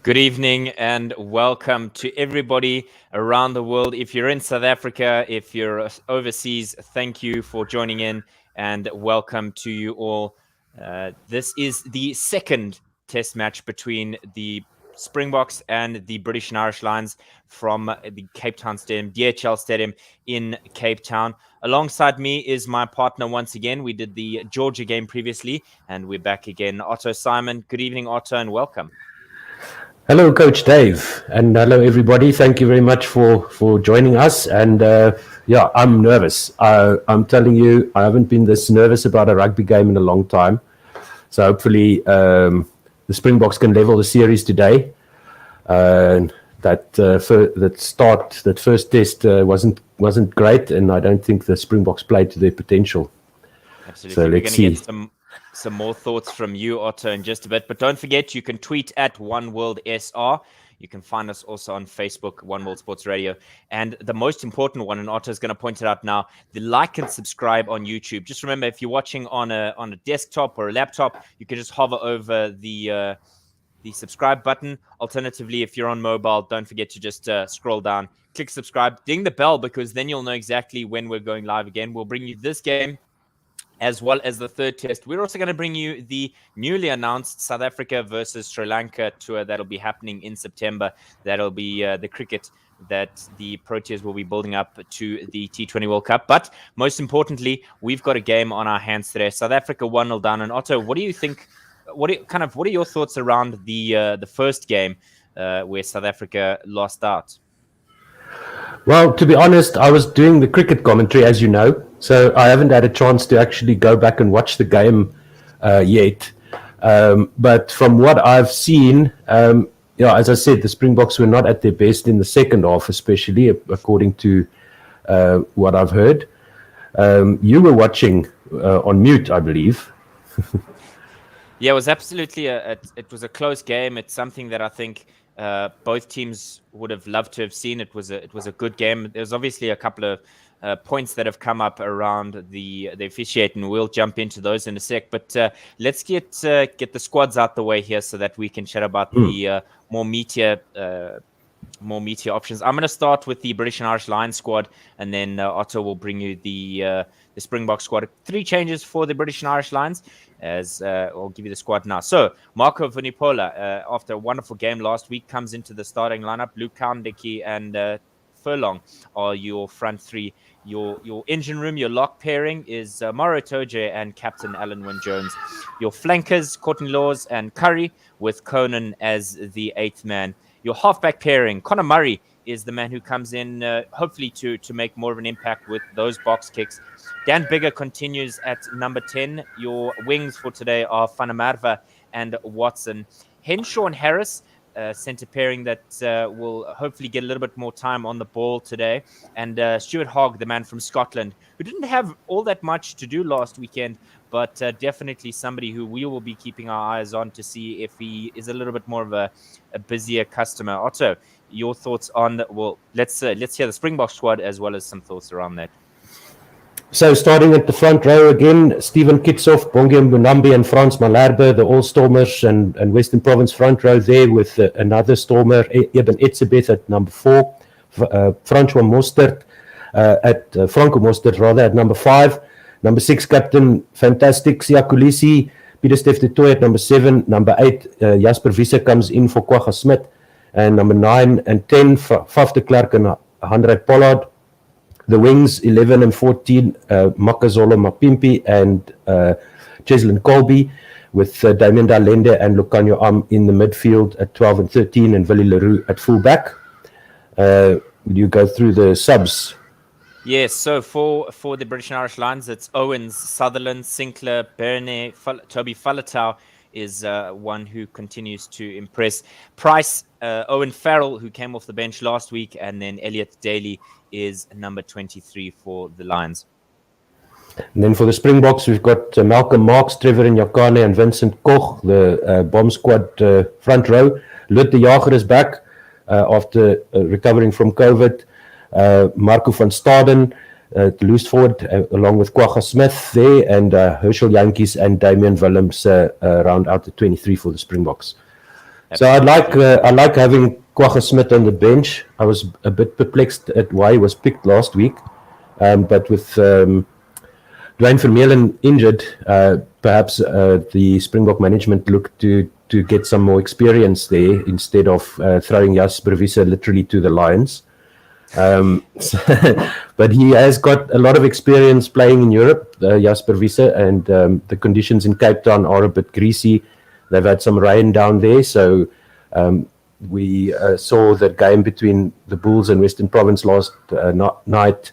Good evening and welcome to everybody around the world. If you're in South Africa, if you're overseas, thank you for joining in and welcome to you all. This is the second test match between the Springboks and the British and Irish Lions from the Cape Town Stadium, DHL Stadium in Cape Town. Alongside me is my partner once again. We did the Georgia game previously and we're back again. Otto Simon. Good evening, Otto, and welcome. Hello, Coach Dave, and hello, everybody. Thank you very much for joining us. And I'm nervous. I'm telling you, I haven't been this nervous about a rugby game in a long time. So hopefully the Springboks can level the series today. That first test wasn't great, and I don't think the Springboks played to their potential. Absolutely. So let's see. Some more thoughts from you, Otto, in just a bit. But don't forget, you can tweet at OneWorldSR. You can find us also on Facebook, One World Sports Radio. And the most important one, and Otto is going to point it out now, the like and subscribe on YouTube. Just remember, if you're watching on a desktop or a laptop, you can just hover over the subscribe button. Alternatively, if you're on mobile, don't forget to just scroll down, click subscribe, ding the bell, because then you'll know exactly when we're going live again. We'll bring you this game as well as the third test. We're also going to bring you the newly announced South Africa versus Sri Lanka tour that'll be happening in September. That'll be the cricket that the Proteas will be building up to the T20 World Cup. But most importantly, we've got a game on our hands today. South Africa 1-0 down. And Otto, what do you think? What are your thoughts around the first game where South Africa lost out? Well, to be honest, I was doing the cricket commentary, as you know, so I haven't had a chance to actually go back and watch the game yet. But from what I've seen, as I said, the Springboks were not at their best in the second half, especially according to what I've heard. You were watching on mute, I believe. Yeah, it was absolutely it was a close game. It's something that I think both teams would have loved to have seen. It was a good game. There's obviously a couple of points that have come up around the officiating. We'll jump into those in a sec. But let's get the squads out the way here so that we can chat about the more meatier options. I'm going to start with the British and Irish Lions squad, and then Otto will bring you the Springbok squad. 3 changes for the British and Irish Lions, as I'll give you the squad now. So Marco Vunipola, after a wonderful game last week, comes into the starting lineup. Luke Coundicke and Furlong are your front 3. Your engine room, your lock pairing is Maro Toje and Captain Alan Wynne-Jones. Your flankers, Courtney Laws and Curry, with Conan as the 8th man. Your halfback pairing, Conor Murray, is the man who comes in, hopefully to make more of an impact with those box kicks. Dan Biggar continues at number 10. Your wings for today are Fanamarva and Watson. Henshaw and Harris, centre pairing that will hopefully get a little bit more time on the ball today. And Stuart Hogg, the man from Scotland, who didn't have all that much to do last weekend, but definitely somebody who we will be keeping our eyes on to see if he is a little bit more of a busier customer. Otto, your thoughts on let's hear the Springbok squad as well as some thoughts around that. So starting at the front row again, Stephen Kitsoff, Bongi Mbonambi and Frans Malherbe, the All-Stormers and Western Province front row there with another Stormer, Eben Etzebeth at number 4, Franco Mostert at number 5, number 6 captain, fantastic, Siya Kolisi, Pieter Stef de Tooy at number 7, number 8, Jasper Wiese comes in for Kwagga Smith, and number 9 and 10, Faf de Klerk and Hanryd Pollard. The wings, 11 and 14, Makazole Mapimpi and Cheslin Colby, with Damien Dalende and Lucanio Am in the midfield at 12 and 13, and Willie Leroux at fullback. Will you go through the subs? Yes, so for the British and Irish Lions, it's Owens, Sutherland, Sinclair, Berne, Toby Faletau is one who continues to impress. Price, Owen Farrell, who came off the bench last week, and then Elliot Daly is number 23 for the Lions. And then for the Springboks, we've got Malcolm Marks, Trevor Nyakane and Vincent Koch, the bomb squad front row. Lut de Jager is back after recovering from COVID. Marco van Staden, loose forward, along with Kwagga Smith there, and Herschel Jantjies and Damian Willems round out the 23 for the Springboks. So I like having Kwagga Smith on the bench. I was a bit perplexed at why he was picked last week, but with Dwayne Vermeulen injured, perhaps the Springbok management looked to get some more experience there instead of throwing Jasper Wiese literally to the lions. But he has got a lot of experience playing in Europe, Jasper Wiese, and the conditions in Cape Town are a bit greasy. They've had some rain down there, so we saw the game between the Bulls and Western Province last night,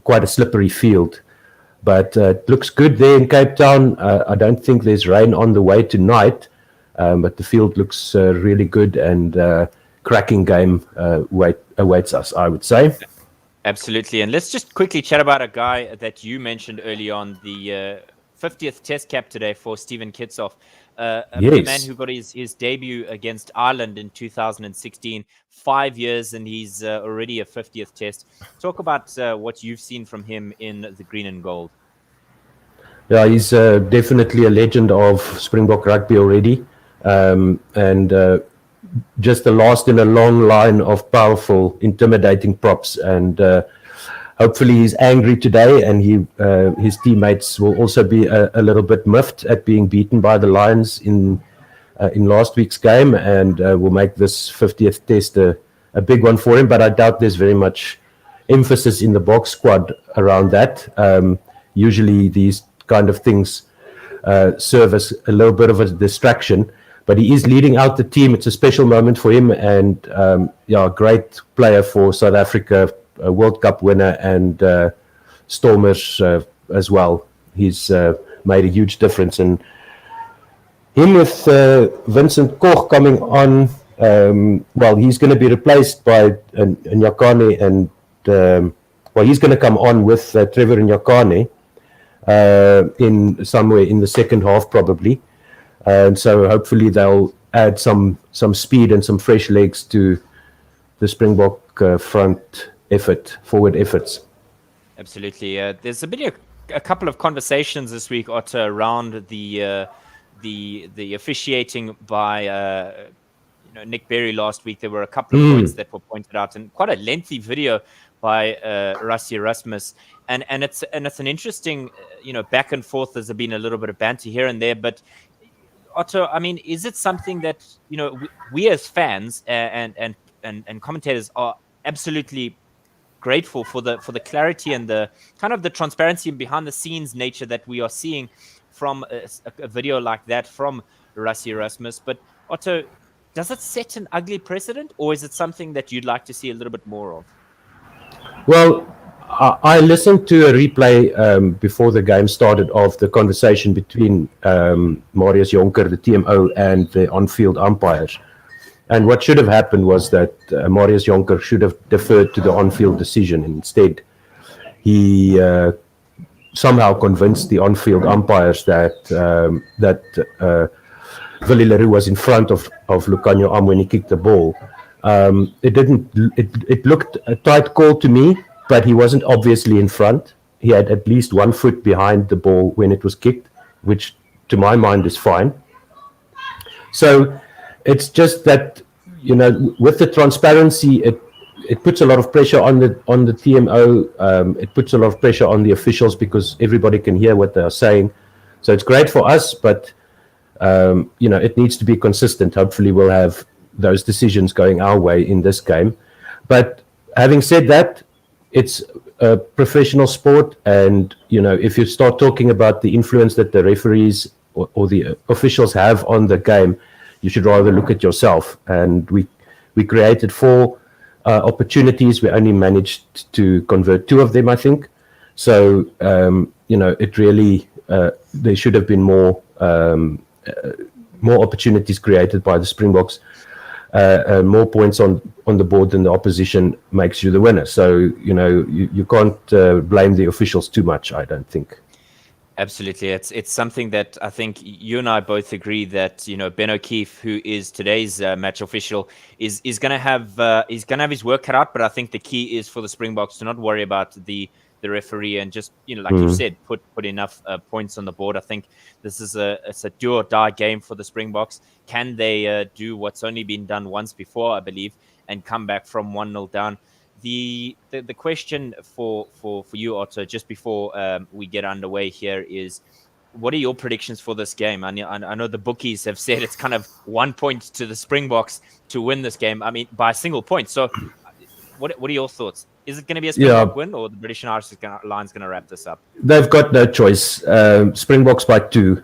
quite a slippery field. But it looks good there in Cape Town. I don't think there's rain on the way tonight, but the field looks really good, and cracking game awaits us, I would say. Absolutely. And let's just quickly chat about a guy that you mentioned early on, the 50th Test cap today for Stephen Kitsoff. A man who got his debut against Ireland in 2016, 5 years, and he's already a 50th Test. Talk about what you've seen from him in the green and gold. Yeah, he's definitely a legend of Springbok rugby already, and just the last in a long line of powerful, intimidating props. And hopefully he's angry today, and his teammates will also be a little bit miffed at being beaten by the Lions in last week's game, and will make this 50th Test a big one for him. But I doubt there's very much emphasis in the Boks squad around that. Usually these kind of things serve as a little bit of a distraction. But he is leading out the team. It's a special moment for him, and great player for South Africa, a World Cup winner, and Stormers as well. He's made a huge difference. And him with Vincent Koch coming on, he's going to be replaced by Nyakane, and he's going to come on with Trevor Nyakane in somewhere in the second half probably. And so hopefully they'll add some speed and some fresh legs to the Springbok forward efforts. Absolutely. There's been a couple of conversations this week, Otto, around the officiating by Nick Berry last week. There were a couple of points that were pointed out, and quite a lengthy video by Rassie Erasmus. And it's an interesting back and forth. There's been a little bit of banter here and there, but Otto, I mean, is it something that we as fans and commentators are absolutely grateful for the clarity and the kind of the transparency and behind the scenes nature that we are seeing from a video like that from Rassie Erasmus? But Otto, does it set an ugly precedent, or is it something that you'd like to see a little bit more of? Well, I listened to a replay before the game started of the conversation between Marius Jonker, the TMO, and the on-field umpires. And what should have happened was that Marius Jonker should have deferred to the on-field decision. Instead, he somehow convinced the on-field umpires that Willie Leroux was in front of Lucanio Am when he kicked the ball. It looked a tight call to me, but he wasn't obviously in front. He had at least 1 foot behind the ball when it was kicked, which to my mind is fine. So it's just that, with the transparency, it puts a lot of pressure on the TMO. It puts a lot of pressure on the officials because everybody can hear what they are saying. So it's great for us, but it needs to be consistent. Hopefully we'll have those decisions going our way in this game. But having said that, it's a professional sport, and if you start talking about the influence that the referees or the officials have on the game, you should rather look at yourself. And we created 4 opportunities. We only managed to convert 2 of them, I think. So it really there should have been more opportunities created by the Springboks. More points on the board than the opposition makes you the winner. So, you can't blame the officials too much, I don't think. Absolutely. It's something that I think you and I both agree that, Ben O'Keefe, who is today's match official, is going to have his work cut out. But I think the key is for the Springboks to not worry about the the referee and just, like you said, put enough points on the board. I think this is it's a do or die game for the Springboks. Can they do what's only been done once before, I believe, and come back from 1-0 down? The question for you, Otto, just before we get underway here is, what are your predictions for this game? I know the bookies have said it's kind of 1 point to the Springboks to win this game. I mean, by a single point. So what are your thoughts? Is it going to be a Springbok win, or the British and Irish Lions going to wrap this up? They've got no choice. Springboks by 2.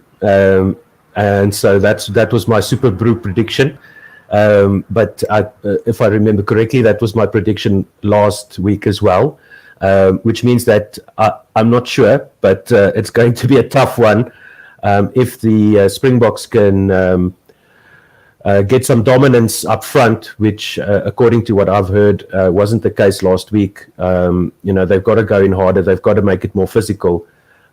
And so that was my Super Brew prediction. But if I remember correctly, that was my prediction last week as well, which means that I'm not sure, but it's going to be a tough one. If the Springboks can get some dominance up front, which according to what I've heard wasn't the case last week. They've got to go in harder, they've got to make it more physical,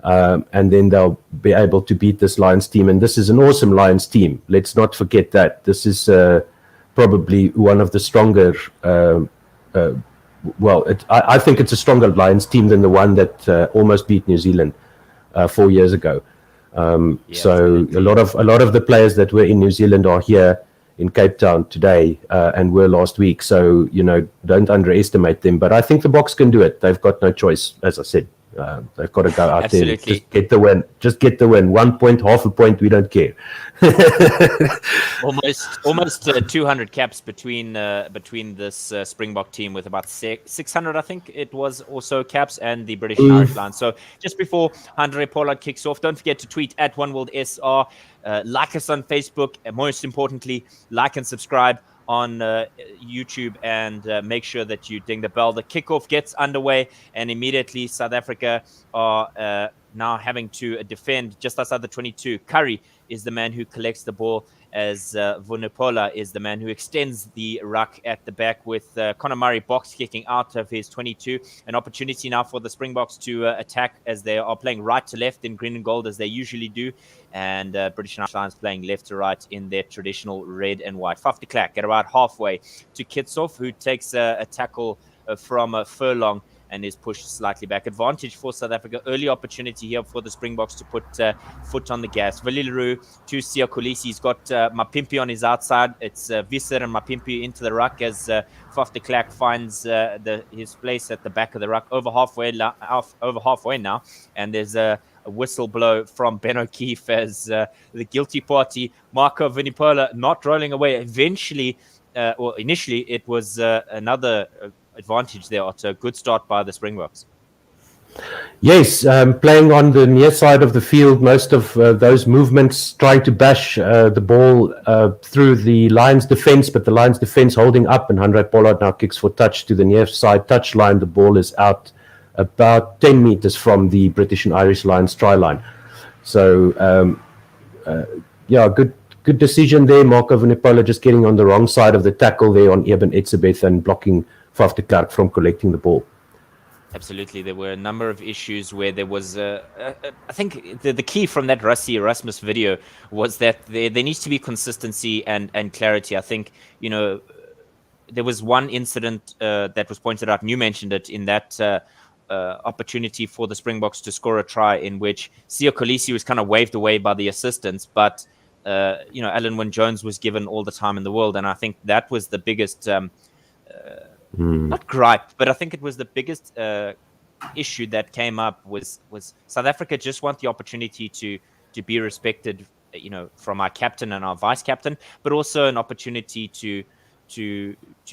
and then they'll be able to beat this Lions team. And this is an awesome Lions team. Let's not forget that. This is probably one of the stronger, I think it's a stronger Lions team than the one that almost beat New Zealand 4 years ago. So a lot of the players that were in New Zealand are here in Cape Town today and were last week. So, don't underestimate them. But I think the Boks can do it. They've got no choice, as I said. They've got to go out there and just get the win. Just get the win. 1 point, half a point, we don't care. almost 200 caps between this Springbok team, with about 600, I think it was, also caps, and the British and Irish Lions. So just before Andre Pollard kicks off, don't forget to tweet at OneWorldSR, like us on Facebook, and most importantly, like and subscribe on YouTube, and make sure that you ding the bell. The kickoff gets underway, and immediately South Africa are now having to defend just outside the 22. Curry is the man who collects the ball, as Vunipola is the man who extends the ruck at the back, with Conor Murray box kicking out of his 22. An opportunity now for the Springboks to attack, as they are playing right to left in green and gold, as they usually do, and British and Irish Lions playing left to right in their traditional red and white. Faf de Klerk at about halfway to Kitsoff, who takes a tackle from Furlong and is pushed slightly back. Advantage for South Africa. Early opportunity here for the Springboks to put foot on the gas. Valileru to Siya Kolisi. He's got Mapimpi on his outside. It's Visser and Mapimpi into the ruck, as Faf de Klerk finds his place at the back of the ruck. Over halfway now. And there's a whistle blow from Ben O'Keefe, as the guilty party, Marco Vunipola, not rolling away. Eventually, initially, it was another advantage there. It's a good start by the Springboks. Yes, playing on the near side of the field, most of those movements, trying to bash the ball through the Lions defense, but the Lions defense holding up, and Andre Pollard now kicks for touch to the near side touch line. The ball is out about 10 meters from the British and Irish Lions try line. So, good decision there. Marco Vunipola just getting on the wrong side of the tackle there on Eben Etzebeth and blocking Faf de Klerk from collecting the ball. Absolutely. There were a number of issues where there was, I think the key from that Rassie Erasmus video was that there needs to be consistency and clarity. I think, there was one incident that was pointed out, and you mentioned it, in that opportunity for the Springboks to score a try, in which Siya Kolisi was kind of waved away by the assistants, but, Alan Wynne-Jones was given all the time in the world. And I think that was the biggest... not gripe, but I think it was the biggest issue that came up was South Africa just want the opportunity to be respected, from our captain and our vice captain, but also an opportunity to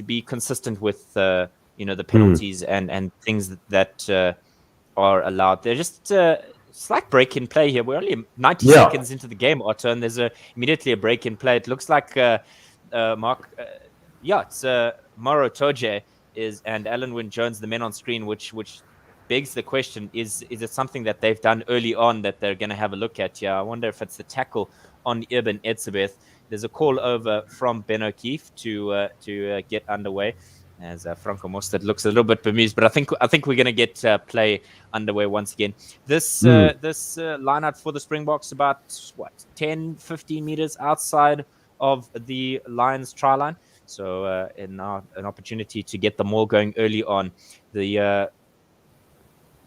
be consistent with the penalties and things that are allowed. They're just slight break in play here. We're only 90 seconds into the game, Otto, and there's immediately a break in play. It looks like Mark. It's Moro Toje and Alan Wynne-Jones, the men on screen, which begs the question, is it something that they've done early on that they're going to have a look at here? I wonder if it's the tackle on Eben Etzebeth. There's a call over from Ben O'Keefe to get underway, as Franco Mostert looks a little bit bemused, but I think we're going to get play underway once again. This line out for the Springboks about 10, 15 meters outside of the Lions try line. So an opportunity to get the maul going early on. The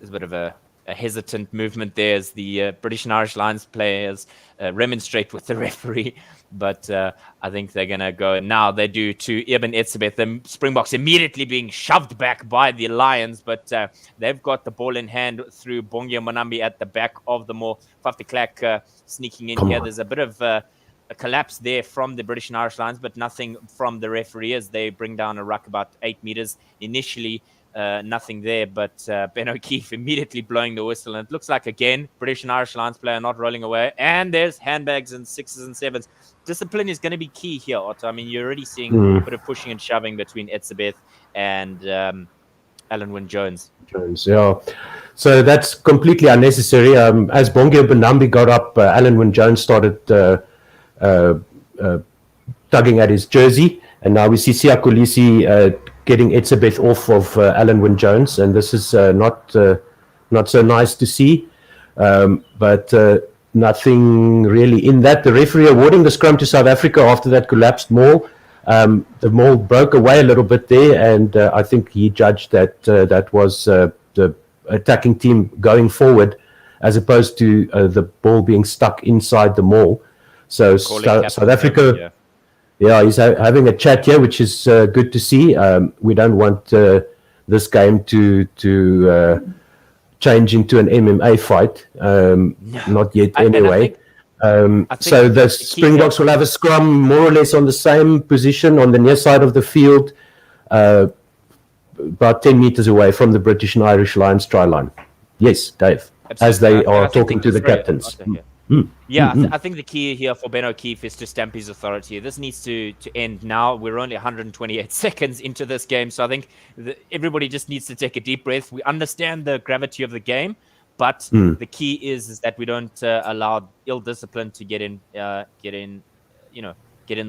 there's a bit of a hesitant movement there as the British and Irish Lions players remonstrate with the referee. But I think they're going to go. Now they do to Eben Etzebeth. The Springboks immediately being shoved back by the Lions. But they've got the ball in hand through Bongia Monambi at the back of the Maul. Faf de Klerk sneaking in here. There's a bit of a collapse there from the British and Irish Lions, but nothing from the referee as they bring down a ruck about 8 meters. Initially, nothing there, but Ben O'Keefe immediately blowing the whistle. And it looks like, again, British and Irish Lions player not rolling away. And there's handbags and 6s and 7s. Discipline is going to be key here, Otto. I mean, you're already seeing a bit of pushing and shoving between Etzebeth and Alan Wynne-Jones. Yeah. So that's completely unnecessary. As Bongia Bonambi got up, Alan Wynne-Jones started tugging at his jersey. And now we see Siya Kolisi getting Etzebeth off of Alan Wynne-Jones. And this is not so nice to see. But nothing really in that. The referee awarding the scrum to South Africa after that collapsed Maul. The Maul broke away a little bit there, and I think he judged that that was the attacking team going forward, as opposed to the ball being stuck inside the Maul. So South Africa, he's having a chat here, which is good to see. We don't want this game to change into an MMA fight. Not yet, anyway. So the Springboks will have a scrum more or less on the same position on the near side of the field, about 10 meters away from the British and Irish Lions try line. Yes, Dave, absolutely. As they are talking to the captains. I think the key here for Ben O'Keefe is to stamp his authority. This needs to end now. We're only 128 seconds into this game, so I think everybody just needs to take a deep breath. We understand the gravity of the game, but the key is that we don't allow ill discipline to get in the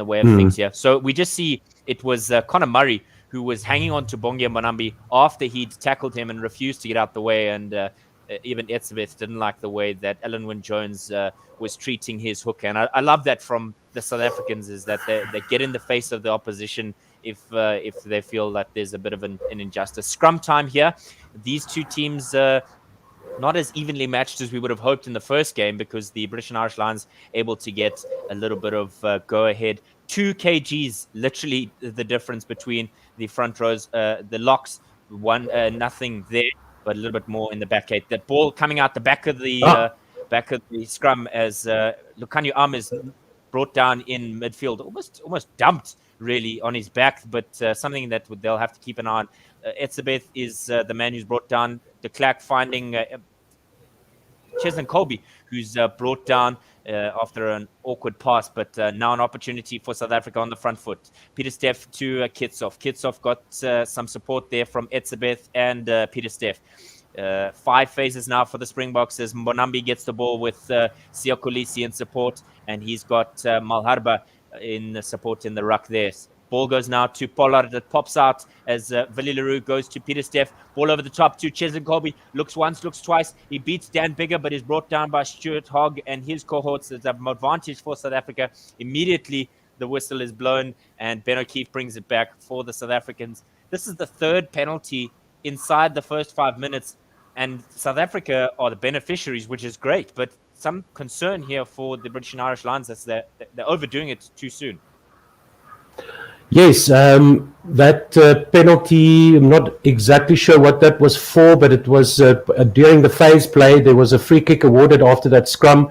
way of things here. So we just see it was Conor Murray who was hanging on to Bongia Monambi after he'd tackled him and refused to get out the way, and even Etzebeth didn't like the way that Alan Wynne-Jones was treating his hooker. And I love that from the South Africans, is that they get in the face of the opposition if they feel that there's a bit of an injustice. Scrum time here. These two teams not as evenly matched as we would have hoped in the first game, because the British and Irish Lions able to get a little bit of go-ahead. 2 kgs, literally the difference between the front rows. The locks, nothing there, but a little bit more in the back eight. The ball coming out the back of the scrum as Lukanyu is brought down in midfield, almost dumped really on his back, but something that they'll have to keep an eye on. Etzebeth is the man who's brought down. De Klerk finding Cheslin Colby, who's brought down after an awkward pass, but now an opportunity for South Africa on the front foot. Peter Steff to Kitsoff. Kitsoff got some support there from Etzebeth and Peter Steff. 5 phases now for the Springboks as Monambi gets the ball with Siya Kolisi in support, and he's got Malharba in support in the ruck there. Ball goes now to Pollard. It pops out as Willie Leroux goes to Peter Steff. Ball over the top to Cheslin Colby. Looks once, looks twice. He beats Dan Bigger, but is brought down by Stuart Hogg and his cohorts. There's an advantage for South Africa. Immediately, the whistle is blown, and Ben O'Keefe brings it back for the South Africans. This is the 3rd penalty inside the first 5 minutes, and South Africa are the beneficiaries, which is great. But some concern here for the British and Irish Lions is that they're overdoing it too soon. Yes, that penalty, I'm not exactly sure what that was for, but it was during the phase play. There was a free kick awarded after that scrum,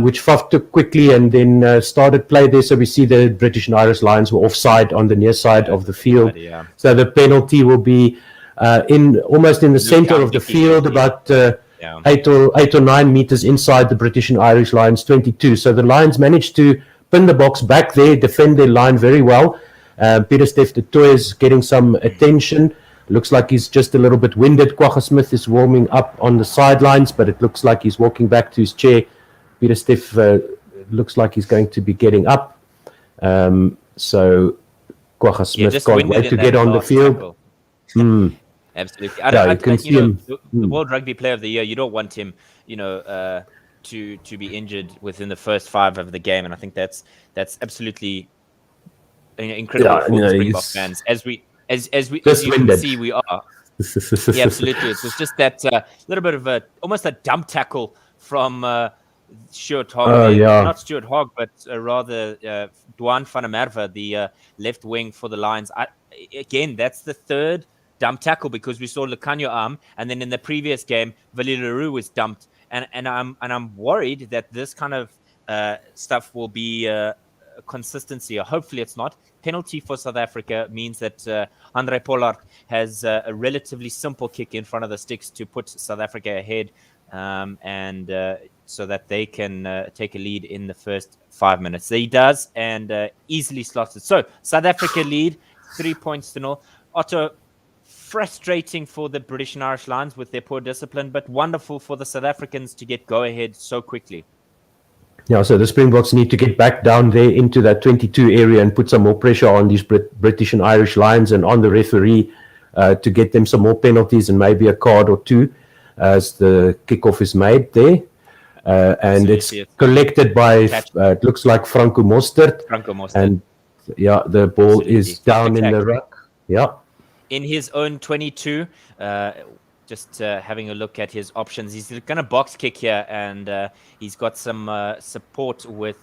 which Faf took quickly and then started play there. So we see the British and Irish Lions were offside on the near side of the field. So the penalty will be almost in the center of the field, about 8 or 9 meters inside the British and Irish Lions 22. So the Lions managed to pin the box back there, defend their line very well. Peter Steff de Tooy is getting some attention. Looks like he's just a little bit winded. Kwagga Smith is warming up on the sidelines, but it looks like he's walking back to his chair. Peter Steff looks like he's going to be getting up. So Kwagga Smith can't wait to get on the field. Absolutely. The World Rugby Player of the Year, you don't want him, to be injured within the first 5 of the game, and I think that's absolutely incredible for the Springbok fans. As you can see, we are Yeah, absolutely. It was just that little bit of almost a dump tackle from Stuart Hogg. Not Stuart Hogg, but rather Dwan van der Merwe, the left wing for the Lions. Again, that's the third dump tackle, because we saw Lekanyo arm, and then in the previous game, Willie Leroux was dumped. And I'm worried that this kind of stuff will be consistency, or hopefully it's not. Penalty for South Africa means that Andre Pollard has a relatively simple kick in front of the sticks to put South Africa ahead, and so that they can take a lead in the first 5 minutes. He does, and easily slots it. So South Africa lead 3 points to 0. Otto, frustrating for the British and Irish Lions with their poor discipline, but wonderful for the South Africans to get go ahead so quickly. Yeah, so the Springboks need to get back down there into that 22 area and put some more pressure on these British and Irish Lions and on the referee to get them some more penalties and maybe a card or two as the kickoff is made there. And it's collected by, it looks like Franco Mostert. And yeah, the ball is down in the ruck. Yeah. In his own 22, just having a look at his options. He's going to box kick here, and he's got some support with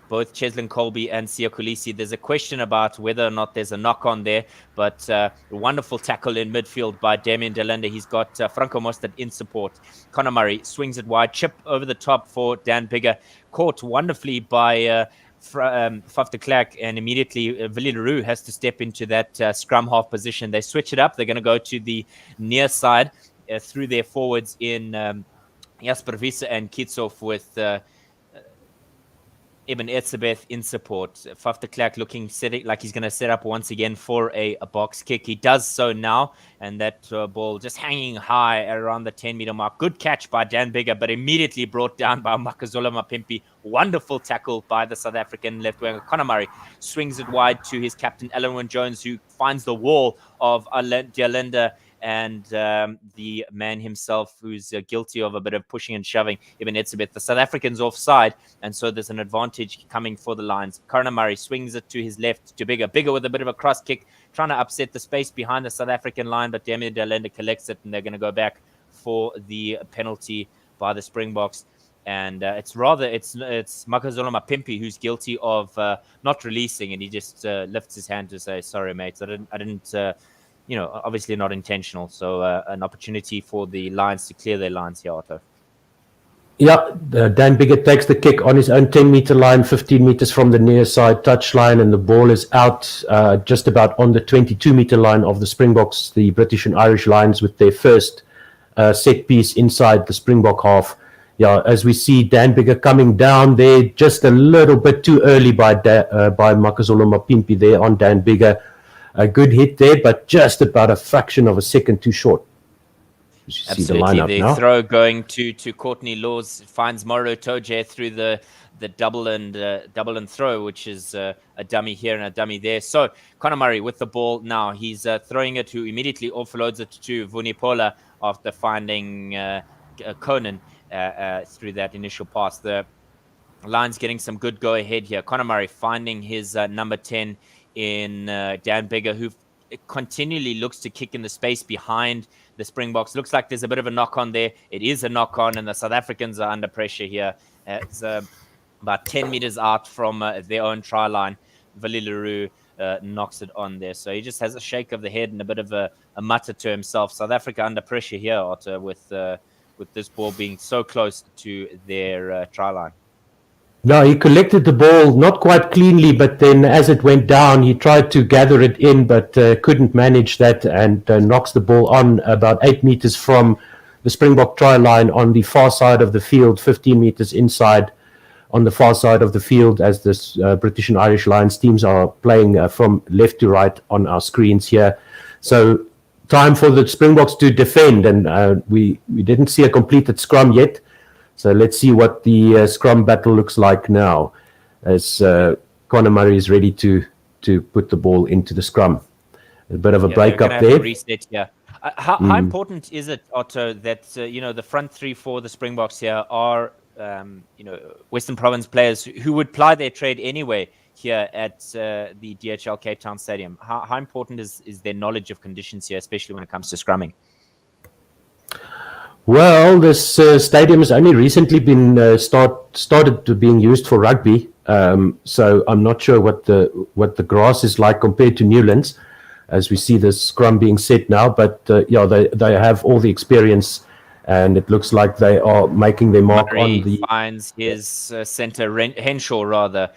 both Cheslin Colby and Siya Kolisi. There's a question about whether or not there's a knock on there, but a wonderful tackle in midfield by Damian de Linde. He's got Franco Mostert in support. Conor Murray swings it wide, chip over the top for Dan Biggar, caught wonderfully by Faf de Klerk, and immediately Willie Leroux has to step into that scrum half position. They switch it up. They're going to go to the near side through their forwards in Jasper Wiese and Kitsoff with Eben Etzebeth in support. Faf de Klerk looking like he's going to set up once again for a box kick. He does so now, and that ball just hanging high around the 10-meter mark. Good catch by Dan Biggar, but immediately brought down by Makazole Mapimpi. Wonderful tackle by the South African left winger. Conor Murray swings it wide to his captain, Alan Wynne-Jones, who finds the wall of de Linde and the man himself who's guilty of a bit of pushing and shoving, Eben Etzebeth. The South Africans offside, and so there's an advantage coming for the Lions. Conor Murray swings it to his left to Biggar. Biggar with a bit of a cross kick, trying to upset the space behind the South African line, but Damian de Linde collects it, and they're going to go back for the penalty by the Springboks. And it's Makazole Mapimpi who's guilty of not releasing, and he just lifts his hand to say, "Sorry, mate, I didn't." Obviously not intentional. So an opportunity for the Lions to clear their lines here, Otto. Yeah, Dan Biggar takes the kick on his own 10-meter line, 15 meters from the near side touch line, and the ball is out just about on the 22-meter line of the Springboks, the British and Irish Lions, with their first set piece inside the Springbok half. Yeah, as we see Dan Biggar coming down there just a little bit too early by Makazole Mapimpi there on Dan Biggar. A good hit there, but just about a fraction of a second too short. Absolutely. The throw going to Courtney Laws finds Moro Toje through the double and throw, which is a dummy here and a dummy there. So Conor Murray with the ball now. He's throwing it, who immediately offloads it to Vunipola after finding Conan through that initial pass. The Lions getting some good go ahead here. Conor Murray finding his number 10 in Dan Biggar, who continually looks to kick in the space behind the Springboks. Looks like there's a bit of a knock on there. It is a knock on, and the South Africans are under pressure here. It's about 10 meters out from their own try line. Willie Leroux knocks it on there. So he just has a shake of the head and a bit of a mutter to himself. South Africa under pressure here, Otto, with this ball being so close to their try line. No, he collected the ball not quite cleanly, but then as it went down, he tried to gather it in, but couldn't manage that, and knocks the ball on about 8 meters from the Springbok try line on the far side of the field, 15 meters inside on the far side of the field, as this British and Irish Lions teams are playing from left to right on our screens here. So time for the Springboks to defend, and we didn't see a completed scrum yet. So let's see what the scrum battle looks like now, as Conor Murray is ready to put the ball into the scrum. A bit of a break up there. Reset here. How important is it, Otto, that the front three for the Springboks here are Western Province players who would ply their trade anyway here at the DHL Cape Town Stadium? How important is their knowledge of conditions here, especially when it comes to scrumming? Well, this stadium has only recently been started to being used for rugby, so I'm not sure what the grass is like compared to Newlands, as we see the scrum being set now. But yeah, they have all the experience, and it looks like they are making their mark Murray on the. finds his centre Henshaw rather,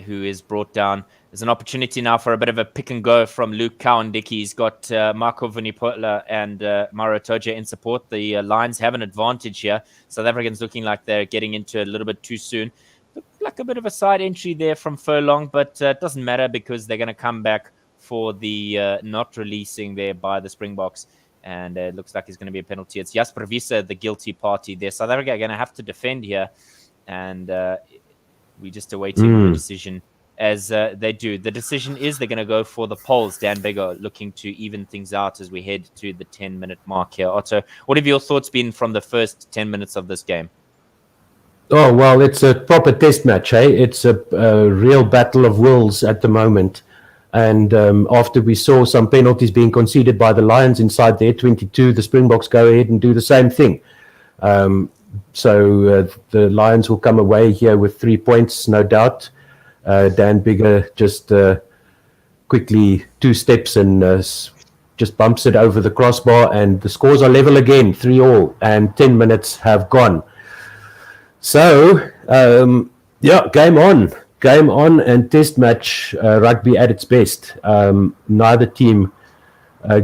who is brought down. There's an opportunity now for a bit of a pick and go from Luke Cowan-Dickey. He's got Marco Vunipola and Mauro Toja in support. The Lions have an advantage here. South Africans looking like they're getting into it a little bit too soon. Looked like a bit of a side entry there from Furlong, but it doesn't matter because they're going to come back for the not releasing there by the Springboks. And it looks like it's going to be a penalty. It's Jasper Wiese, the guilty party there. South Africa are going to have to defend here. And we're just awaiting the decision. As they do. The decision is they're going to go for the polls. Dan Bego looking to even things out as we head to the 10-minute mark here. Otto, what have your thoughts been from the first 10 minutes of this game? Oh, well, it's a proper test match, eh? It's a real battle of wills at the moment. And after we saw some penalties being conceded by the Lions inside their 22, the Springboks go ahead and do the same thing. So the Lions will come away here with 3 points, no doubt. Dan Bigger just quickly 2 steps and just bumps it over the crossbar, and the scores are level again, 3-3, and 10 minutes have gone. So, yeah, game on, and test match rugby at its best. Neither team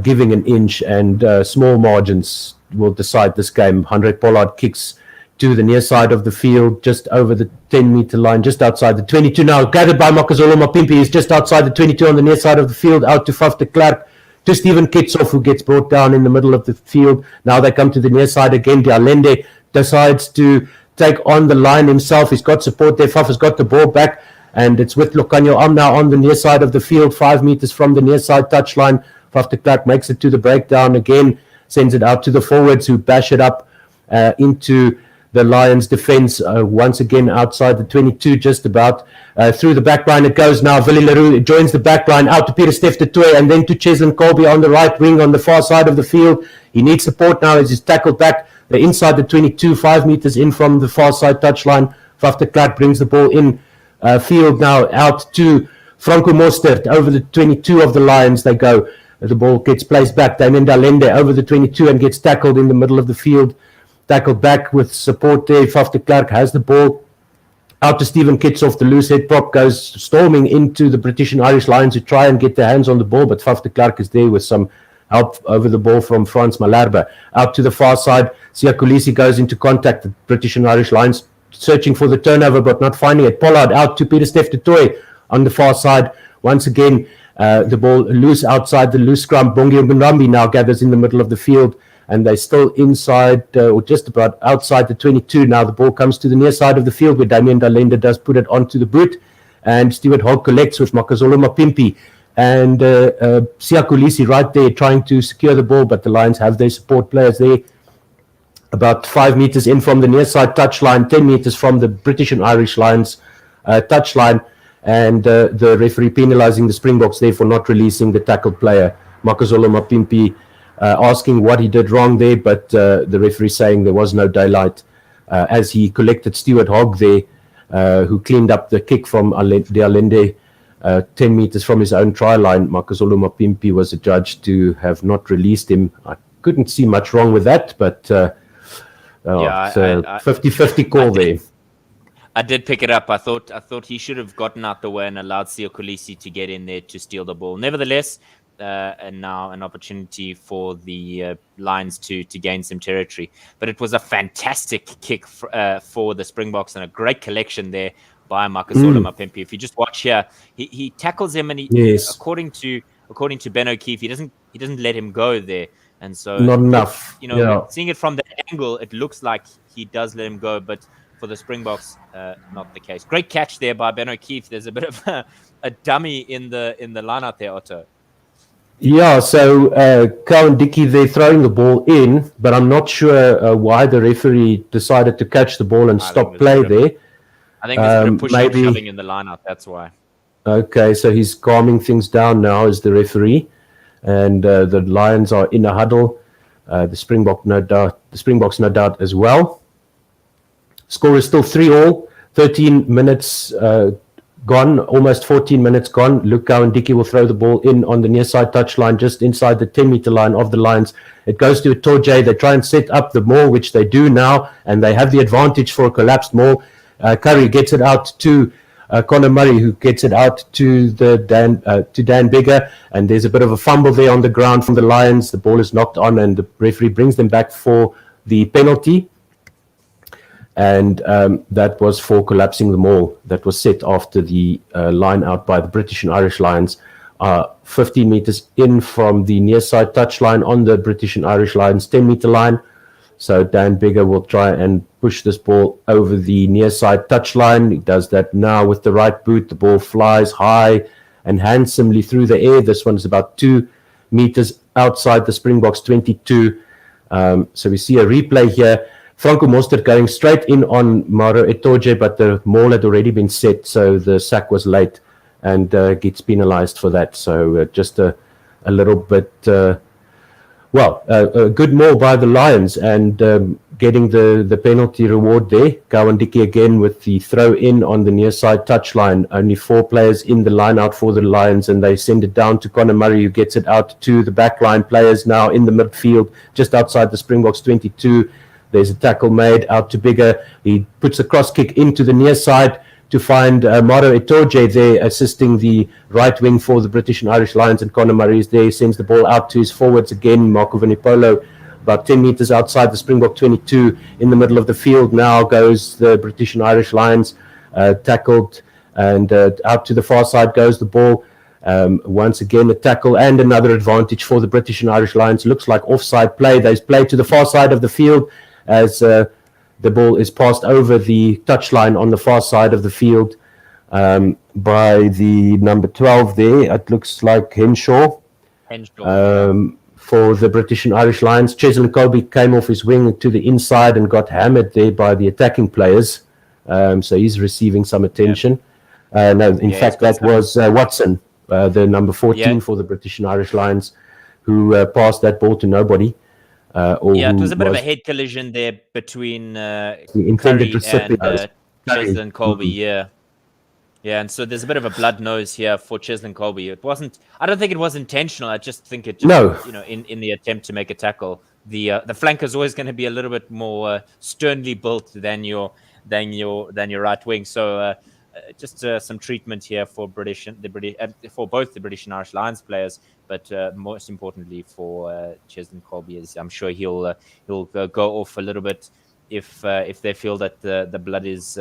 giving an inch, and small margins will decide this game. Handré Pollard kicks to the near side of the field, just over the 10-meter line, just outside the 22. Now gathered by Makazole Mapimpi, he's just outside the 22 on the near side of the field, out to Faf de Klerk, to Stephen Kitsoff, who gets brought down in the middle of the field. Now they come to the near side again. Dialende decides to take on the line himself. He's got support there. Faf has got the ball back, and it's with Lokanyo Am now on the near side of the field, 5 meters from the near side touchline. Faf de Klerk makes it to the breakdown again, sends it out to the forwards, who bash it up into the Lions' defense, once again outside the 22, just about. Through the back line it goes now. Willie Leroux joins the back line, out to Pieter-Steph du Toit, and then to Cheslin Colby on the right wing on the far side of the field. He needs support now as he's tackled back. They're inside the 22, 5 meters in from the far side touchline. Faf de Klerk brings the ball in field now, out to Franco Mostert. Over the 22 of the Lions they go. The ball gets placed back. Damien Dalende over the 22 and gets tackled in the middle of the field. Tackled back with support there. Faf de Klerk has the ball. Out to Stephen Kitsoff. The loose head prop goes storming into the British and Irish Lions, who try and get their hands on the ball, but Faf de Klerk is there with some help over the ball from Frans Malherbe. Out to the far side, Siya Kolisi goes into contact. The British and Irish Lions searching for the turnover, but not finding it. Pollard out to Pieter-Steph du Toit on the far side. Once again, the ball loose outside the loose scrum. Bongi Mbambi now gathers in the middle of the field, and they're still inside, or just about outside the 22. Now the ball comes to the near side of the field, where Damien Dalende does put it onto the boot, and Stewart Hogg collects with Makazole Mapimpi, and Siya Kolisi right there trying to secure the ball, but the Lions have their support players there. About 5 meters in from the near side touchline, 10 meters from the British and Irish Lions touchline, and the referee penalising the Springboks there for not releasing the tackled player, Makazole Mapimpi, asking what he did wrong there, but the referee saying there was no daylight, as he collected Stewart Hogg there, who cleaned up the kick from Dialende 10 meters from his own try line. Makazole Mapimpi was adjudged to have not released him. I couldn't see much wrong with that, but it's a 50-50 call there. I did pick it up. I thought he should have gotten out the way and allowed Siya Kolisi to get in there to steal the ball. Nevertheless, and now an opportunity for the Lions to gain some territory. But it was a fantastic kick for the Springboks, and a great collection there by Makazole Mapimpi. If you just watch here, he tackles him, and according to Ben O'Keefe, he doesn't let him go there. And so not enough. Seeing it from the angle, it looks like he does let him go, but for the Springboks, not the case. Great catch there by Ben O'Keefe. There's a bit of a dummy in the lineup there, Otto. Yeah, so Cowan-Dickey, they're throwing the ball in, but I'm not sure why the referee decided to catch the ball and stop play there. I think there's a bit of pushing and shoving in the lineup, that's why. Okay, so he's calming things down now as the referee, and the Lions are in a huddle. The Springboks, no doubt, as well. Score is still 3-3. 13 minutes gone, almost 14 minutes gone. Lukau and Dicky will throw the ball in on the near side touchline, just inside the 10-meter line of the Lions. It goes to Itoje. They try and set up the maul, which they do now, and they have the advantage for a collapsed maul. Curry gets it out to Conor Murray, who gets it out to Dan Bigger, and there's a bit of a fumble there on the ground from the Lions. The ball is knocked on, and the referee brings them back for the penalty. And that was for collapsing the maul that was set after the line out by the British and Irish Lions. 15 meters in from the near side touchline on the British and Irish Lions 10-meter line. So Dan Bigger will try and push this ball over the near side touchline. He does that now with the right boot. The ball flies high and handsomely through the air. This one is about 2 meters outside the Springboks 22. So we see a replay here. Franco Mostert going straight in on Maro Itoje, but the maul had already been set, so the sack was late and gets penalized for that. So just a little bit, a good maul by the Lions and getting the penalty reward there. Kawandiki again with the throw in on the near side touchline. Only 4 players in the line out for the Lions, and they send it down to Conor Murray, who gets it out to the backline players now in the midfield, just outside the Springboks 22. There's a tackle made out to Bigger. He puts a cross kick into the near side to find Maro Itoje there assisting the right wing for the British and Irish Lions, and Conor Murray is there. He sends the ball out to his forwards again. Marco Vunipolo about 10 meters outside the Springbok 22. In the middle of the field now goes the British and Irish Lions, tackled, and out to the far side goes the ball. Once again, a tackle and another advantage for the British and Irish Lions. Looks like offside play. They play to the far side of the field as the ball is passed over the touchline on the far side of the field by the number 12 there. It looks like Henshaw. For the British and Irish Lions. Cheslin Colby came off his wing to the inside and got hammered there by the attacking players. So he's receiving some attention. In fact, that was Watson, the number 14 for the British and Irish Lions, who passed that ball to nobody. It was a bit of a head collision there between Curry and Cheslin Colby. Yeah, and so there's a bit of a blood nose here for Cheslin Colby. It wasn't. I don't think it was intentional. I just think it just, in the attempt to make a tackle, the flanker is always going to be a little bit more sternly built than your right wing. So just some treatment here for for both the British and Irish Lions players, but most importantly for Cheslin Colby, is I'm sure he'll go off a little bit if they feel that the blood is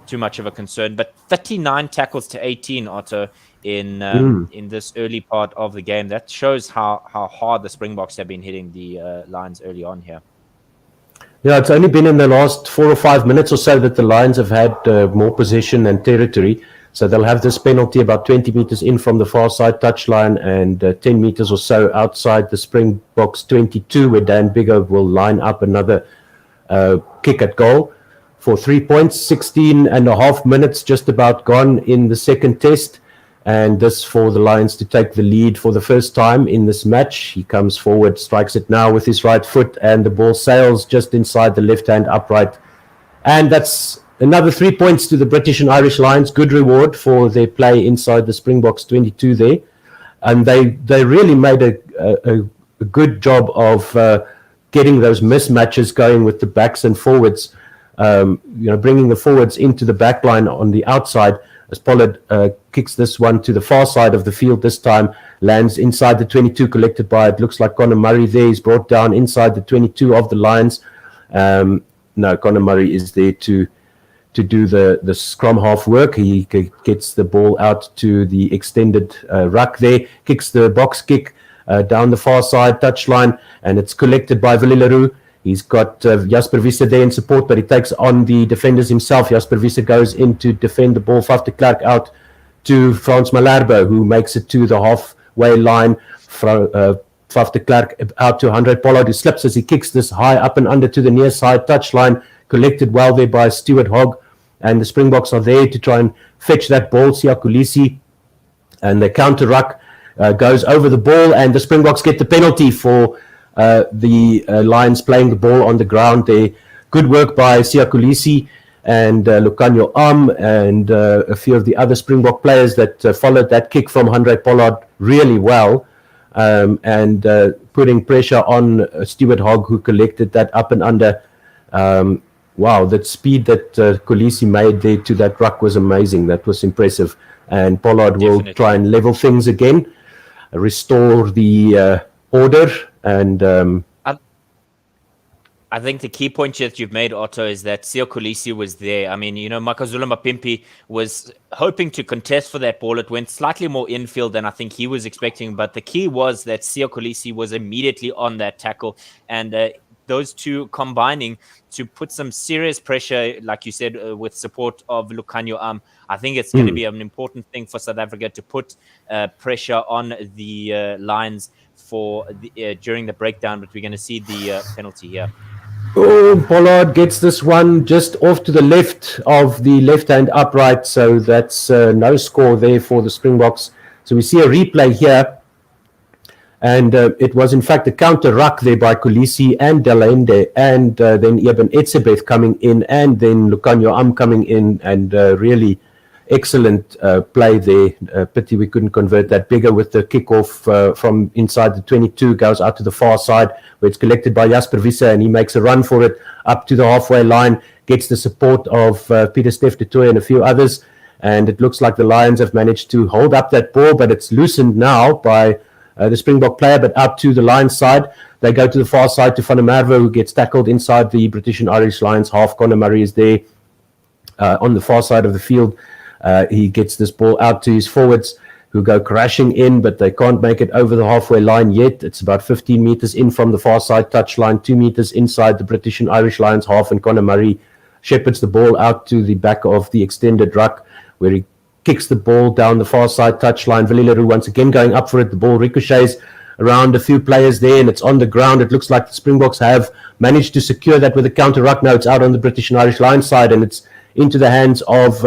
too much of a concern. But 39 tackles to 18, Otto, in this early part of the game. That shows how hard the Springboks have been hitting the Lions early on here. Yeah, it's only been in the last 4 or 5 minutes or so that the Lions have had more possession and territory. So they'll have this penalty about 20 meters in from the far side touchline and 10 meters or so outside the Springboks 22, where Dan Bigger will line up another kick at goal for 3 points. 16 and a half minutes just about gone in the second test. And this for the Lions to take the lead for the first time in this match. He comes forward, strikes it now with his right foot, and the ball sails just inside the left-hand upright. And that's another 3 points to the British and Irish Lions. Good reward for their play inside the Springboks 22 there. And they really made a good job of getting those mismatches going with the backs and forwards. Bringing the forwards into the back line on the outside, as Pollard kicks this one to the far side of the field this time, lands inside the 22, collected by, it looks like Conor Murray there. He's brought down inside the 22 of the Lions. Conor Murray is there to do the scrum half work. He gets the ball out to the extended ruck there, kicks the box kick down the far side touchline, and it's collected by Vilileroux. He's got Jasper Wiese there in support, but he takes on the defenders himself. Jasper Wiese goes in to defend the ball. Faf de Klerk out to Frans Malherbe, who makes it to the halfway line. Faf de Klerk out to Andre Pollard, who slips as he kicks this high up and under to the near side touchline. Collected well there by Stuart Hogg. and the Springboks are there to try and fetch that ball. Siya Kolisi, and the counter ruck goes over the ball, and the Springboks get the penalty for the Lions playing the ball on the ground there. Good work by Siya Kolisi and Lucanio and a few of the other Springbok players that followed that kick from Handré Pollard really well, and putting pressure on Stuart Hogg, who collected that up and under. Wow, that speed that Kolisi made there to that ruck was amazing. That was impressive. And Pollard will try and level things again, restore the order. And I think the key point that you've made, Otto, is that Siya Kolisi was there. I mean, Makazula Mapimpi was hoping to contest for that ball. It went slightly more infield than I think he was expecting. But the key was that Siya Kolisi was immediately on that tackle. And those two combining to put some serious pressure, like you said, with support of Lucanio I think it's going to be an important thing for South Africa to put pressure on the Lions for during the breakdown. But we're going to see the penalty here. Oh, Pollard gets this one just off to the left of the left-hand upright, so that's no score there for the Springboks. So we see a replay here, and it was in fact a counter ruck there by Kolisi and Delende, and then Eben Etzebeth coming in, and then Lucanio coming in, and really excellent play there. Pity we couldn't convert that. Bigger with the kickoff from inside the 22, goes out to the far side where it's collected by Jasper Wiese, and he makes a run for it up to the halfway line, gets the support of Pieter-Steph du Toit and a few others, and it looks like the Lions have managed to hold up that ball, but it's loosened now by the Springbok player, but out to the Lions side. They go to the far side to Van der Merwe, who gets tackled inside the British and Irish Lions half. Conor Murray is there on the far side of the field. He gets this ball out to his forwards, who go crashing in, but they can't make it over the halfway line yet. It's about 15 meters in from the far side touchline, 2 meters inside the British and Irish Lions half, and Conor Murray shepherds the ball out to the back of the extended ruck, where he kicks the ball down the far side touchline. Willie Leroux once again going up for it. The ball ricochets around a few players there, and it's on the ground. It looks like the Springboks have managed to secure that with a counter ruck. Now it's out on the British and Irish Lions side, and it's into the hands of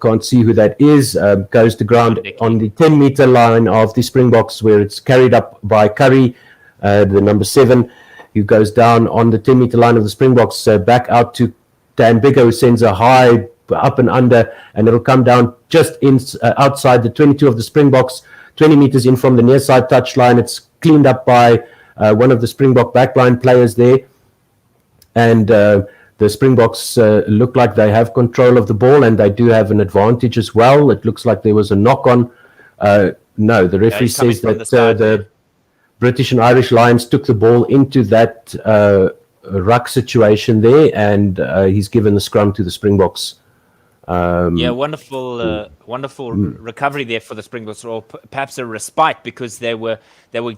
can't see who that is, goes to ground on the 10-meter line of the Springboks, where it's carried up by Curry, the number 7, who goes down on the 10-meter line of the Springboks, back out to Dan Bigger, who sends a high up and under, and it'll come down just outside the 22 of the Springboks, 20 meters in from the near side touchline. It's cleaned up by one of the Springbok backline players there, and the Springboks look like they have control of the ball, and they do have an advantage as well. It looks like there was a knock-on. No, the referee says that the British and Irish Lions took the ball into that ruck situation there, and he's given the scrum to the Springboks. Wonderful recovery there for the Springboks, or perhaps a respite, because they were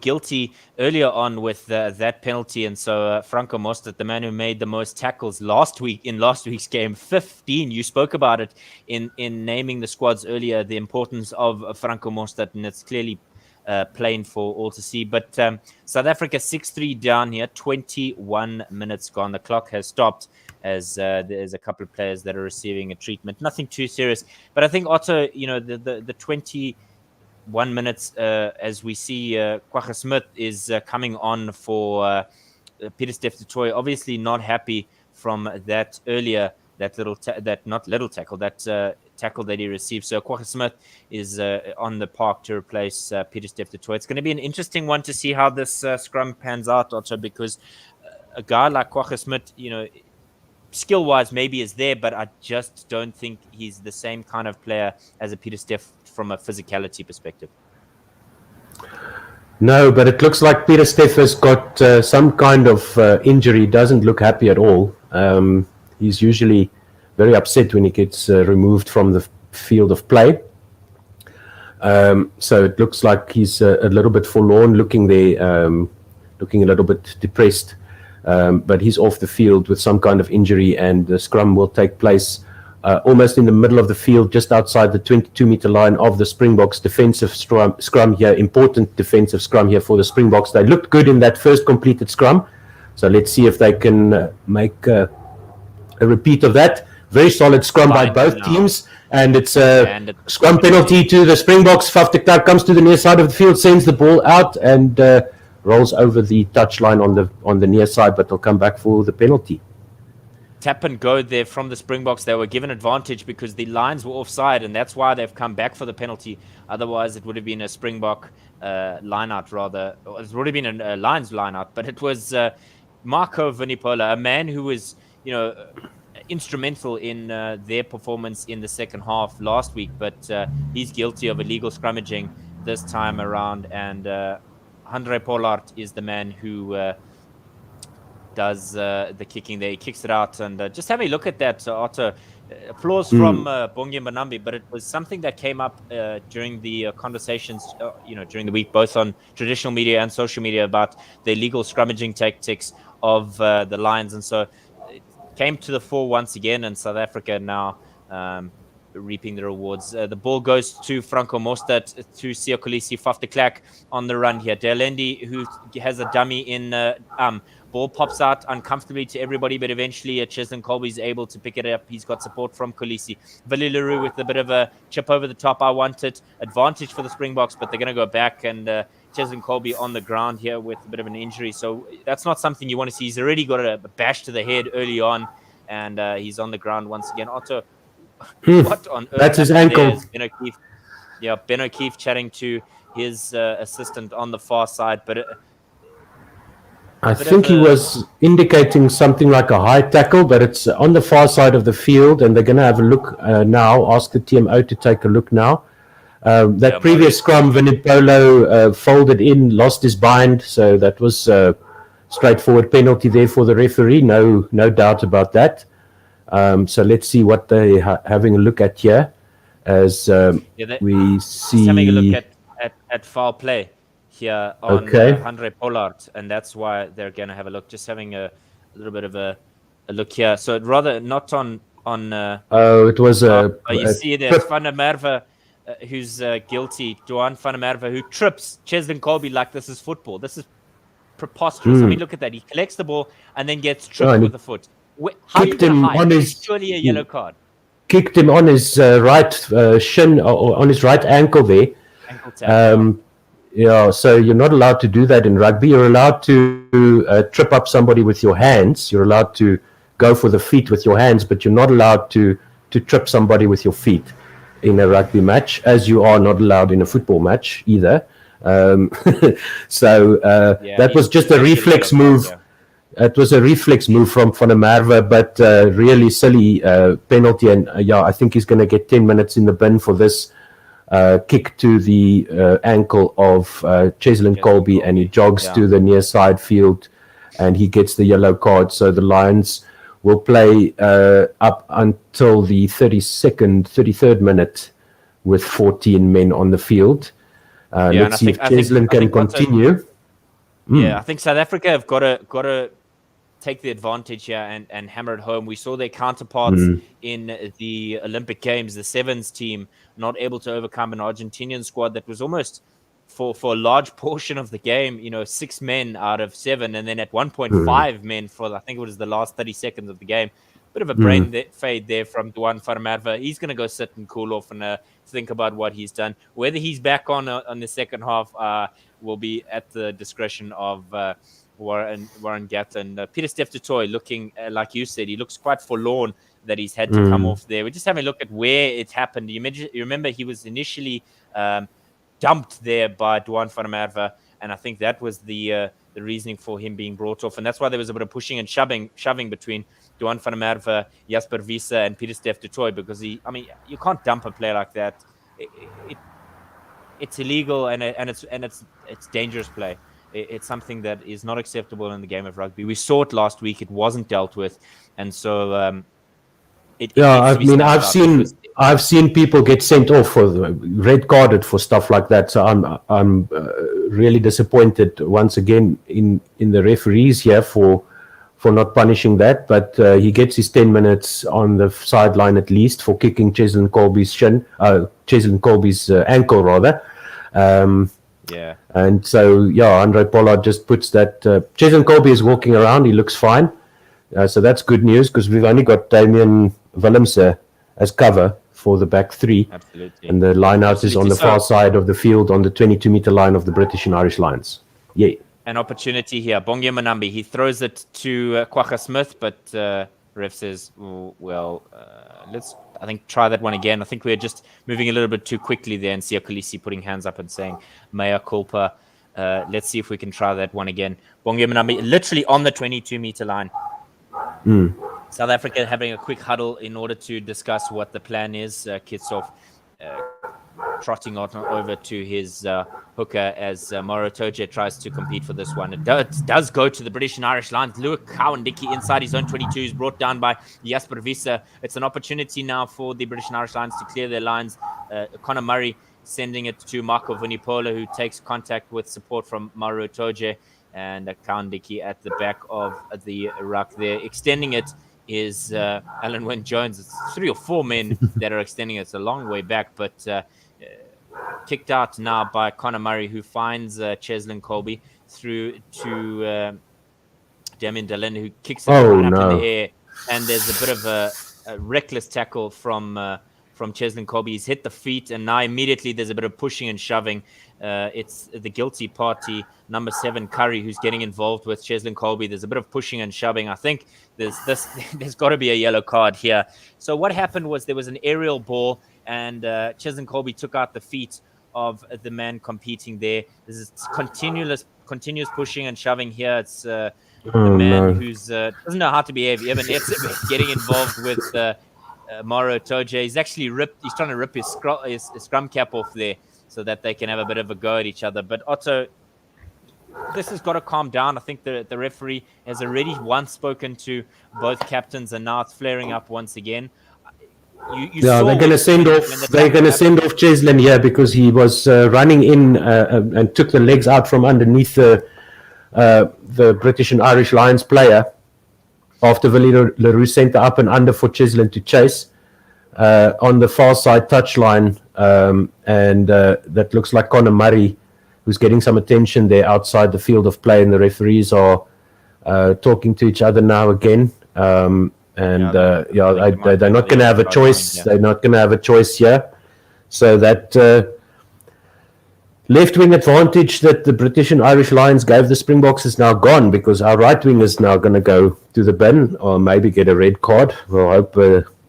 guilty earlier on with that penalty, and so Franco Mostert, the man who made the most tackles last week's game, 15. You spoke about it in naming the squads earlier, the importance of Franco Mostert, and it's clearly plain for all to see. But South Africa 6-3 down here, 21 minutes gone. The clock has stopped, as there's a couple of players that are receiving a treatment. Nothing too serious. But I think, Otto, the 21 minutes, as we see Kwagga Smith is coming on for Pieter-Steph du Toit, obviously not happy from that earlier, tackle that he received. So Kwagga Smith is on the park to replace Pieter-Steph du Toit. It's going to be an interesting one to see how this scrum pans out, Otto, because a guy like Kwagga Smith, skill-wise maybe is there, but I just don't think he's the same kind of player as a Pieter-Steph from a physicality perspective. No, but it looks like Pieter-Steph has got some kind of injury. Doesn't look happy at all. He's usually very upset when he gets removed from the field of play. So it looks like he's a little bit forlorn looking there, looking a little bit depressed. But he's off the field with some kind of injury, and the scrum will take place almost in the middle of the field, just outside the 22-meter line of the Springboks. Defensive scrum here, important defensive scrum here for the Springboks. They looked good in that first completed scrum, so let's see if they can make a repeat of that. Very solid scrum by both teams, and it's a scrum penalty to the Springboks. Faf de Klerk comes to the near side of the field, sends the ball out, and rolls over the touchline on the near side, but they'll come back for the penalty. Tap and go there from the Springboks. They were given advantage because the lines were offside, and that's why they've come back for the penalty. Otherwise, it would have been a Springbok line-out rather. It would have been a Lions line-out, but it was Marco Vunipola, a man who was, instrumental in their performance in the second half last week, but he's guilty of illegal scrummaging this time around, and Andre Pollard is the man who does the kicking there. He kicks it out, and just having a look at that, Otto, applause from Bongi Mbanambi, but it was something that came up during the conversations, during the week, both on traditional media and social media, about the illegal scrummaging tactics of the Lions, and so it came to the fore once again, and South Africa now reaping the rewards. The ball goes to Franco Mostert, to Siya Kolisi, Faf de Klerk on the run here. Delendi, who has a dummy in ball pops out uncomfortably to everybody, but eventually Cheslin Colby is able to pick it up. He's got support from Kolisi. Willie Leroux with a bit of a chip over the top. I want it. Advantage for the Springboks, but they're going to go back, and Cheslin Colby on the ground here with a bit of an injury. So that's not something you want to see. He's already got a bash to the head early on, and he's on the ground once again. Otto, what on earth? That's his ankle. Ben O'Keefe chatting to his assistant on the far side, but I think he was indicating something like a high tackle, but it's on the far side of the field, and they're going to have a look now. Ask the TMO to take a look now. Previous scrum, Vunipola folded in, lost his bind, so that was straightforward penalty there for the referee. No doubt about that. So let's see what they're having a look at here, as we see. Just having a look at foul play here on Andre Pollard, and that's why they're going to have a look. Just having a little bit of a look here. So rather not on. It was you see there's Van der Merwe who's guilty. Duan Van der Merwe, who trips Cheslin Colby like this is football. This is preposterous. I mean, look at that. He collects the ball and then gets tripped with the foot. How kicked him on his, surely a yellow card. Kicked him on his right shin, or on his right ankle there. Ankle tap. So you're not allowed to do that in rugby. You're allowed to trip up somebody with your hands. You're allowed to go for the feet with your hands, but you're not allowed to trip somebody with your feet in a rugby match, as you are not allowed in a football match either. That was just a reflex move. It was a reflex move from Van der Merwe, but really silly penalty. And I think he's going to get 10 minutes in the bin for this kick to the ankle of Cheslin Colby, and he jogs to the near side field, and he gets the yellow card. So the Lions will play up until the 33rd minute with 14 men on the field. Let's see if Cheslin can continue. Yeah, I think South Africa have got to take the advantage here and hammer it home. We saw their counterparts in the Olympic Games, the Sevens team, not able to overcome an Argentinian squad that was almost, for a large portion of the game, 6 men out of 7, and then at one point 5 men for, I think it was the last 30 seconds of the game. Bit of a brain fade there from Duan Van der Merwe. He's going to go sit and cool off and think about what he's done. Whether he's back on the second half will be at the discretion of Warren Gatt. And Peter Steph du Toit looking, like you said, he looks quite forlorn that he's had to come off there. We're just having a look at where it happened. You remember he was initially dumped there by Duan Van der Merwe, and I think that was the reasoning for him being brought off. And that's why there was a bit of pushing and shoving between Duan van der Merwe, Jasper Wiese, and Peter Steph du Toit, because you can't dump a player like that. It's illegal, and it's dangerous play. It's something that is not acceptable in the game of rugby. We saw it last week; it wasn't dealt with, and so I've seen people get sent off for red carded for stuff like that. So I'm really disappointed once again in the referees here for not punishing that. But he gets his 10 minutes on the sideline at least for kicking Cheslin Colby's ankle rather. And so Andre Pollard just puts that. Cheslin Colby is walking around. He looks fine. So that's good news, because we've only got Damien Willemse as cover for the back three. Absolutely. And the line out is on the far side of the field on the 22-meter line of the British and Irish lines. Yeah. An opportunity here. Bongia Manambi, he throws it to Kwagga Smith, but ref says, well, let's, I think, try that one again. I think we're just moving a little bit too quickly there, and Siya Kolisi putting hands up and saying, mea culpa. Let's see if we can try that one again. Bongia Manambi, literally on the 22-meter line. South Africa having a quick huddle in order to discuss what the plan is. Kitsoff trotting on over to his hooker as Mauro Toje tries to compete for this one. It does go to the British and Irish lines. Luke Cowan-Dickey inside his own 22 is brought down by Jasper Wiese. It's an opportunity now for the British and Irish lines to clear their lines. Conor Murray sending it to Marco Vunipola, who takes contact with support from Mauro Toje, and Cowan-Dickey at the back of the ruck there. Extending it is Alan Wynne-Jones. It's 3 or 4 men that are extending it. It's a long way back, but kicked out now by Conor Murray, who finds Cheslin Colby through to Damien Delaney, who kicks it right up in the air. And there's a bit of a reckless tackle from Cheslin Colby. He's hit the feet, and now immediately there's a bit of pushing and shoving. It's the guilty party, number 7, Curry, who's getting involved with Cheslin Colby. There's a bit of pushing and shoving. I think there's got to be a yellow card here. So what happened was there was an aerial ball, and Cheslin Colby took out the feet of the man competing there. This is continuous pushing and shoving here. It's the man who's doesn't know how to behave. Evan Etzebeth getting involved with Mauro Toje. He's actually he's trying to rip his scrum cap off there so that they can have a bit of a go at each other. But Otto, this has got to calm down. I think the referee has already once spoken to both captains, and now it's flaring up once again. They're going to send off. They're going to send off Cheslin here because he was running in and took the legs out from underneath the British and Irish Lions player after Villiers Leroux sent the up and under for Cheslin to chase on the far side touchline, and that looks like Conor Murray, who's getting some attention there outside the field of play, and the referees are talking to each other now again. They're not going to have a choice. They're not going to have a choice here. So that left wing advantage that the British and Irish Lions gave the Springboks is now gone, because our right wing is now going to go to the bin or maybe get a red card. We'll hope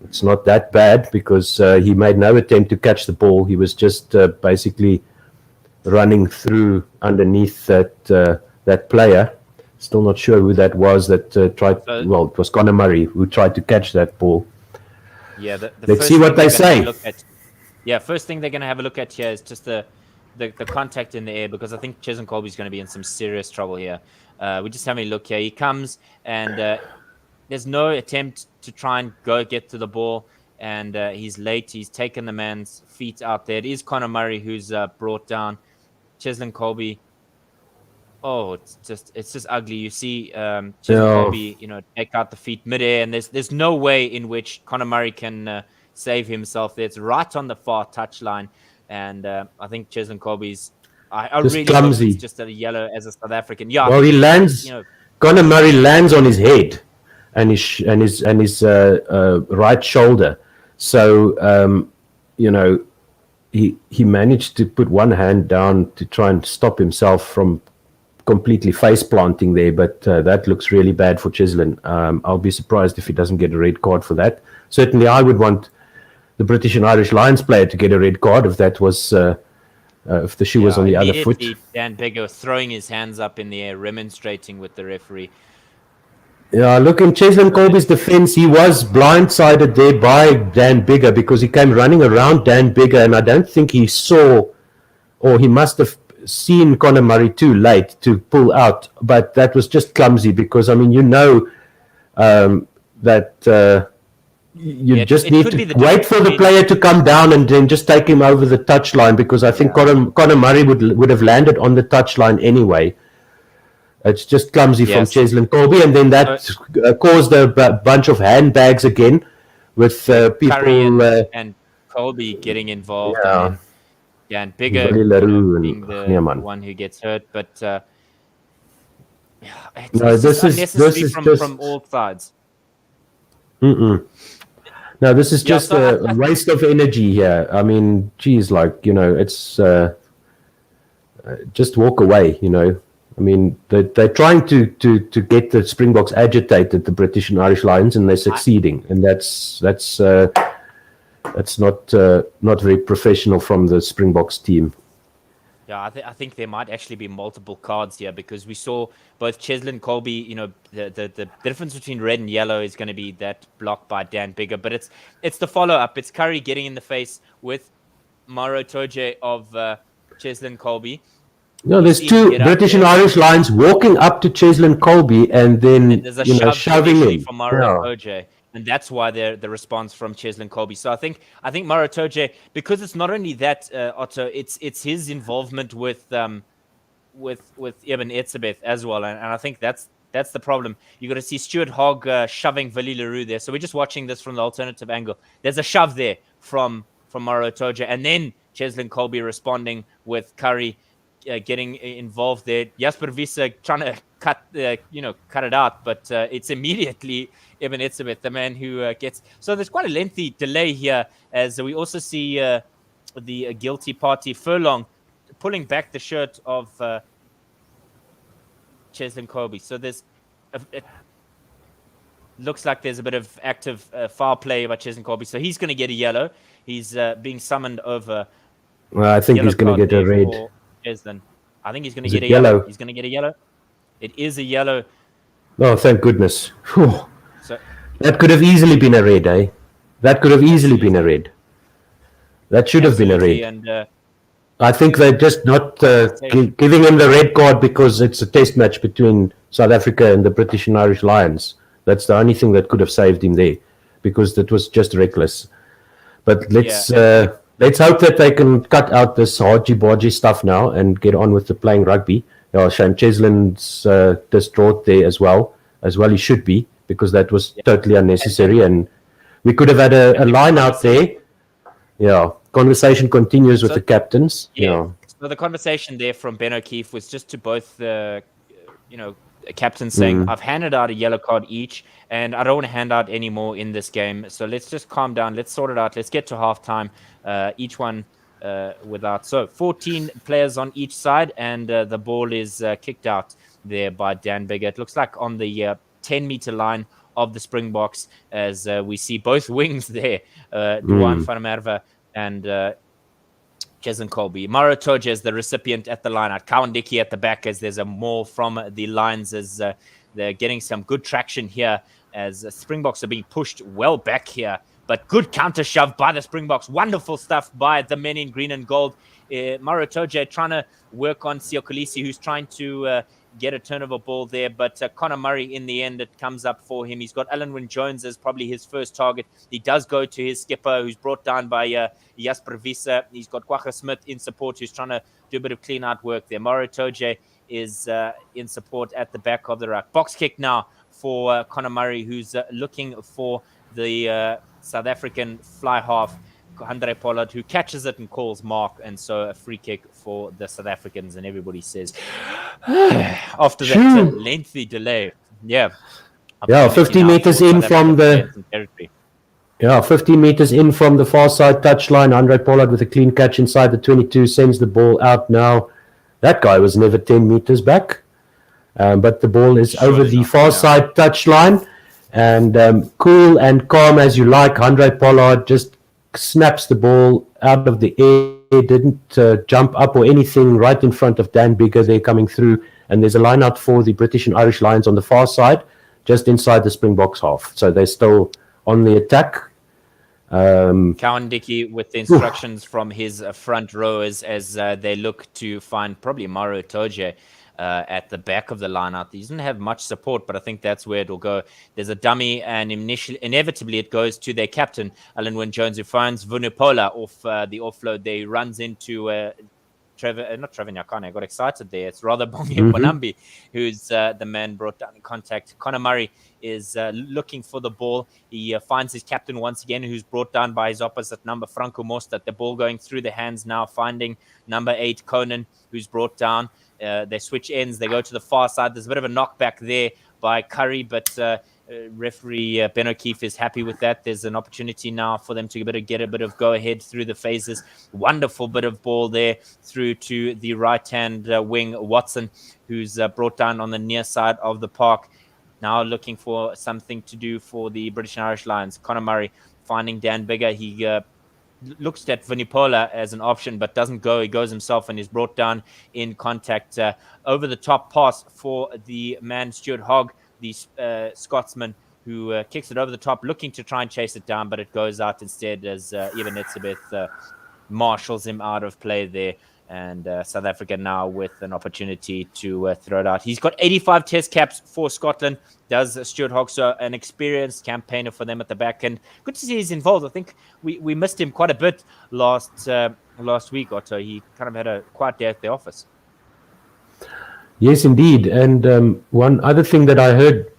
it's not that bad, because he made no attempt to catch the ball. He was just basically running through underneath that player. Still not sure who that was that tried. Well, it was Conor Murray who tried to catch that ball. Yeah, let's see what they say. First thing they're going to have a look at here is just the contact in the air, because I think Cheslin Colby's going to be in some serious trouble here. We're just having a look here. He comes, and there's no attempt to try and get to the ball, and he's late. He's taken the man's feet out there. It is Conor Murray who's brought down Cheslin Colby. Oh, it's just ugly. You see Cheslin Colby, take out the feet midair, and there's no way in which Conor Murray can save himself there. It's right on the far touchline, and I think Cheslin Colby's I really clumsy. He's just a yellow as a South African. Yeah. Well, he lands. Conor Murray lands on his head and his right shoulder. So he managed to put one hand down to try and stop himself from completely face planting there, but that looks really bad for Cheslin. I'll be surprised if he doesn't get a red card for that. Certainly, I would want the British and Irish Lions player to get a red card if that was if the shoe was on the other foot. Dan Bigger throwing his hands up in the air, remonstrating with the referee. Yeah, look, in Cheslin Colby's defense, he was blindsided there by Dan Bigger, because he came running around Dan Bigger, and I don't think he saw, or he must have seen Conor Murray too late to pull out, but that was just clumsy, because that you just need to wait for the player to come down and then just take him over the touchline, because I think Conor Murray would have landed on the touchline anyway. It's just clumsy from Cheslin Colby, and then that caused a bunch of handbags again with people and Colby getting involved. And Bigger being the one who gets hurt, but this is from all sides. No, No, this is Yeah, just so a waste of energy here. I mean, geez, like, it's just walk away, I mean, they're trying to get the Springboks agitated, the British and Irish Lions, and they're succeeding. And that's not very professional from the Springboks team. Yeah, I think there might actually be multiple cards here because we saw both Cheslin Colby. The difference between red and yellow is going to be that block by Dan Bigger, but it's the follow up. It's Curry getting in the face with Maro Toje of Cheslin Colby. No, there's two British and Irish Lions walking up to Cheslin Colby and then there's a shove shoving him from Maro Toje. And that's why the response from Cheslin Colby. So I think Maro Toje, because it's not only that, Otto, it's his involvement with Eben Etzebeth as well, and I think that's the problem. You got to see Stuart Hogg shoving Willie Leroux there. So we're just watching this from the alternative angle. There's a shove there from Maro Toje, and then Cheslin Colby responding with Curry getting involved there. Jasper Wiese trying to cut it out, but it's immediately Eben Etzebeth, the man who gets. So there's quite a lengthy delay here, as we also see the guilty party Furlong pulling back the shirt of Cheslin Colby. So it looks like there's a bit of active foul play by Cheslin Colby. So he's going to get a yellow. He's being summoned over. Well, I think he's going to get a red. Cheslin. I think he's going to get a yellow. He's going to get a yellow. It is a yellow. Oh, thank goodness. Whew. So, that could have easily been a red, eh? That could have easily been a red. That should have been a red. And, I think they're just not giving him the red card because it's a test match between South Africa and the British and Irish Lions. That's the only thing that could have saved him there, because that was just reckless. But let's hope that they can cut out this hodgy-bodgy stuff now and get on with the playing rugby. Shane Cheslin's distraught there as well. He should be, because that was totally unnecessary. And we could have had a line out there. Yeah, conversation continues with the captains. Yeah. So the conversation there from Ben O'Keefe was just to both captains saying, I've handed out a yellow card each, and I don't want to hand out any more in this game. So let's just calm down. Let's sort it out. Let's get to halftime. Each one without. So 14 players on each side, and the ball is kicked out there by Dan Bigger. It looks like on the 10-meter line of the Springboks, as we see both wings there, Duan van der Merwe and Cheslin Colby. Maro Toje is the recipient at the line out. Kawandiki at the back, as there's a maul from the lines, as they're getting some good traction here, as Springboks are being pushed well back here. But good counter shove by the Springboks. Wonderful stuff by the men in green and gold. Maro Toje trying to work on Siokolisi, who's trying to get a turnover ball there. But Connor Murray, in the end, it comes up for him. He's got Alan Wynne Jones as probably his first target. He does go to his skipper, who's brought down by Jasper Wiese. He's got Kwagga Smith in support, who's trying to do a bit of clean-out work there. Maro Toje is in support at the back of the ruck. Box kick now for Connor Murray, who's looking for the South African fly half, Andre Pollard, who catches it and calls mark, and so a free kick for the South Africans, and everybody says after that lengthy delay. 50 meters in from the 50 meters in from the far side touchline. Andre Pollard with a clean catch inside the 22 sends the ball out. Now that guy was never 10 meters back, but the ball is over the far side touchline. And cool and calm as you like, Andre Pollard just snaps the ball out of the air, didn't jump up or anything, right in front of Dan Bigger there coming through. And there's a line out for the British and Irish Lions on the far side, just inside the Springboks half. So they're still on the attack. Kawandiki with the instructions from his front rowers as they look to find probably Maro Toje at the back of the lineup. He doesn't have much support, but I think that's where it'll go. There's a dummy, and inevitably it goes to their captain, Alan Wynne Jones, who finds Vunupola off the offload there. He runs into Trevor Nyakane. I got excited there. It's rather Bongi Bonambi, who's the man brought down in contact. Connor Murray is looking for the ball. He finds his captain once again, who's brought down by his opposite number, Franco Mostert. The ball going through the hands now, finding number 8, Conan, who's brought down. They switch ends. They go to the far side. There's a bit of a knockback there by Curry, but referee Ben O'Keefe is happy with that. There's an opportunity now for them to get a bit of go ahead through the phases. Wonderful bit of ball there through to the right-hand wing, Watson, who's brought down on the near side of the park. Now looking for something to do for the British and Irish Lions. Conor Murray finding Dan Bigger. He looks at Vunipola as an option, but doesn't go. He goes himself and is brought down in contact. Over the top pass for the man, Stuart Hogg, the Scotsman, who kicks it over the top, looking to try and chase it down, but it goes out instead as Eben Etzebeth marshals him out of play there. And South Africa now with an opportunity to throw it out. He's got 85 test caps for Scotland. Does Stuart Hogg, so an experienced campaigner for them at the back. And good to see he's involved. I think we missed him quite a bit last week, Otto. He kind of had a quiet day at the office. Yes, indeed. And one other thing that I heard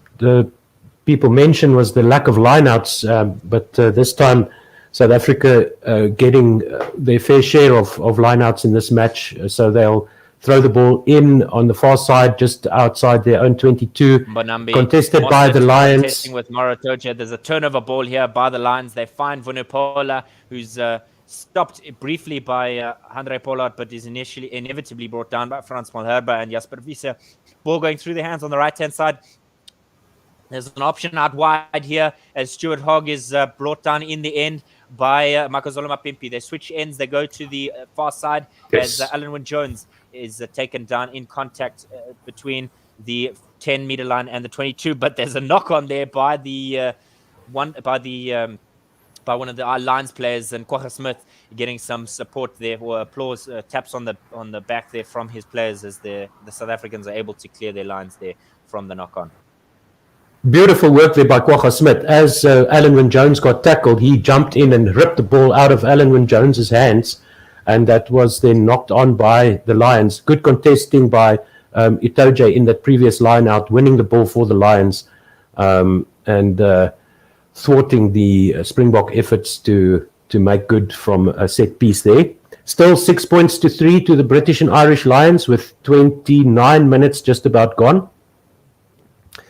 people mention was the lack of lineouts. But this time, South Africa getting their fair share of lineouts in this match. So they'll throw the ball in on the far side, just outside their own 22, Bonambi, contested by the Lions. Contesting with Maratoja. There's a turnover ball here by the Lions. They find Vunipola, who's stopped briefly by Handré Pollard, but is inevitably brought down by Frans Malherbe and Jasper Wiese. Ball going through their hands on the right-hand side. There's an option out wide here as Stuart Hogg is brought down in the end by Makazole Mapimpi. They switch ends. They go to the far side as Alan Wynne-Jones is taken down in contact between the 10-meter line and the 22. But there's a knock on there by one of the Lions players, and Kwagga Smith getting some support there, or applause, taps on the back there from his players as the South Africans are able to clear their lines there from the knock on. Beautiful work there by Kwagga Smith. As Alan Wynne-Jones got tackled, he jumped in and ripped the ball out of Alan Wynne-Jones's hands, and that was then knocked on by the Lions. Good contesting by Itoje in that previous line out, winning the ball for the Lions, and thwarting the Springbok efforts to make good from a set piece there. Still 6 points to 3 to the British and Irish Lions with 29 minutes just about gone.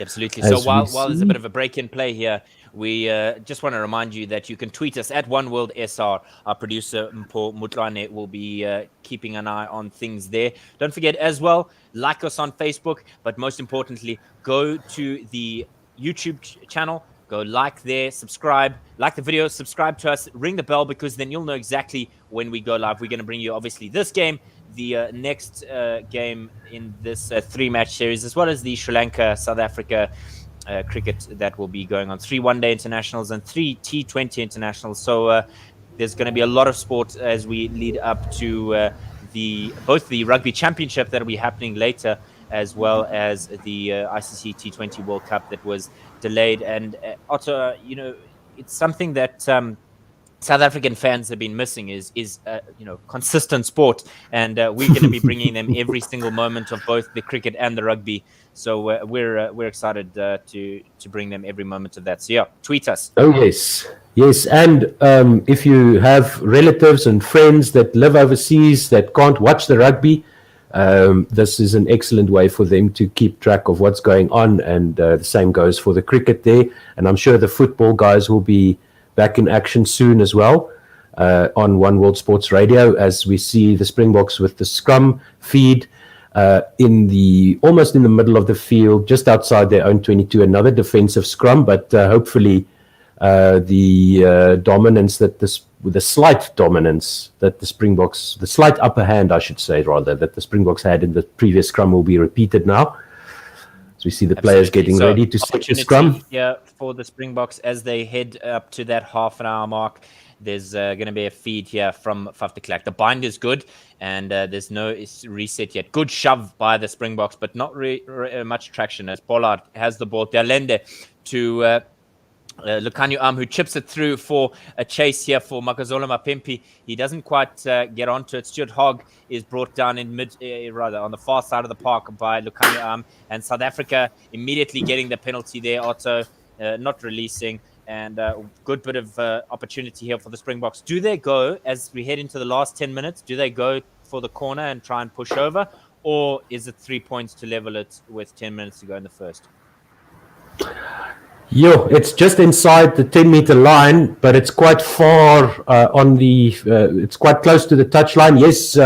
Absolutely. So while there's a bit of a break in play here, we just want to remind you that you can tweet us at OneWorldSR. Our producer, Mpho Mutlane, will be keeping an eye on things there. Don't forget as well, like us on Facebook, but most importantly, go to the YouTube channel. Go like there, subscribe, like the video, subscribe to us, ring the bell, because then you'll know exactly when we go live. We're going to bring you, obviously, this game, the next game in this 3-match series, as well as the Sri Lanka-South Africa cricket that will be going on. 3 one-day internationals and 3 T20 internationals. So there's going to be a lot of sport as we lead up to both the Rugby Championship that will be happening later, as well as the ICC T20 World Cup that was delayed. And Otto, it's something that South African fans have been missing is consistent sport, and we're going to be bringing them every single moment of both the cricket and the rugby. So we're excited to bring them every moment of that. So yeah, tweet us. Oh yes, and if you have relatives and friends that live overseas that can't watch the rugby, this is an excellent way for them to keep track of what's going on, and the same goes for the cricket there. And I'm sure the football guys will be back in action soon as well on One World Sports Radio, as we see the Springboks with the Scrum feed almost in the middle of the field, just outside their own 22. Another defensive scrum, but hopefully the dominance the slight dominance that the Springboks, the slight upper hand, I should say, rather, that the Springboks had in the previous scrum will be repeated now. So we see the players getting ready to set the scrum. Yeah, for the Springboks as they head up to that half-an-hour mark. There's going to be a feed here from Faf de Klerk. The bind is good, and there's no reset yet. Good shove by the Springboks, but not much traction as Pollard has the ball. Delende to Lukanyu who chips it through for a chase here for Makazole Mapimpi. He doesn't quite get onto it. Stuart Hogg is brought down in on the far side of the park by Lukanyu and South Africa immediately getting the penalty there. Otto not releasing, and good bit of opportunity here for the Springboks. Do they go, as we head into the last 10 minutes, do they go for the corner and try and push over, or is it 3 points to level it with 10 minutes to go in the first? Yeah, it's just inside the 10-meter line, but it's quite far it's quite close to the touchline. Yes,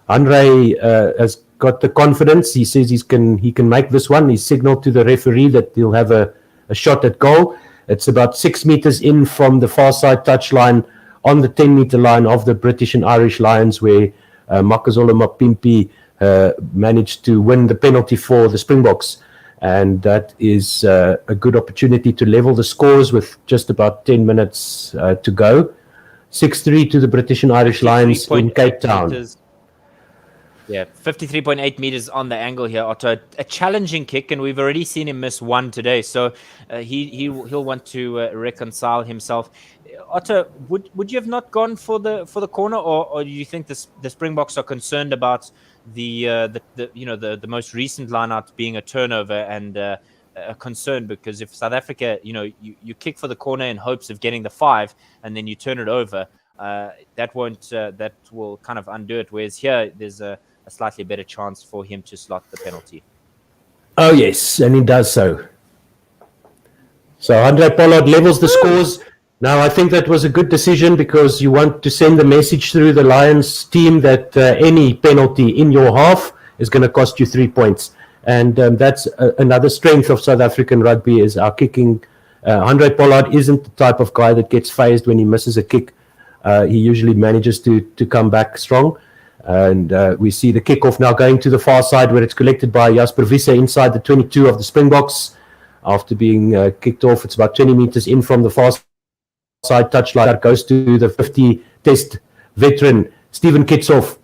Andre has got the confidence. He says he can make this one. He signaled to the referee that he'll have a shot at goal. It's about 6 meters in from the far side touchline on the 10-meter line of the British and Irish Lions, where Makazole Mapimpi managed to win the penalty for the Springboks. And that is a good opportunity to level the scores with just about 10 minutes to go. 6-3 to the British and Irish Lions in Cape Town. Meters. Yeah, 53.8 meters on the angle here, Otto. A challenging kick, and we've already seen him miss one today. So he'll want to reconcile himself. Otto, would you have not gone for the corner, or do you think the Springboks are concerned about the most recent line out being a turnover and a concern? Because if South Africa, you kick for the corner in hopes of getting the 5 and then you turn it over, that will kind of undo it. Whereas here, there's a slightly better chance for him to slot the penalty. Oh yes, and he does so. So Andre Pollard levels the scores. Now, I think that was a good decision, because you want to send the message through the Lions team that any penalty in your half is going to cost you 3 points. And that's another strength of South African rugby, is our kicking. Andre Pollard isn't the type of guy that gets phased when he misses a kick. He usually manages to come back strong. And we see the kickoff now going to the far side, where it's collected by Jasper Wiese inside the 22 of the Springboks. After being kicked off, it's about 20 meters in from the far side touchline. That goes to the 50-test veteran Stephen Kitsoff,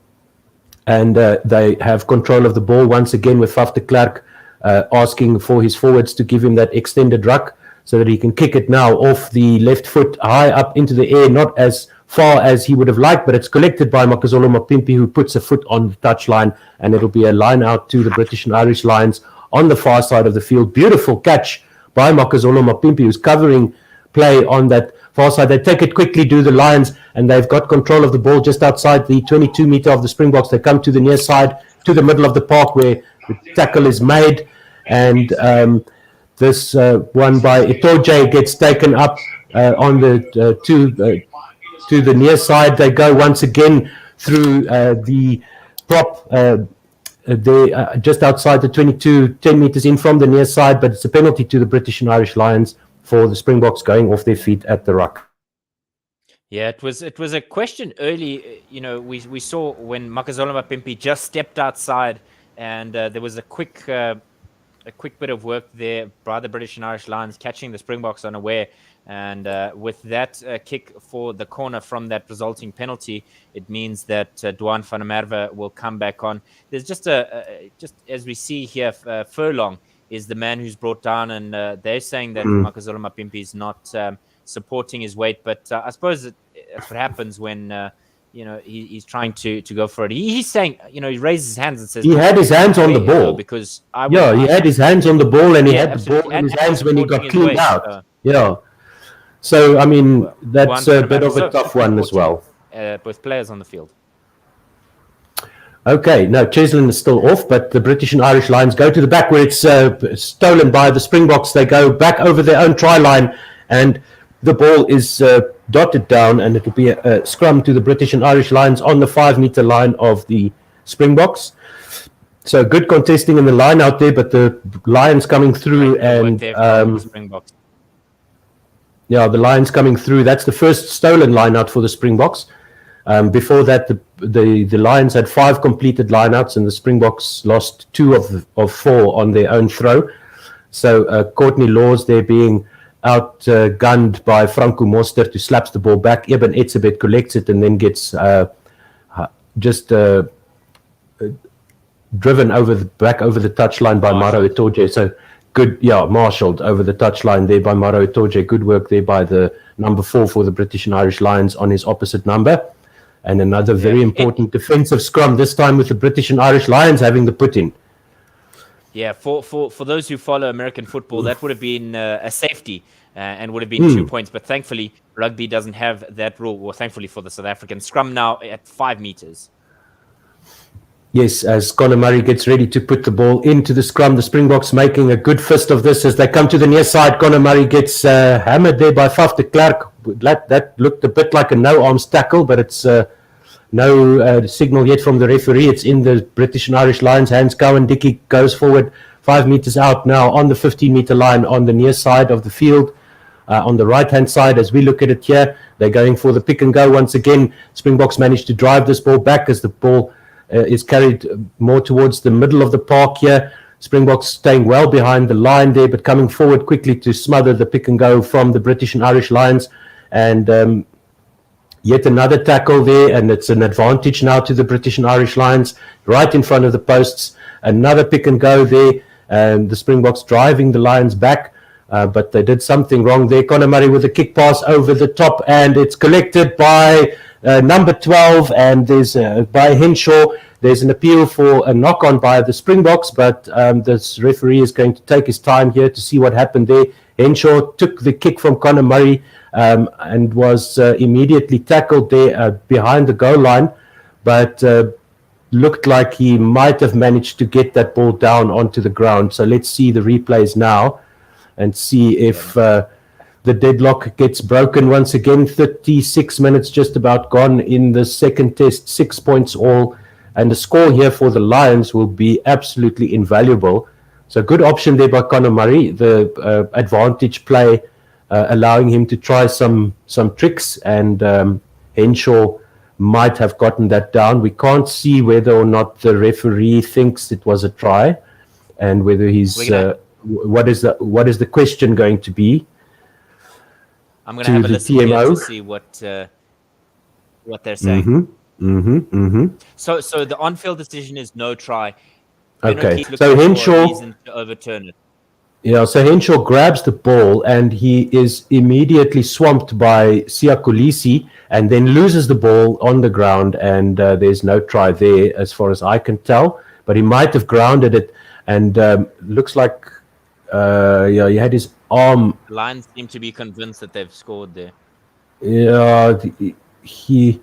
and they have control of the ball once again, with Faf de Klerk asking for his forwards to give him that extended ruck so that he can kick it now off the left foot high up into the air, not as far as he would have liked, but it's collected by Makazole Mapimpi, who puts a foot on the touchline, and it'll be a line out to the British and Irish Lions on the far side of the field. Beautiful catch by Makazole Mapimpi, who's covering play on that far side. They take it quickly, do the Lions, and they've got control of the ball just outside the 22 meter of the Springboks. They come to the near side, to the middle of the park, where the tackle is made, and this one by Itoje gets taken up on the to the near side. They go once again through the prop just outside the 22, 10 meters in from the near side, but it's a penalty to the British and Irish Lions for the Springboks going off their feet at the ruck. Yeah, it was a question early. We saw when Makazole Mapimpi just stepped outside, and there was a quick bit of work there by the British and Irish Lions, catching the Springboks unaware. And with that kick for the corner from that resulting penalty, it means that Dwan van der Merwe will come back on. There's just as we see here, Furlong is the man who's brought down, and they're saying that Makazole Mapimpi is not supporting his weight. But I suppose that's what happens when he's trying to go for it. He's saying, he raises his hands and says he had his hands on the ball, because he had his hands on the ball, and he had the ball in his hands when he got cleaned out. So, I mean, that's a bit of a tough one as well. Both players on the field. Okay, no, Cheslin is still off, but the British and Irish Lions go to the back, where it's stolen by the Springboks. They go back over their own try line, and the ball is dotted down, and it'll be a scrum to the British and Irish Lions on the 5-meter line of the Springboks. So good contesting in the line out there, but the Lions coming through, and Springboks. Yeah, the Lions coming through. That's the first stolen line-out for the Springboks. Before that, the Lions had 5 completed line-outs, and the Springboks lost 2 of 4 on their own throw. So Courtney Laws there being outgunned by Franco Mostert, who slaps the ball back. Eben Etzebeth collects it and then gets driven back over the touchline by Maro Itoje. So good, marshaled over the touchline there by Maro Itoje. Good work there by the number 4 for the British and Irish Lions on his opposite number. And another very important defensive scrum, this time with the British and Irish Lions having the put-in. Yeah, for those who follow American football, that would have been a safety and would have been 2 points. But thankfully, rugby doesn't have that rule. Well, thankfully for the South African scrum now at 5 meters. Yes, as Conor Murray gets ready to put the ball into the scrum, the Springboks making a good fist of this as they come to the near side. Conor Murray gets hammered there by Faf de Klerk. That looked a bit like a no-arms tackle, but it's no signal yet from the referee. It's in the British and Irish Lions' hands. Cowan Dickey goes forward 5 meters out now on the 15-meter line on the near side of the field. On the right-hand side, as we look at it here, they're going for the pick and go once again. Springboks managed to drive this ball back as the ball is carried more towards the middle of the park here. Springboks staying well behind the line there, but coming forward quickly to smother the pick and go from the British and Irish Lions. And yet another tackle there, and it's an advantage now to the British and Irish Lions, right in front of the posts. Another pick and go there, and the Springboks driving the Lions back. But they did something wrong there. Conor Murray with a kick pass over the top, and it's collected by number 12, and there's by Henshaw. There's an appeal for a knock-on by the Springboks, but this referee is going to take his time here to see what happened there. Henshaw took the kick from Conor Murray and was immediately tackled there behind the goal line, but looked like he might have managed to get that ball down onto the ground. So let's see the replays now and see if the deadlock gets broken once again. 36 minutes just about gone in the second test, 6 points all. And the score here for the Lions will be absolutely invaluable. So good option there by Conor Murray, the advantage play, allowing him to try some tricks, and Henshaw might have gotten that down. We can't see whether or not the referee thinks it was a try, and whether he's what is the question going to be. I'm going to have a listen here to see what they're saying. So the on-field decision is no try. Okay, so Henshaw to overturn it. Yeah, so Henshaw grabs the ball and he is immediately swamped by Siya Kolisi and then loses the ball on the ground, and there's no try there as far as I can tell. But he might have grounded it, and looks like he had his arm. The Lions seem to be convinced that they've scored there. Yeah, he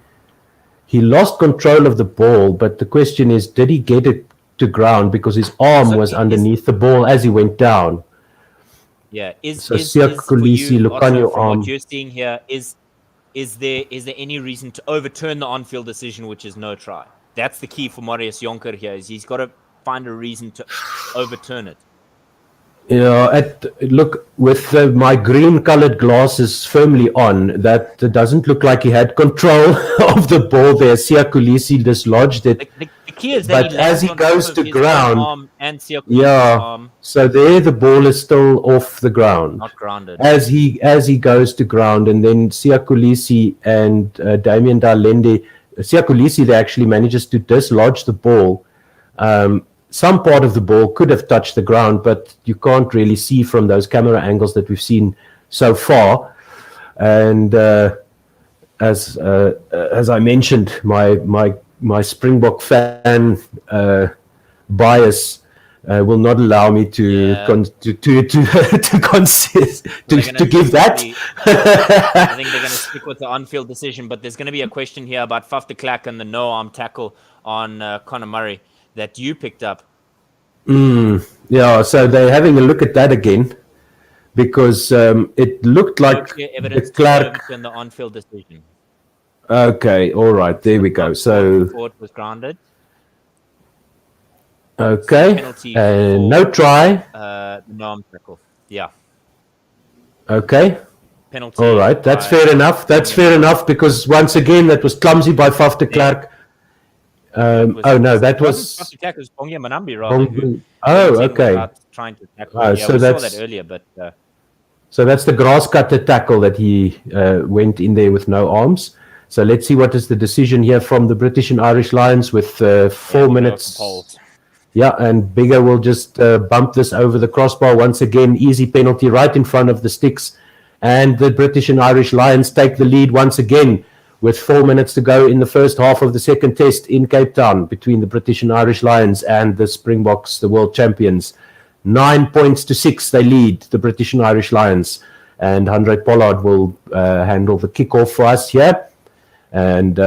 lost control of the ball, but the question is, did he get it to ground because his arm was underneath the ball as he went down? Yeah, Siya Kolisi, look on your arm. What you're seeing here is there any reason to overturn the on-field decision, which is no try? That's the key for Marius Jonker here. Is he's got to find a reason to overturn it. Yeah, look, with my green-colored glasses firmly on, that doesn't look like he had control of the ball there. Siya Kolisi dislodged it. The key is that as he goes to ground, arm, so there the ball is still off the ground. Not grounded. As he goes to ground, and then Siya Kolisi and Damien Dalende, Siya Kolisi there actually manages to dislodge the ball. Some part of the ball could have touched the ground, but you can't really see from those camera angles that we've seen so far. And as I mentioned, my Springbok fan bias will not allow me to give that. I think they're going to stick with the on-field decision, but there's going to be a question here about Faf de Klerk and the no-arm tackle on Conor Murray that you picked up. Yeah, so they're having a look at that again, because it looked like evidence the Klerk in the on-field decision. Okay, all right, there we go. So Ford was grounded. Okay, no try. No-arm tackle. Yeah. Okay. Penalty. All right, that's fair enough. That's fair enough, because once again that was clumsy by Faf de Klerk. That was Bongia Manambi, rather. Okay. Trying to tackle. So we that's saw that earlier, but so that's the grass cutter tackle that he went in there with no arms. So let's see what is the decision here from the British and Irish Lions with 4 minutes. Yeah, and Bigger will just bump this over the crossbar once again. Easy penalty right in front of the sticks, and the British and Irish Lions take the lead once again, with 4 minutes to go in the first half of the second test in Cape Town between the British and Irish Lions and the Springboks, the world champions. 9 points to 6, they lead, the British and Irish Lions. And Andre Pollard will handle the kickoff for us here. And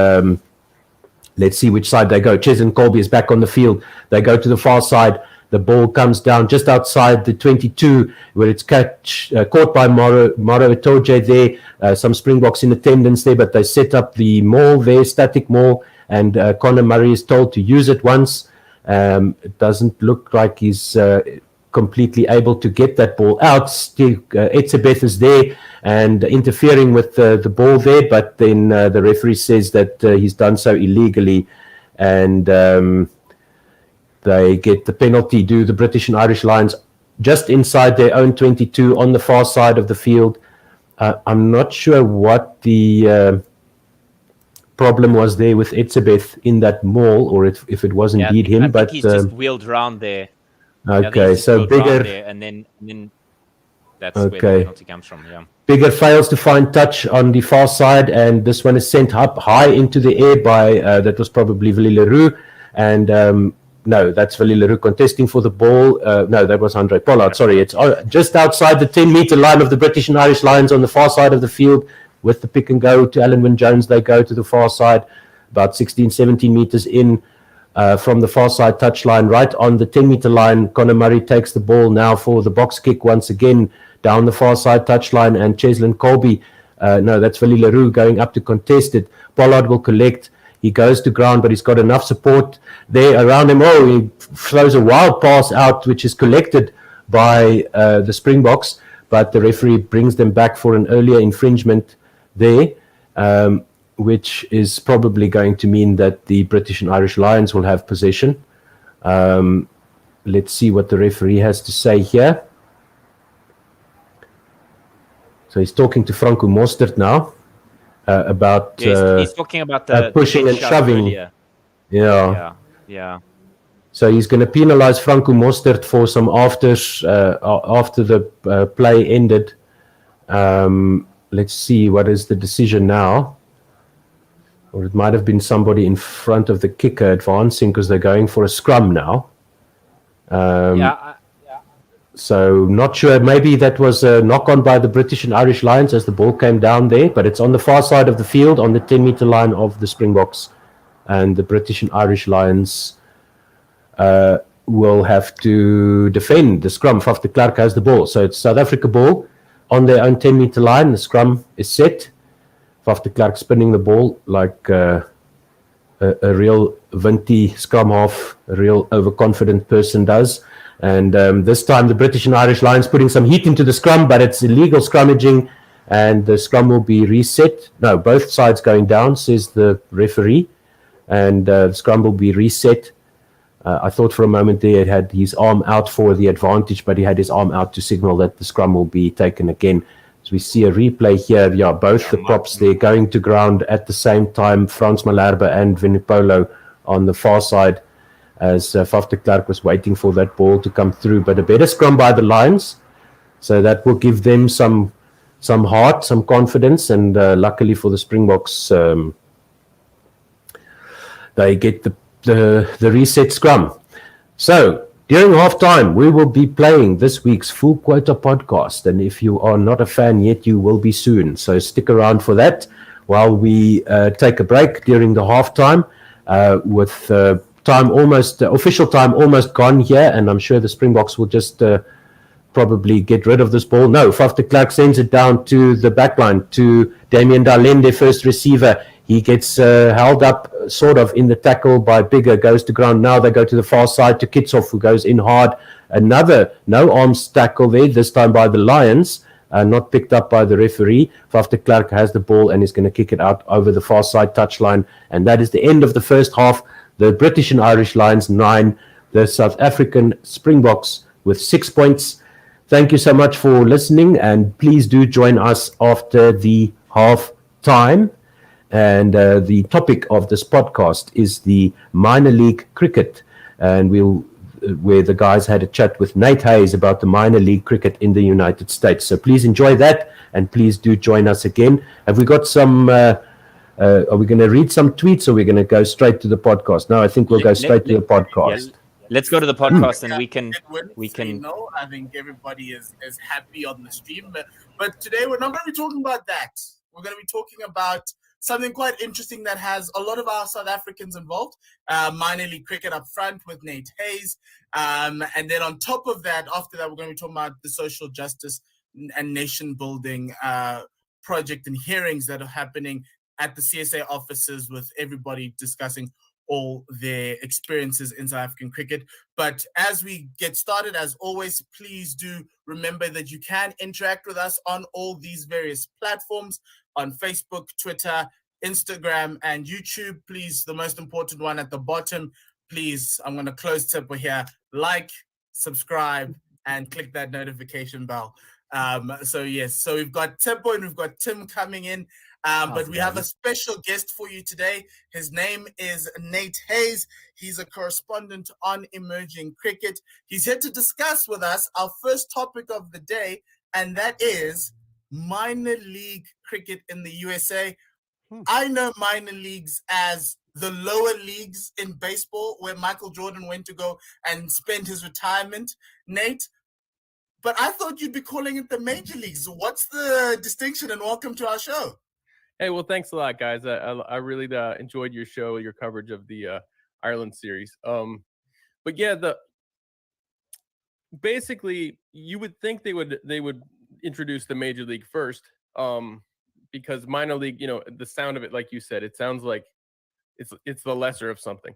Let's see which side they go. Cheslin Kolbe is back on the field. They go to the far side. The ball comes down just outside the 22, where it's caught by Moro Itoje there. Some Springboks in attendance there, but they set up the maul there, static maul, and Conor Murray is told to use it once. It doesn't look like he's completely able to get that ball out. Still, Etzebeth is there and interfering with the ball there, but then the referee says that he's done so illegally, and they get the penalty. Do the British and Irish Lions just inside their own 22 on the far side of the field. I'm not sure what the problem was there with Etzebeth in that maul, or if it was indeed him. I think he's just wheeled around there. Okay, so Bigger, there, and then that's where the penalty comes from. Yeah, Bigger fails to find touch on the far side, and this one is sent up high into the air by that was probably Willie Leroux, and no, that's Willie Leroux contesting for the ball. No, that was Andre Pollard. Sorry, it's just outside the 10-meter line of the British and Irish Lions on the far side of the field with the pick and go to Alan Wynne-Jones. They go to the far side, about 16, 17 meters in from the far side touchline, right on the 10-meter line. Conor Murray takes the ball now for the box kick once again down the far side touchline, and Cheslin Kolbe, no, that's Willie Leroux going up to contest it. Pollard will collect. He goes to ground, but he's got enough support there around him. Oh, he throws a wild pass out, which is collected by the Springboks, but the referee brings them back for an earlier infringement there, which is probably going to mean that the British and Irish Lions will have possession. Let's see what the referee has to say here. So he's talking to Franco Mostert now. About he's talking about the pushing and shoving. Yeah. So he's going to penalize Franco Mostert for some afters after the play ended. Let's see what is the decision now. Or it might have been somebody in front of the kicker advancing because they're going for a scrum now. So not sure. Maybe that was a knock-on by the British and Irish Lions as the ball came down there, but it's on the far side of the field on the 10-meter line of the Springboks, and the British and Irish Lions will have to defend the scrum. Faf de Klerk has the ball. So it's South Africa ball on their own 10-meter line. The scrum is set. Faf de Klerk spinning the ball like a real Vinty scrum half, a real overconfident person does. And this time the British and Irish Lions putting some heat into the scrum, but it's illegal scrummaging, and the scrum will be reset. No, both sides going down, says the referee, and the scrum will be reset. I thought for a moment there he had his arm out for the advantage, but he had his arm out to signal that the scrum will be taken again. So we see a replay here. Yeah, both the props there going to ground at the same time, Frans Malherbe and Vunipolo on the far side, as Faf de Klerk was waiting for that ball to come through. But a better scrum by the Lions, so that will give them some heart, some confidence, and luckily for the Springboks, they get the reset scrum. So during halftime, we will be playing this week's Full Quota podcast, and if you are not a fan yet, you will be soon. So stick around for that while we take a break during the halftime with official time almost gone here, and I'm sure the Springboks will just probably get rid of this ball. No, Faf de Klerk sends it down to the backline to Damien Dalende, first receiver. He gets held up sort of in the tackle by Bigger, goes to ground. Now they go to the far side to Kitsoff, who goes in hard. Another no-arms tackle there, this time by the Lions, not picked up by the referee. Faf de Klerk has the ball and is going to kick it out over the far side touchline. And that is the end of the first half. The British and Irish Lions 9, the South African Springboks with 6 points. Thank you so much for listening, and please do join us after the half time. And the topic of this podcast is the minor league cricket, and where the guys had a chat with Nate Hayes about the minor league cricket in the United States. So please enjoy that, and please do join us again. Have we got some? Are we going to read some tweets, or are we going to go straight to the podcast? No, I think we'll go straight to the podcast. Let's go to the podcast, and we can. No, I think everybody is happy on the stream, but today we're not going to be talking about that. We're going to be talking about something quite interesting that has a lot of our South Africans involved. Minor league cricket up front with Nate Hayes. And then on top of that, after that, we're going to be talking about the social justice and nation building project and hearings that are happening at the CSA offices, with everybody discussing all their experiences in South African cricket. But as we get started, as always, please do remember that you can interact with us on all these various platforms, on Facebook, Twitter, Instagram, and YouTube. Please, the most important one at the bottom, please, I'm going to close Tipper here, like, subscribe, and click that notification bell. So yes, so we've got Tipper and we've got Tim coming in. But we have a special guest for you today. His name is Nate Hayes. He's a correspondent on emerging cricket. He's here to discuss with us our first topic of the day, and that is minor league cricket in the USA. I know minor leagues as the lower leagues in baseball, where Michael Jordan went to go and spend his retirement, Nate. But I thought you'd be calling it the major leagues. What's the distinction? And welcome to our show. Hey, well, thanks a lot, guys. I really enjoyed your show, your coverage of the Ireland series. But yeah, basically you would think they would introduce the major league first, because minor league, the sound of it, like you said, it sounds like it's the lesser of something,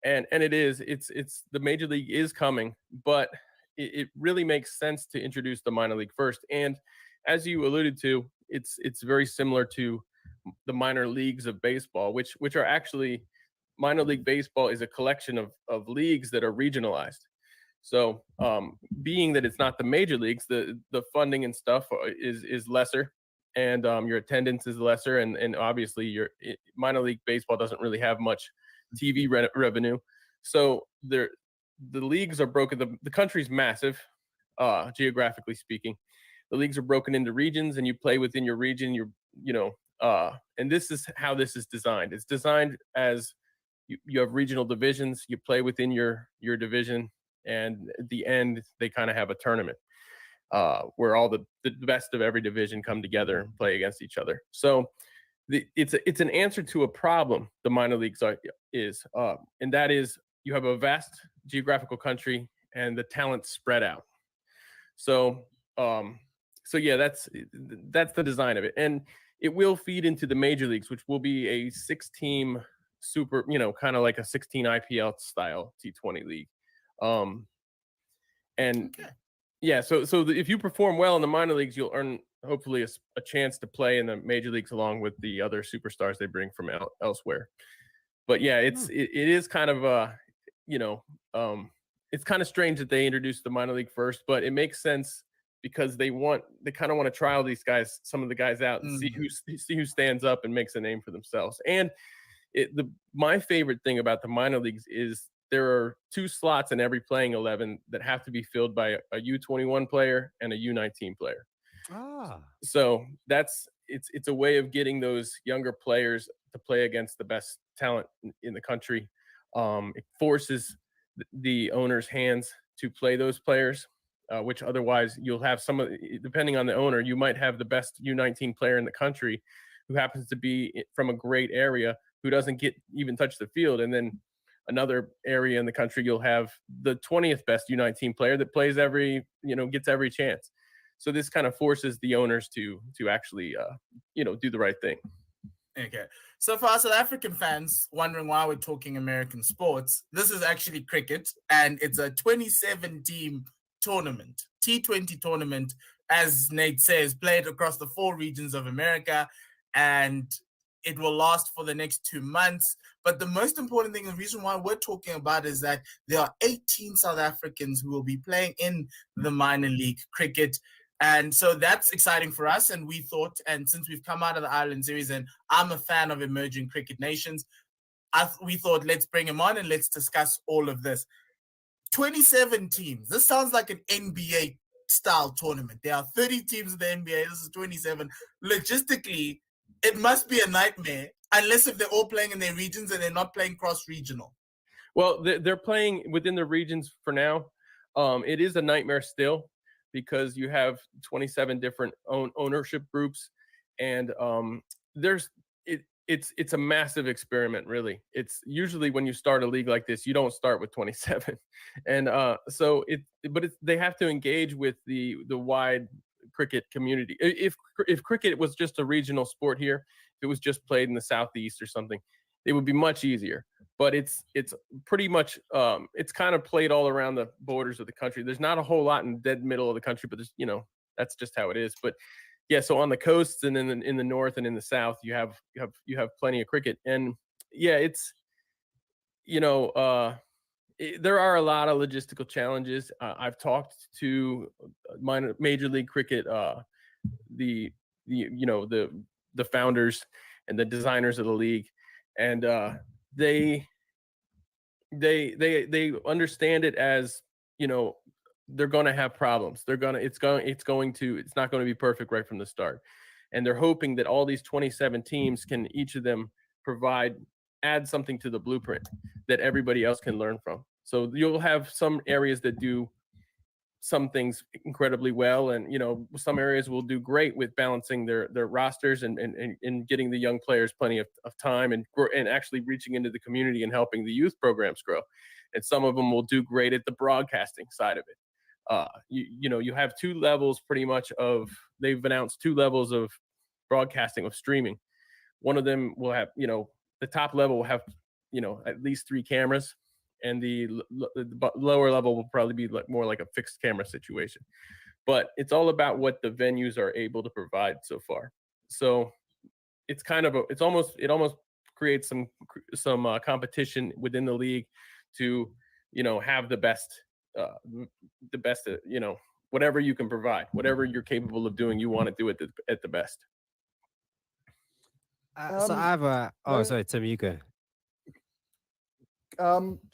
and it is. It's the major league is coming, but it really makes sense to introduce the minor league first. And as you alluded to, it's very similar to the minor leagues of baseball, which are actually, minor league baseball is a collection of leagues that are regionalized. So being that it's not the major leagues, the funding and stuff is lesser, and your attendance is lesser, and obviously your minor league baseball doesn't really have much TV revenue. So the leagues are broken. The country's massive, geographically speaking. The leagues are broken into regions, and you play within your region. And this is how this is designed. It's designed as you have regional divisions. You play within your division, and at the end they kind of have a tournament where all the best of every division come together and play against each other. So it's an answer to a problem the minor leagues is, and that is you have a vast geographical country and the talent spread out. So yeah, that's the design of it, and it will feed into the major leagues, which will be a 6-team super, kind of like a 16 IPL style T20 league. Yeah, so if you perform well in the minor leagues, you'll earn hopefully a chance to play in the major leagues along with the other superstars they bring from elsewhere. But yeah, it is kind of it's kind of strange that they introduced the minor league first, but it makes sense because they kind of want to trial these guys, some of the guys out, and see who stands up and makes a name for themselves. And my favorite thing about the minor leagues is there are 2 slots in every playing 11 that have to be filled by a U21 player and a U19 player. So it's a way of getting those younger players to play against the best talent in the country. It forces the owner's hands to play those players, which otherwise you'll have depending on the owner, you might have the best U19 player in the country who happens to be from a great area who doesn't even touch the field. And then another area in the country, you'll have the 20th best U19 player that plays gets every chance. So this kind of forces the owners to actually, do the right thing. Okay. So for our South African fans wondering why we're talking American sports, this is actually cricket, and it's a 27-team tournament, T20 tournament, as Nate says, played across the 4 regions of America, and it will last for the next 2 months. But the most important thing, the reason why we're talking about is that there are 18 South Africans who will be playing in the minor league cricket. And so that's exciting for us. And we thought, and since we've come out of the Ireland series, and I'm a fan of emerging cricket nations, we thought, let's bring him on and let's discuss all of this. 27 teams. This sounds like an NBA style tournament. There are 30 teams in the NBA. This is 27. Logistically, it must be a nightmare, unless if they're all playing in their regions and they're not playing cross-regional. Well, they're playing within the regions for now. It is a nightmare still because you have 27 different ownership groups, and it's a massive experiment, really. It's usually when you start a league like this, you don't start with 27, and so they have to engage with the wide cricket community. If cricket was just a regional sport here, if it was just played in the southeast or something, it would be much easier. But it's pretty much it's kind of played all around the borders of the country. There's not a whole lot in dead middle of the country, but there's that's just how it is. But yeah, so on the coasts and in the north and in the south, you have plenty of cricket, and yeah, it's there are a lot of logistical challenges. I've talked to Major League Cricket, the founders and the designers of the league, and they understand it as they're going to have problems. It's not going to be perfect right from the start. And they're hoping that all these 27 teams can each of them add something to the blueprint that everybody else can learn from. So you'll have some areas that do some things incredibly well, and some areas will do great with balancing their rosters and getting the young players plenty of time and actually reaching into the community and helping the youth programs grow. And some of them will do great at the broadcasting side of it. You have two levels pretty much they've announced two levels of broadcasting, of streaming. One of them will have, the top level will have, at least 3 cameras, and the lower level will probably be more like a fixed camera situation. But it's all about what the venues are able to provide so far. So it's it almost creates some competition within the league to, have the best, whatever you can provide, whatever you're capable of doing, you want to do it at the best. So I have sorry, Tim, you go.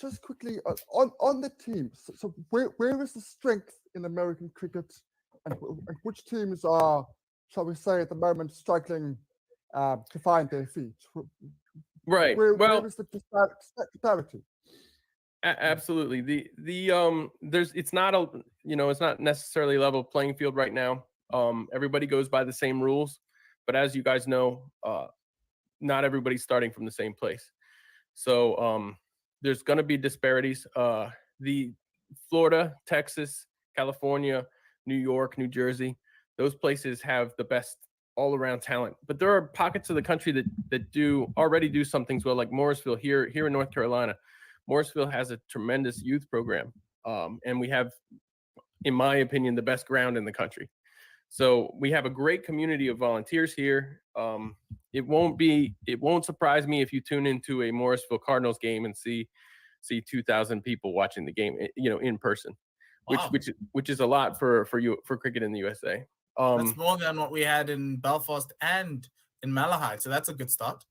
Just quickly on the teams. So where is the strength in American cricket, and which teams are, shall we say, at the moment struggling to find their feet? Right. Where is the disparity? Absolutely. It's not necessarily a level playing field right now. Everybody goes by the same rules, but as you guys know, not everybody's starting from the same place. So there's going to be disparities. The Florida, Texas, California, New York, New Jersey, those places have the best all-around talent. But there are pockets of the country that already do some things well, like Morrisville here in North Carolina. Morrisville has a tremendous youth program, and we have, in my opinion, the best ground in the country. So we have a great community of volunteers here. It won't surprise me if you tune into a Morrisville Cardinals game and see 2,000 people watching the game, in person, Wow. which is a lot for cricket in the USA. That's more than what we had in Belfast and in Malahide, so that's a good start.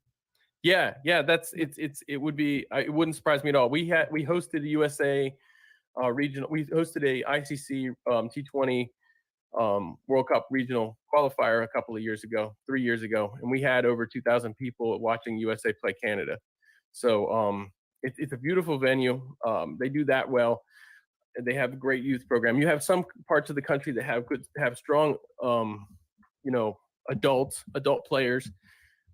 Yeah, it wouldn't surprise me at all. We hosted a USA regional. We hosted a ICC T20 World Cup regional qualifier a couple of years ago, 3 years ago, and we had over 2,000 people watching USA play Canada. So it's a beautiful venue. They do that well. They have a great youth program. You have some parts of the country that have strong, adult players,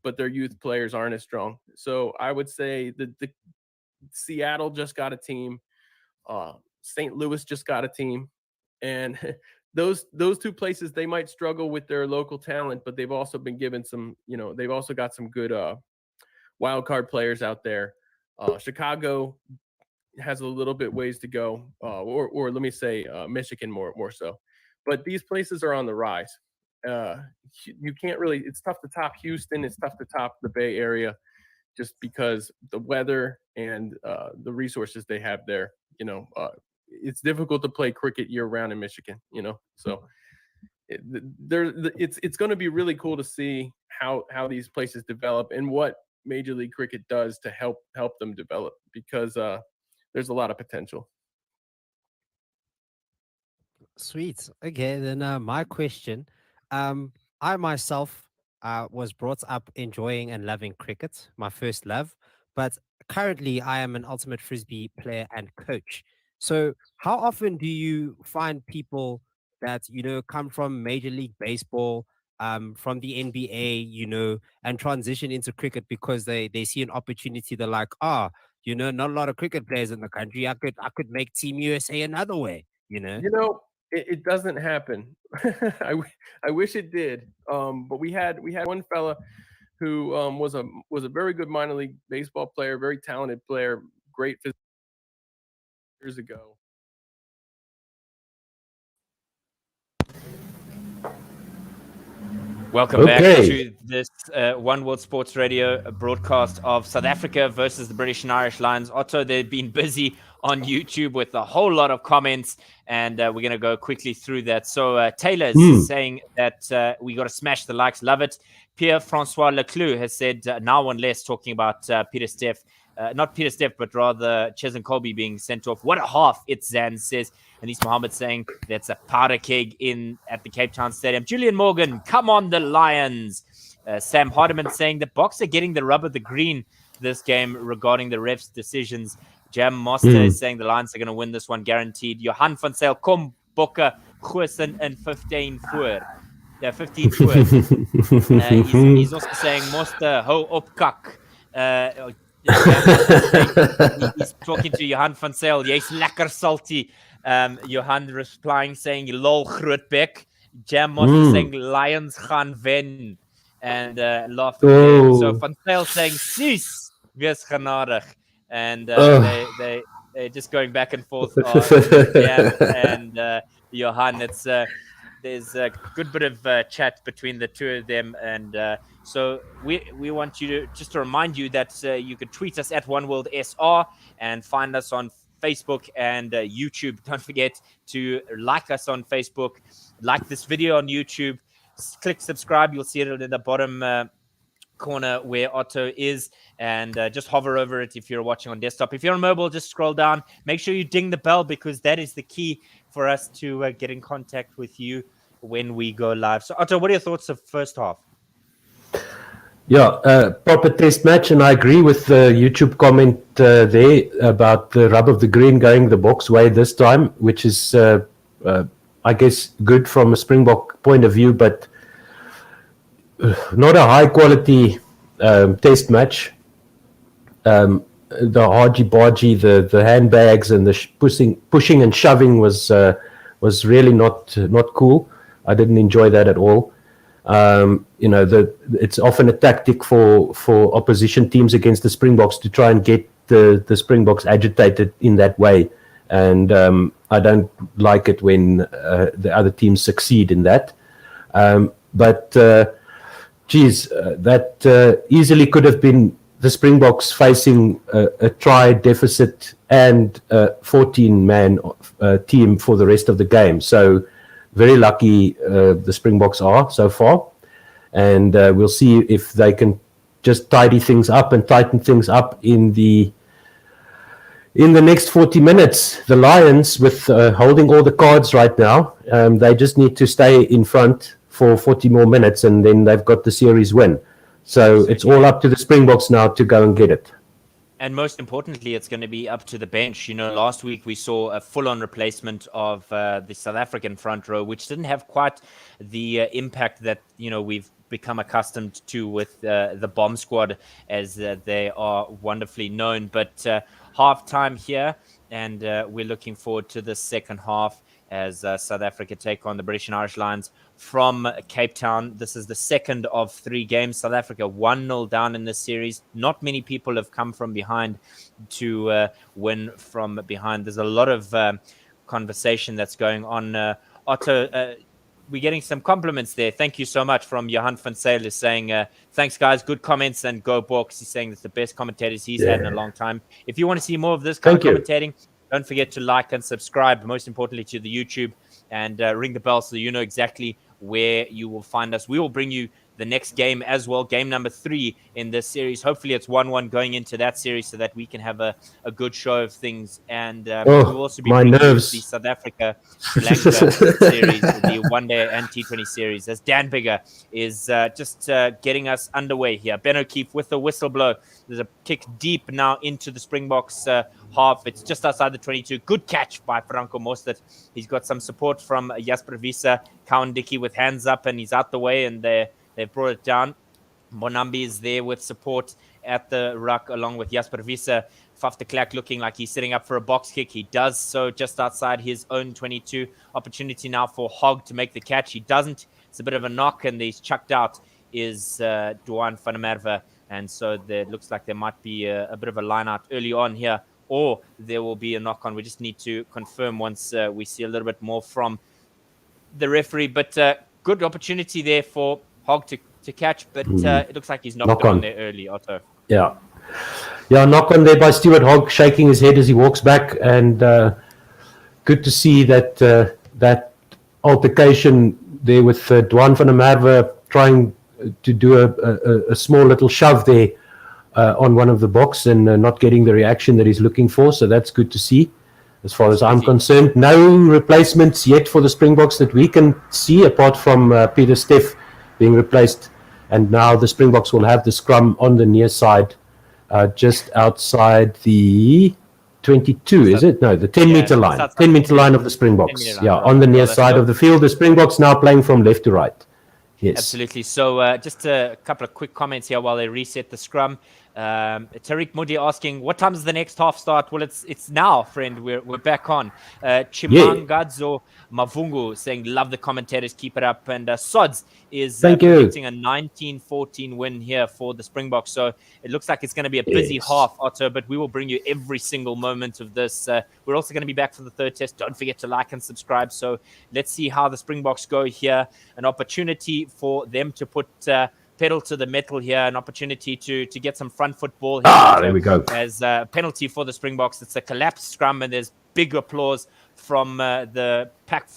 but their youth players aren't as strong. So I would say that the Seattle just got a team. St. Louis just got a team, and those two places, they might struggle with their local talent, but they've also been given some, they've also got some good wild card players out there. Chicago has a little bit ways to go, or let me say Michigan more so. But these places are on the rise. You can't really, it's tough to top Houston. It's tough to top the Bay Area just because the weather and the resources they have there, it's difficult to play cricket year round in Michigan, so it's going to be really cool to see how these places develop and what Major League Cricket does to help them develop, because there's a lot of potential. Sweet. Okay, then my question. I myself was brought up enjoying and loving cricket, my first love, but currently I am an ultimate frisbee player and coach. So how often do you find people that come from Major League Baseball from the NBA, and transition into cricket because they see an opportunity. They're like, not a lot of cricket players in the country. I could make Team USA another way. It doesn't happen. I wish it did. But we had one fella who was a very good minor league baseball player, very talented player, great years ago. Welcome back to this One World Sports Radio broadcast of South Africa versus the British and Irish Lions. Otto, they've been busy on YouTube with a whole lot of comments, and we're going to go quickly through that. So Taylor is saying that we got to smash the likes, love it. Pierre-Francois Leclerc has said, now one less, talking about Peter Steff. Not Peter Steff, but rather Cheslin Colby being sent off. What a half, it's Zan says. Anis Mohammed saying that's a powder keg at the Cape Town Stadium. Julian Morgan, come on the Lions. Sam Hardiman saying the Boks are getting the rub of the green this game regarding the refs' decisions. Jam Master is saying the Lions are going to win this one guaranteed. Johan van Zyl, kom bokke, goesin in 15 voor. 15 voor. He's also saying Moster, hou op kak. He's talking to Johan van Zyl. Jy's lekker salty. Johan replying saying lol grootbek. Jam Master saying Lions gaan wen. And laughing there. So van Zyl saying sis, wees genadig. And they're just going back and forth Jam and Johan. There's a good bit of chat between the two of them, and so we want you to remind you that you could tweet us at OneWorldSR and find us on Facebook and YouTube. Don't forget to like us on Facebook, like this video on YouTube, click subscribe. You'll see it in the bottom corner where Otto is, and just hover over it if you're watching on desktop. If you're on mobile, just scroll down. Make sure you ding the bell, because that is the key for us to get in contact with you when we go live. So Otto, what are your thoughts of first half? Yeah, proper test match, and I agree with the YouTube comment there about the rub of the green going the Boks way this time, which is I guess good from a Springbok point of view, but not a high quality test match. The argy-bargy, the handbags and the pushing and shoving was really not cool. I didn't enjoy that at all. It's often a tactic for opposition teams against the Springboks to try and get the Springboks agitated in that way, and I don't like it when the other teams succeed in that. That easily could have been the Springboks facing a try deficit and a 14-man team for the rest of the game. So very lucky the Springboks are so far. And we'll see if they can just tidy things up and tighten things up in the next 40 minutes. The Lions, with holding all the cards right now, they just need to stay in front for 40 more minutes, and then they've got the series win. So it's all up to the Springboks now to go and get it. And most importantly, it's going to be up to the bench. Last week we saw a full-on replacement of the South African front row, which didn't have quite the impact that we've become accustomed to with the bomb squad, as they are wonderfully known. But half-time here, and we're looking forward to the second half as South Africa take on the British and Irish Lions from Cape Town. This is the second of 3 games. South Africa 1-0 down in this series. Not many people have come from behind to win from behind. There's a lot of conversation that's going on. Otto, we're getting some compliments there. Thank you so much from Johan van Zyl, is saying, thanks guys, good comments, and go Boks. He's saying it's the best commentators he's had in a long time. If you want to see more of this kind of commentating, don't forget to like and subscribe, most importantly to the YouTube, and ring the bell so you know exactly where you will find us. We will bring you the next game as well, game number 3 in this series. Hopefully it's 1-1 going into that series so that we can have a good show of things. And we will also be my bringing nerves. the South Africa Sri Lanka series, the one-day and T20 series, as Dan Bigger is just getting us underway here. Ben O'Keefe with the whistle blow. There's a kick deep now into the Springboks half. It's just outside the 22. Good catch by Franco Mostert. He's got some support from Jasper Wiese. Cowan Dickey with hands up, and he's out the way, and they've brought it down. Bonambi is there with support at the ruck along with Jasper Wiese. Faf de Klerk looking like he's setting up for a box kick. He does so just outside his own 22. Opportunity now for Hogg to make the catch. He doesn't. It's a bit of a knock, and he's chucked out is Duan van der Merwe. And so it looks like there might be a bit of a line out early on here, or there will be a knock on. We just need to confirm once we see a little bit more from the referee. But good opportunity there for Hogg to catch, but it looks like he's knocked on there early, Otto. Yeah, knock on there by Stuart Hogg, shaking his head as he walks back, and good to see that that altercation there with Duan van der Merwe trying to do a small little shove there on one of the box and not getting the reaction that he's looking for. So that's good to see. As far as I'm concerned, no replacements yet for the Springboks that we can see, apart from Peter Steff being replaced. And now the Springboks will have the scrum on the near side, just outside the 22, is it? No, the 10-meter line. 10-meter line of the Springboks. Yeah, on the near side of the field. The Springboks now playing from left to right. Yes. Absolutely. So just a couple of quick comments here while they reset the scrum. Tariq Mudi asking, what time does the next half start? Well, it's now, friend. We're back on. Chimangadzo Mavungu saying, love the commentators, keep it up. And Sods is predicting a 19-14 win here for the Springboks. So it looks like it's going to be a busy half, Otto, but we will bring you every single moment of this. We're also going to be back for the third test. Don't forget to like and subscribe. So let's see how the Springboks go here. An opportunity for them to put pedal to the metal here, an opportunity to get some front football here. There we go. As a penalty for the Springboks. It's a collapsed scrum, and there's big applause from the pack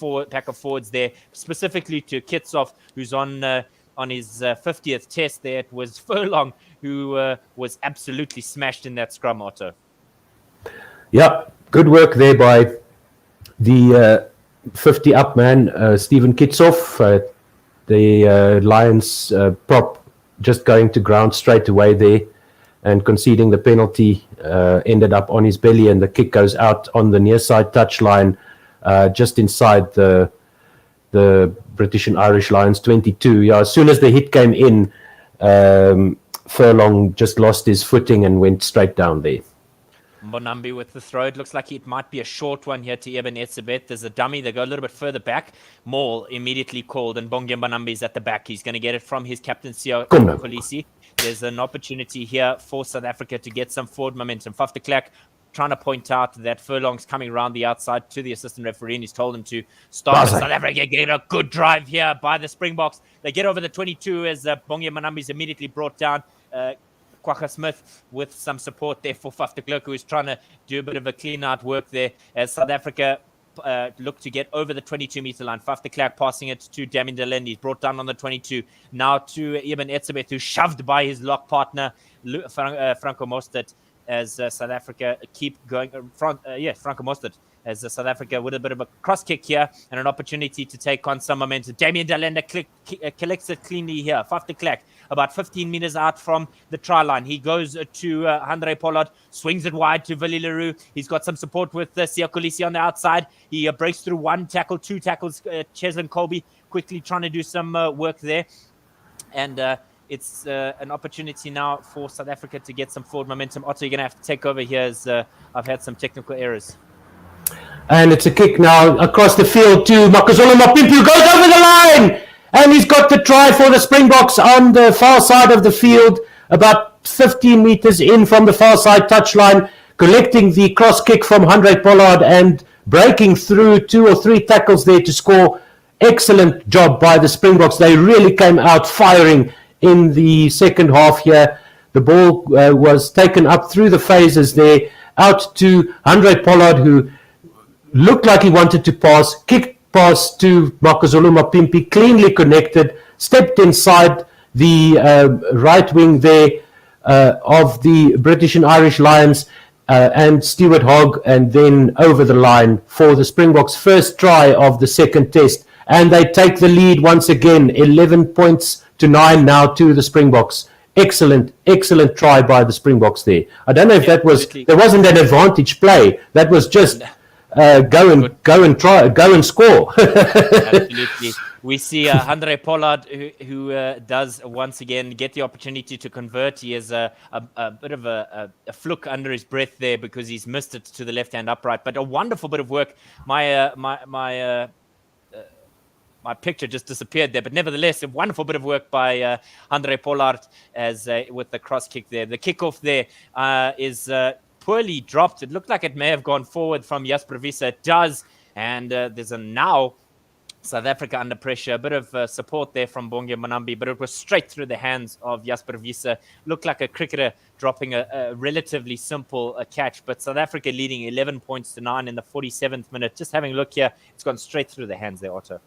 of forwards there, specifically to Kitsoff, who's on his 50th test there. It was Furlong who was absolutely smashed in that scrum, Otto. Yeah, good work there by the 50-up man, Stephen Kitsoff. The Lions prop just going to ground straight away there and conceding the penalty, ended up on his belly, and the kick goes out on the near side touchline, just inside the British and Irish Lions 22. Yeah, as soon as the hit came in, Furlong just lost his footing and went straight down there. Bonambi with the throw. It looks like it might be a short one here to Eben Etzebeth. There's a dummy. They go a little bit further back. Maul immediately called, and Bongiam Bonambi is at the back. He's going to get it from his captain, Sio Kolisi. There's an opportunity here for South Africa to get some forward momentum. Faf de Klerk trying to point out that Furlong's coming around the outside to the assistant referee, and he's told him to start. South Africa get a good drive here by the Springboks. They get over the 22 as Bongiam Bonambi is immediately brought down. Kwagga Smith with some support there for Faf de Klerk, who is trying to do a bit of a clean-out work there as South Africa look to get over the 22-meter line. Faf de Klerk passing it to Damien Delende. He's brought down on the 22. Now to Eben Etzebeth, who's shoved by his lock partner, Franco Mostert, as South Africa keep going. Franco Mostert, as South Africa with a bit of a cross kick here and an opportunity to take on some momentum. Damien Delende collects it cleanly here. Faf de Klerk about 15 meters out from the try line. He goes to Andre Pollard, swings it wide to Willie Leroux. He's got some support with Siya Kolisi on the outside. He breaks through one tackle, two tackles. Cheslin Colby quickly trying to do some work there. And it's an opportunity now for South Africa to get some forward momentum. Otto, you're going to have to take over here as I've had some technical errors. And it's a kick now across the field to Makazole Mapimpi, who goes over the line. And he's got the try for the Springboks on the far side of the field, about 15 meters in from the far side touchline, collecting the cross kick from Andre Pollard and breaking through 2 or 3 tackles there to score. Excellent job by the Springboks. They really came out firing in the second half here. The ball was taken up through the phases there, out to Andre Pollard, who looked like he wanted to pass, kicked pass to Makazole Mapimpi, cleanly connected, stepped inside the right wing there of the British and Irish Lions and Stuart Hogg, and then over the line for the Springboks' first try of the second test. And they take the lead once again, 11 points to 9 now to the Springboks. Excellent try by the Springboks there. I don't know if there wasn't an advantage play. That was just go and score. Absolutely. We see Andre Pollard, who does once again get the opportunity to convert. He has a bit of a fluke under his breath there because he's missed it to the left-hand upright. But a wonderful bit of work. My picture just disappeared there, but nevertheless, a wonderful bit of work by Andre Pollard as with the cross kick there. The kickoff there is poorly dropped. It looked like it may have gone forward from Jasper Wiese. It does, and there's a now South Africa under pressure. A bit of support there from Bongi Manambi, but it was straight through the hands of Jasper Wiese. Looked like a cricketer dropping a relatively simple catch, but South Africa leading 11 points to 9 in the 47th minute. Just having a look here, it's gone straight through the hands there, Otto.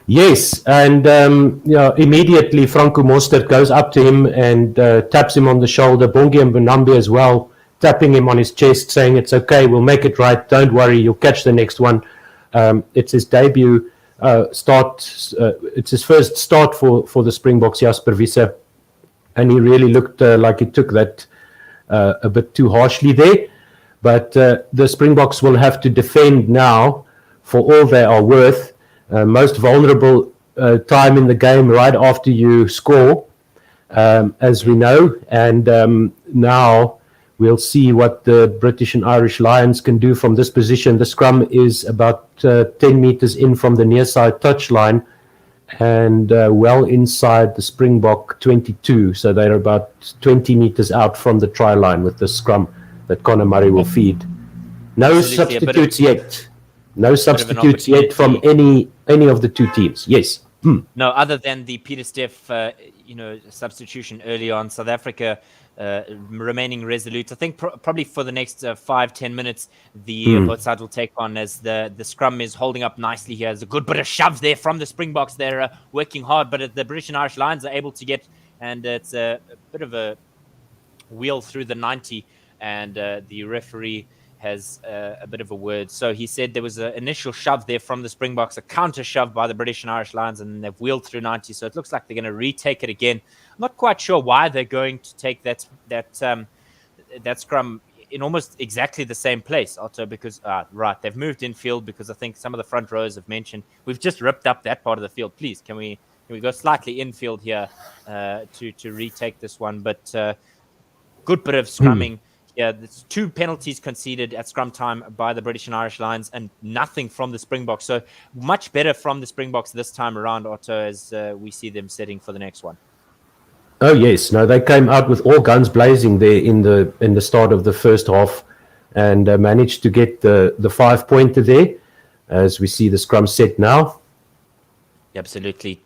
Yes, and immediately Franco Mostert goes up to him and taps him on the shoulder. Bongi Manambi as well, tapping him on his chest, saying, "It's okay, we'll make it right. Don't worry, you'll catch the next one." It's his debut start. It's his first start for the Springboks, Jasper Wiese, and he really looked like he took that a bit too harshly there. But the Springboks will have to defend now for all they are worth. Most vulnerable time in the game right after you score, as we know, and now we'll see what the British and Irish Lions can do from this position. The scrum is about 10 meters in from the near side touchline and well inside the Springbok 22. So they're about 20 meters out from the try line with the scrum that Conor Murray will feed. No substitutes yet. No substitutes yet from any of the two teams. Yes. No, other than the Peter Steff, substitution early on. South Africa remaining resolute. I think probably for the next 5-10 minutes, the both sides will take on as the scrum is holding up nicely here. There's a good bit of shove there from the Springboks. They're working hard, but the British and Irish Lions are able to get, and it's a bit of a wheel through the 90, and the referee has a bit of a word. So he said there was an initial shove there from the Springboks, a counter shove by the British and Irish Lions, and they've wheeled through 90. So it looks like they're going to retake it again. I'm not quite sure why they're going to take that scrum in almost exactly the same place, Otto, because they've moved infield because I think some of the front rows have mentioned we've just ripped up that part of the field. Please, can we go slightly infield here to retake this one? But good bit of scrumming. Yeah, there's 2 penalties conceded at scrum time by the British and Irish Lions and nothing from the Springboks. So much better from the Springboks this time around, Otto, as we see them setting for the next one. Oh, yes. No, they came out with all guns blazing there in the start of the first half and managed to get the 5-pointer there as we see the scrum set now. Absolutely.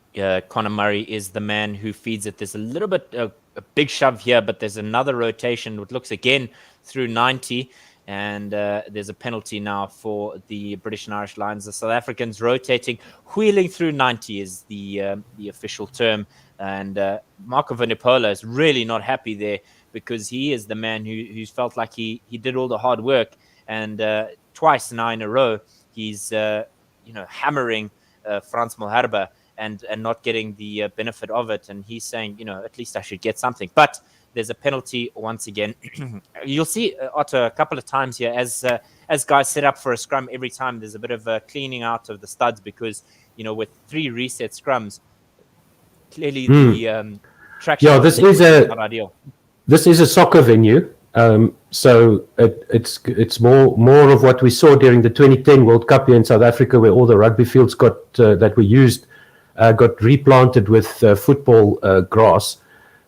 Conor Murray is the man who feeds it. There's a little bit a big shove here, but there's another rotation which looks again through 90, and there's a penalty now for the British and Irish Lions. The South Africans rotating, wheeling through 90 is the official term, and Marco Vunipola is really not happy there because he is the man who's felt like he did all the hard work, and twice now in a row he's hammering Frans Malherbe and not getting the benefit of it. And he's saying, at least I should get something. But there's a penalty once again. You'll see, Otto, a couple of times here as guys set up for a scrum, every time there's a bit of a cleaning out of the studs because, with 3 reset scrums, clearly the traction is not ideal. This is a soccer venue. So it's more of what we saw during the 2010 World Cup here in South Africa, where all the rugby fields that were used got replanted with football grass,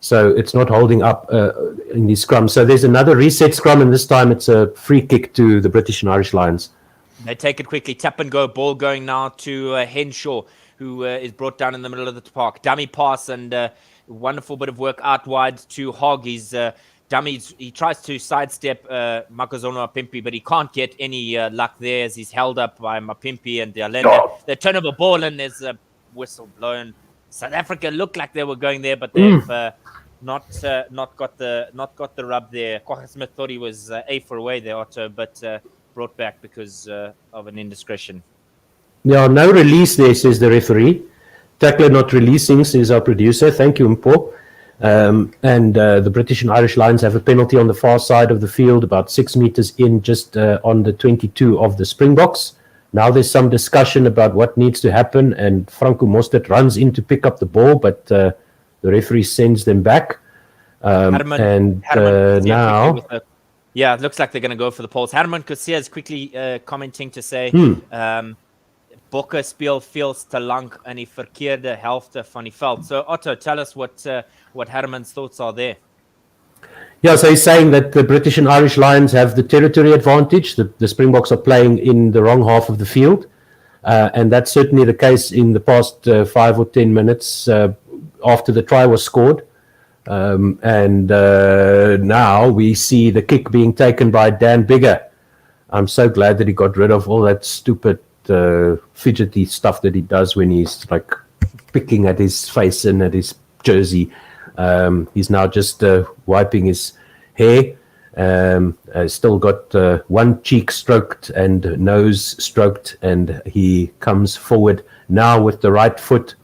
so it's not holding up in these scrums. So there's another reset scrum, and this time it's a free kick to the British and Irish Lions. They take it quickly, tap and go, ball going now to Henshaw, who is brought down in the middle of the park. Dummy pass and wonderful bit of work out wide to Hogg. He's he tries to sidestep Makozono Mapimpi, but he can't get any luck there as he's held up by Mapimpi and Dialenda. They turn over ball and there's a whistle blown. South Africa looked like they were going there, but they've not got the rub there. Kwagga Smith thought he was A for away there, Otto, but brought back because of an indiscretion. Yeah, no release there, says the referee. Tackler not releasing, says our producer. Thank you, Mpo. And the British and Irish Lions have a penalty on the far side of the field, about 6 meters in, just on the 22 of the Springboks. Now there's some discussion about what needs to happen, and Franco Mostert runs in to pick up the ball, but the referee sends them back. Harman now... Yeah, it looks like they're going to go for the polls. Herman Kosea is quickly commenting to say, Bokke speel veel te lank in die verkeerde helfte van die veld. So Otto, tell us what Herman's thoughts are there. Yeah, so he's saying that the British and Irish Lions have the territory advantage. The Springboks are playing in the wrong half of the field. And that's certainly the case in the past 5 or 10 minutes after the try was scored. Now we see the kick being taken by Dan Bigger. I'm so glad that he got rid of all that stupid fidgety stuff that he does when he's like picking at his face and at his jersey. He's now just wiping his hair. Still got one cheek stroked and nose stroked, and he comes forward now with the right foot.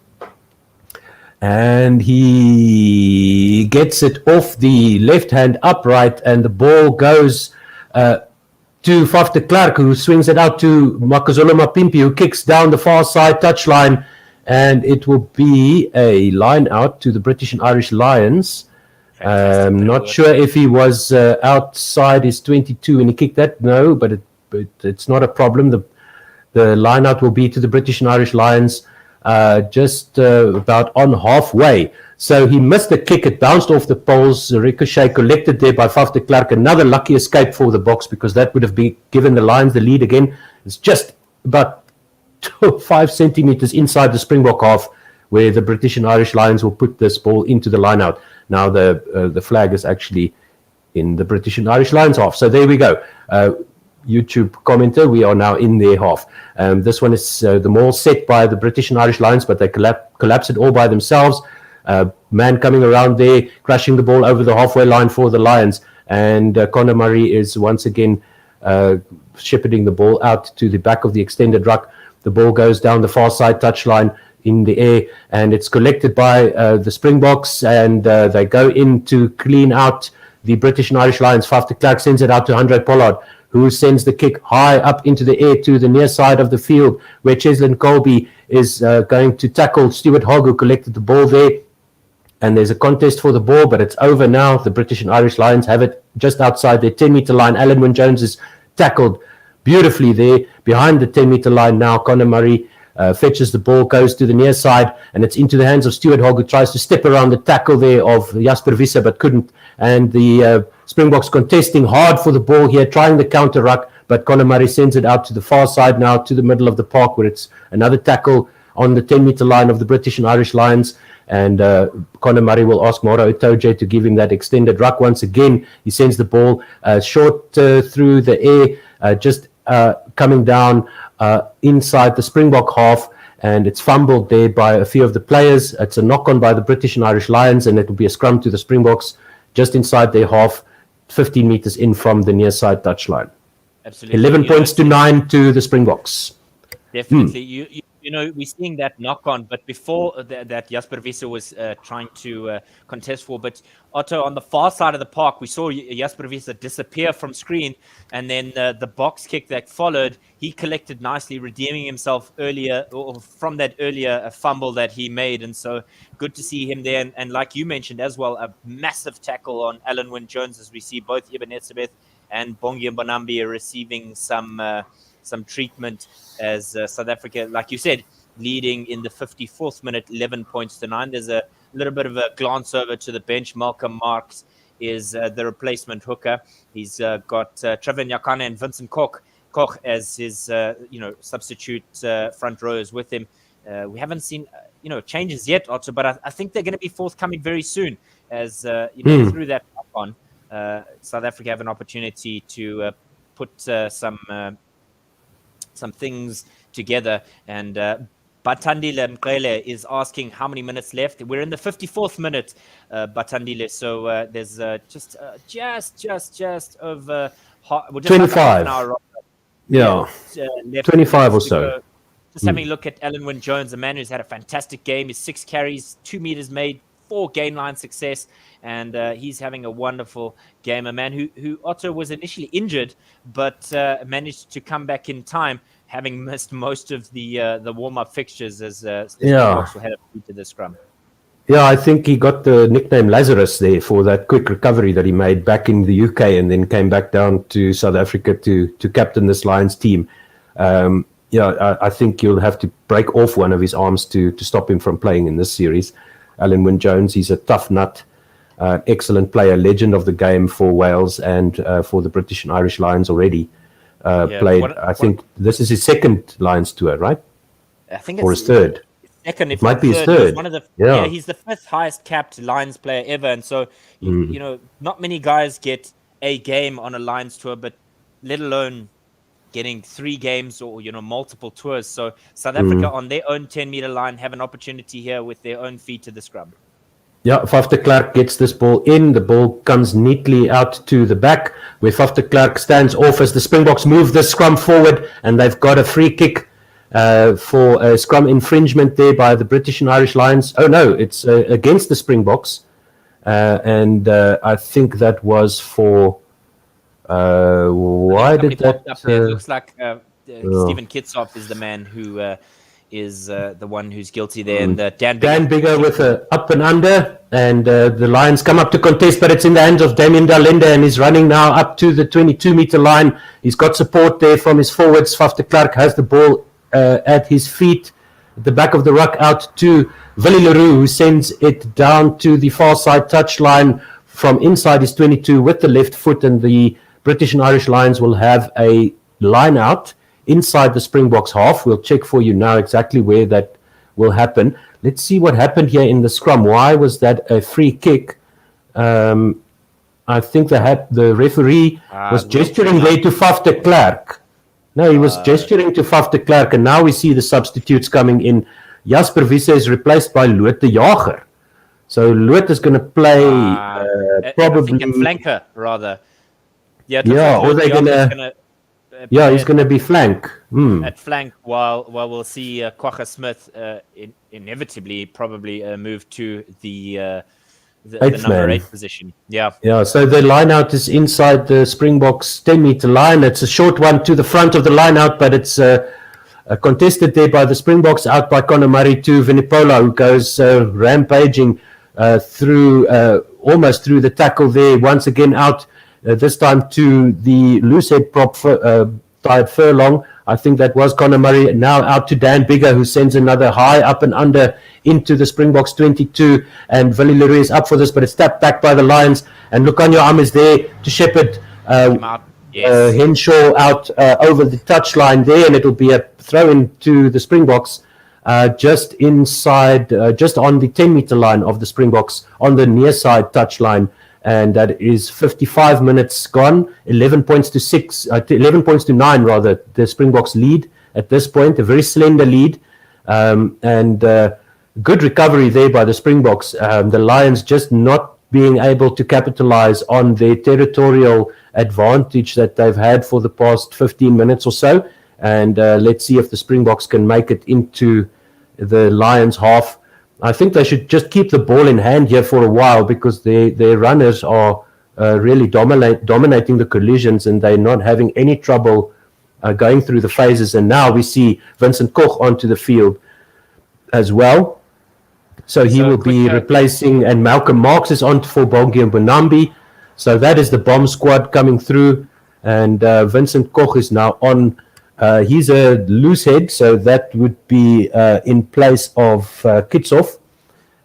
And he gets it off the left hand upright, and the ball goes to Faf de Klerk, who swings it out to Makazole Mapimpi, who kicks down the far side touchline. And it will be a line out to the British and Irish Lions. Not sure if he was outside his 22 and he kicked that. No, but it's not a problem. The line out will be to the British and Irish Lions just about on halfway. So he missed the kick. It bounced off the poles. Ricochet collected there by Faf de Klerk. Another lucky escape for the Boks, because that would have given the Lions the lead again. It's just about 5 centimeters inside the Springbok half, where the British and Irish Lions will put this ball into the line out. Now the flag is actually in the British and Irish Lions half. So there we go. YouTube commenter, we are now in their half. This one is the maul set by the British and Irish Lions, but they collapse it all by themselves. Man coming around there, crashing the ball over the halfway line for the Lions. And Conor Murray is once again shepherding the ball out to the back of the extended ruck. The ball goes down the far side touchline in the air, and it's collected by the Springboks, and they go in to clean out the British and Irish Lions. Faf de Klerk sends it out to Andre Pollard, who sends the kick high up into the air to the near side of the field, where Cheslin Colby is going to tackle Stuart Hogg, who collected the ball there. And there's a contest for the ball, but it's over now. The British and Irish Lions have it just outside their 10-meter line. Alan Wynne-Jones is tackled beautifully there behind the 10-meter line now. Conor Murray fetches the ball, goes to the near side, and it's into the hands of Stuart Hogg, who tries to step around the tackle there of Jasper Wiese, but couldn't. And the Springboks contesting hard for the ball here, trying the counter ruck, but Conor Murray sends it out to the far side now, to the middle of the park, where it's another tackle on the 10-meter line of the British and Irish Lions. And Conor Murray will ask Moro Itoje to give him that extended ruck once again. He sends the ball short through the air, just coming down inside the Springbok half, and it's fumbled there by a few of the players. It's a knock-on by the British and Irish Lions, and it will be a scrum to the Springboks just inside their half, 15 meters in from the near side touchline. Absolutely. 11 points to 9 to the Springboks. Definitely. You know, we're seeing that knock-on, but before that Jasper Wiese was trying to contest for. But Otto, on the far side of the park, we saw Jasper Wiese disappear from screen, and then the box kick that followed, he collected nicely, redeeming himself earlier, or from that earlier fumble that he made. And so good to see him there. And like you mentioned as well, a massive tackle on Alan Wynne-Jones, as we see both Eben Etzebeth and Bongi Mbonambi are receiving some treatment, as South Africa, like you said, leading in the 54th minute, 11 points to 9. There's a little bit of a glance over to the bench. Malcolm Marks is the replacement hooker. He's got Trevor Nyakane and Vincent Koch as his substitute front rowers with him. We haven't seen changes yet, Otto, but I think they're going to be forthcoming very soon, as through that on South Africa have an opportunity to put some things together. And Batandile Mqele is asking how many minutes left. We're in the 54th minute, Batandile. So there's just over just 25. half an hour. Yeah, Left 25 or to so. go. Just having a look at Alan Wynne Jones, a man who's had a fantastic game. He's 6 carries, 2 meters made, 4 gain line success, and he's having a wonderful game. A man who Otto was initially injured, but managed to come back in time, having missed most of the warm-up fixtures as Springboks will head up to the scrum. Yeah, I think he got the nickname Lazarus there for that quick recovery that he made back in the UK and then came back down to South Africa to captain this Lions team. I think you'll have to break off one of his arms to stop him from playing in this series. Alan Wynne Jones, he's a tough nut, excellent player, legend of the game for Wales and for the British and Irish Lions already. I think this is his second Lions tour, right? I think or his third. Second, it might be his third. He's the 5th highest capped Lions player ever, and so you know, not many guys get a game on a Lions tour, but let alone getting 3 games or multiple tours. So South Africa on their own 10-meter line have an opportunity here with their own feet to the scrum. Yeah, Faf de Klerk gets this ball in. The ball comes neatly out to the back, where Faf de Klerk stands off as the Springboks move the scrum forward, and they've got a free kick for a scrum infringement there by the British and Irish Lions. Oh no, it's against the Springboks, and I think that was for. Why did that? It looks like Stephen Kitsoff is the man who is the one who's guilty there, and Dan Bigger with a up and under, and the Lions come up to contest, but it's in the hands of Damien Dalinde, and he's running now up to the 22-meter line. He's got support there from his forwards. Faf de Klerk has the ball at his feet, at the back of the ruck, out to Willie Leroux, who sends it down to the far side touchline from inside his 22 with the left foot, and the British and Irish Lions will have a line out inside the Springboks half. We'll check for you now exactly where that will happen. Let's see what happened here in the scrum. Why was that a free kick? I think the referee was gesturing there to Faf de Klerk. No, he was gesturing to Faf de Klerk, and now we see the substitutes coming in. Jasper Wiese is replaced by Loot de Jager. So Loot is going to play probably... I think a flanker, rather. Or they're going to... he's going to be flank. At flank, while we'll see Kwagga Smith inevitably probably move to the number 8 position. Yeah, so the line out is inside the Springboks 10-meter line. It's a short one to the front of the line out, but it's contested there by the Springboks, out by Conor Murray to Vunipola, who goes rampaging through almost through the tackle there, once again out, this time to the loosehead prop Tired Furlong. I think that was Conor Murray. Now out to Dan Bigger, who sends another high up and under into the Springboks 22. And Willie Leroux is up for this, but it's tapped back by the Lions. And Lucanio Am is there to shepherd Henshaw out over the touchline there. And it'll be a throw in to the Springboks just inside, just on the 10-meter line of the Springboks, on the near side touchline. And that is 55 minutes gone, 11 points to 6, 11 points to 9 rather. The Springboks lead at this point, a very slender lead, and good recovery there by the Springboks. The Lions just not being able to capitalize on their territorial advantage that they've had for the past 15 minutes or so. And let's see if the Springboks can make it into the Lions half. I think they should just keep the ball in hand here for a while, because their runners are really dominating the collisions, and they're not having any trouble going through the phases. And now we see Vincent Koch onto the field as well. So he will be replacing, and Malcolm Marx is on for Bongi and Bonambi. So that is the bomb squad coming through, and Vincent Koch is now on. He's a loose head, so that would be in place of Kitsoff.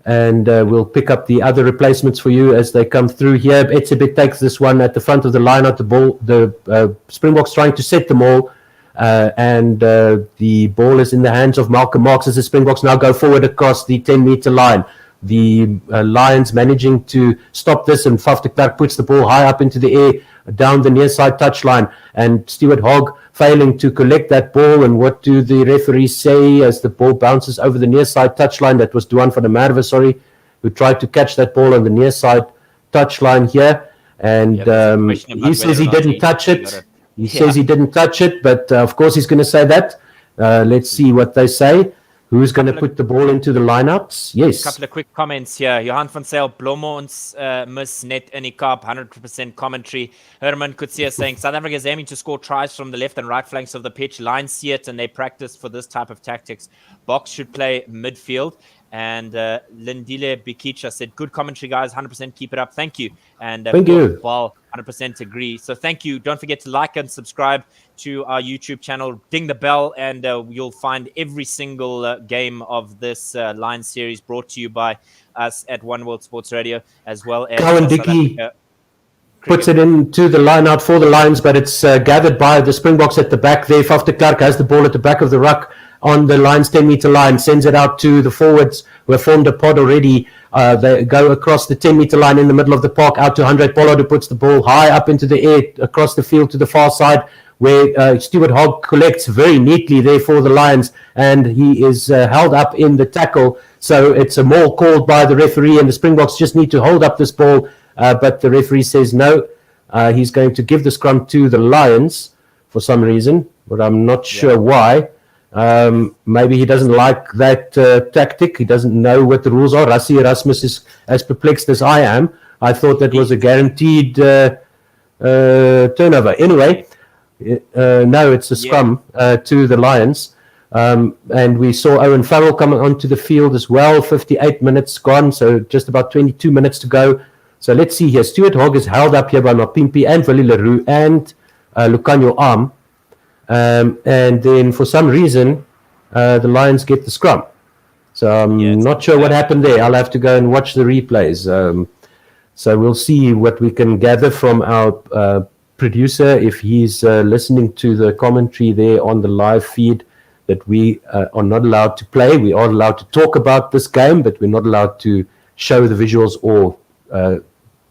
And we'll pick up the other replacements for you as they come through here. Etzebeth takes this one at the front of the line out the ball. The Springboks trying to set them all. And the ball is in the hands of Malcolm Marx as the Springboks now go forward across the 10-meter line. the Lions managing to stop this, and Faf de Klerk puts the ball high up into the air down the near side touchline, and Stuart Hogg failing to collect that ball. And what do the referees say as the ball bounces over the near side touchline? That was Duan van der Merwe, sorry, who tried to catch that ball on the near side touchline here. And he says he didn't touch it. He says he didn't touch it, but of course he's going to say that. Let's see what they say. Who's going to put the ball into the lineouts? Yes. A couple of quick comments here. Johan van Zyl, Blomme ons mis net in die Kaap, 100% commentary. Herman Kutsia saying, South Africa is aiming to score tries from the left and right flanks of the pitch. Lions see it and they practice for this type of tactics. Box should play midfield. And Lindile Bikicha said, good commentary, guys. 100% keep it up. Thank you. And thank you. Val, 100% agree. So thank you. Don't forget to like and subscribe to our YouTube channel. Ding the bell, and you'll find every single game of this Lions series brought to you by us at One World Sports Radio, as well as Cowan Dickey puts it into the line out for the Lions, but it's gathered by the Springboks at the back there. Faf de Klerk has the ball at the back of the ruck on the Lions 10-meter line, sends it out to the forwards who have formed a pod already. They go across the 10-meter line in the middle of the park out to Handré Pollard, who puts the ball high up into the air across the field to the far side, where Stuart Hogg collects very neatly there for the Lions, and he is held up in the tackle. So it's a maul called by the referee, and the Springboks just need to hold up this ball, but the referee says no. He's going to give the scrum to the Lions for some reason, but I'm not sure why. Maybe he doesn't like that tactic. He doesn't know what the rules are. Rassie Erasmus is as perplexed as I am. I thought that was a guaranteed turnover. Anyway, no, it's a scrum to the Lions. And we saw Owen Farrell coming onto the field as well. 58 minutes gone, so just about 22 minutes to go. So let's see here. Stuart Hogg is held up here by Mapimpi and Willie Leroux and Lucanio Arm. And then for some reason, the Lions get the scrum. So I'm not sure what happened there. I'll have to go and watch the replays. So we'll see what we can gather from our producer if he's listening to the commentary there on the live feed, that we are not allowed to play. We are allowed to talk about this game, but we're not allowed to show the visuals or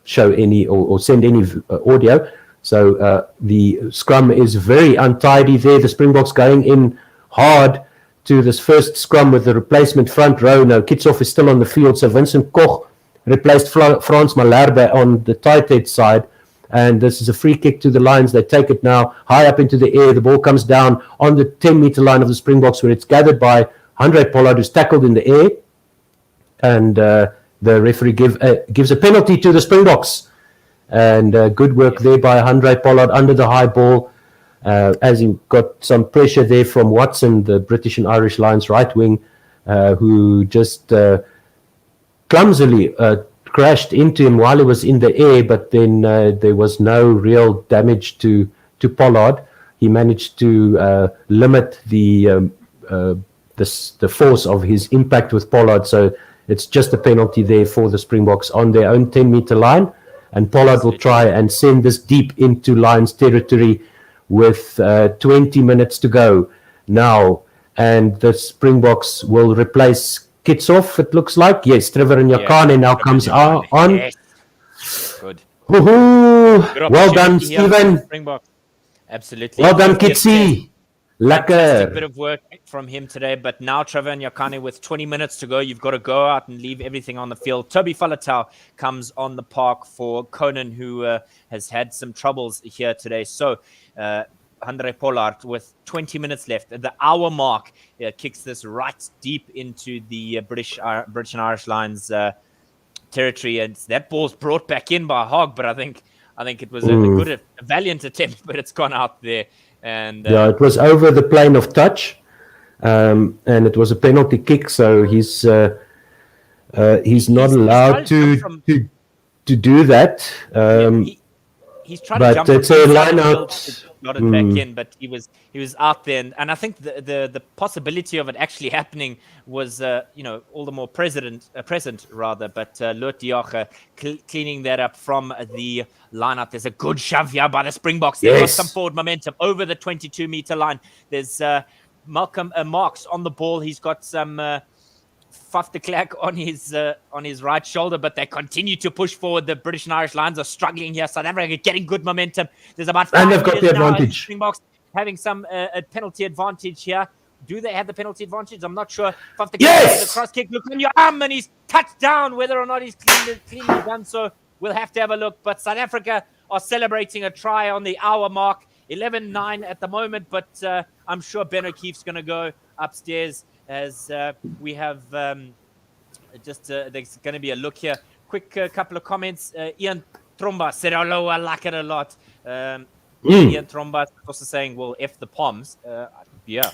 show any or send any audio. So the scrum is very untidy there. The Springboks going in hard to this first scrum with the replacement front row. Now Kitsoff is still on the field. So Vincent Koch replaced Frans Malherbe on the tight head side. And this is a free kick to the Lions. They take it now high up into the air. The ball comes down on the 10-meter line of the Springboks, where it's gathered by Handré Pollard, who's tackled in the air. And the referee gives a penalty to the Springboks. And good work there by Handré Pollard under the high ball, as he got some pressure there from Watson, the British and Irish Lions right wing, who just clumsily crashed into him while he was in the air, but then there was no real damage to Pollard. He managed to limit the force of his impact with Pollard, so it's just a penalty there for the Springboks on their own 10-meter line. And Pollard will try and send this deep into Lions territory with 20 minutes to go now. And the Springboks will replace Kitsoff, it looks like. Yes, Trevor Nyakane now comes on. Yes. Good. Well done, Stephen. Absolutely. Well done, Kitsi. Fantastic bit of work from him today, but now Trevor Nyakane with 20 minutes to go. You've got to go out and leave everything on the field. Toby Falatau comes on the park for Conan, who has had some troubles here today. So Handré Pollard with 20 minutes left at the hour mark kicks this right deep into the British and Irish Lions territory, and that ball's brought back in by Hogg, but I think it was a valiant attempt, but it's gone out there. And it was over the plane of touch, and it was a penalty kick. So he's not allowed to do that. He's trying to jump. But it's a line out. Got it back in, but he was out there, and I think the possibility of it actually happening was all the more present rather. But Loot Diache cleaning that up from the lineup. There's a good shove here by the Springboks. There was some forward momentum over the 22-meter line. There's Malcolm Marks on the ball. He's got some Faf de Klerk on his right shoulder, but they continue to push forward. The British and Irish Lions are struggling here. South Africa getting good momentum. There's about 5 And they've got the meters now as advantage. Springboks having some a penalty advantage here. Do they have the penalty advantage? I'm not sure. Faf de Klerk Yes! the cross kick. Look on your arm, and he's touched down. Whether or not he's cleanly done so, we'll have to have a look. But South Africa are celebrating a try on the hour mark. 11-9 at the moment, but I'm sure Ben O'Keefe's going to go upstairs as we have there's going to be a look here. Quick couple of comments. Ian Tromba said, hello, I like it a lot. Ian Tromba also saying, well, F the Poms. Yeah.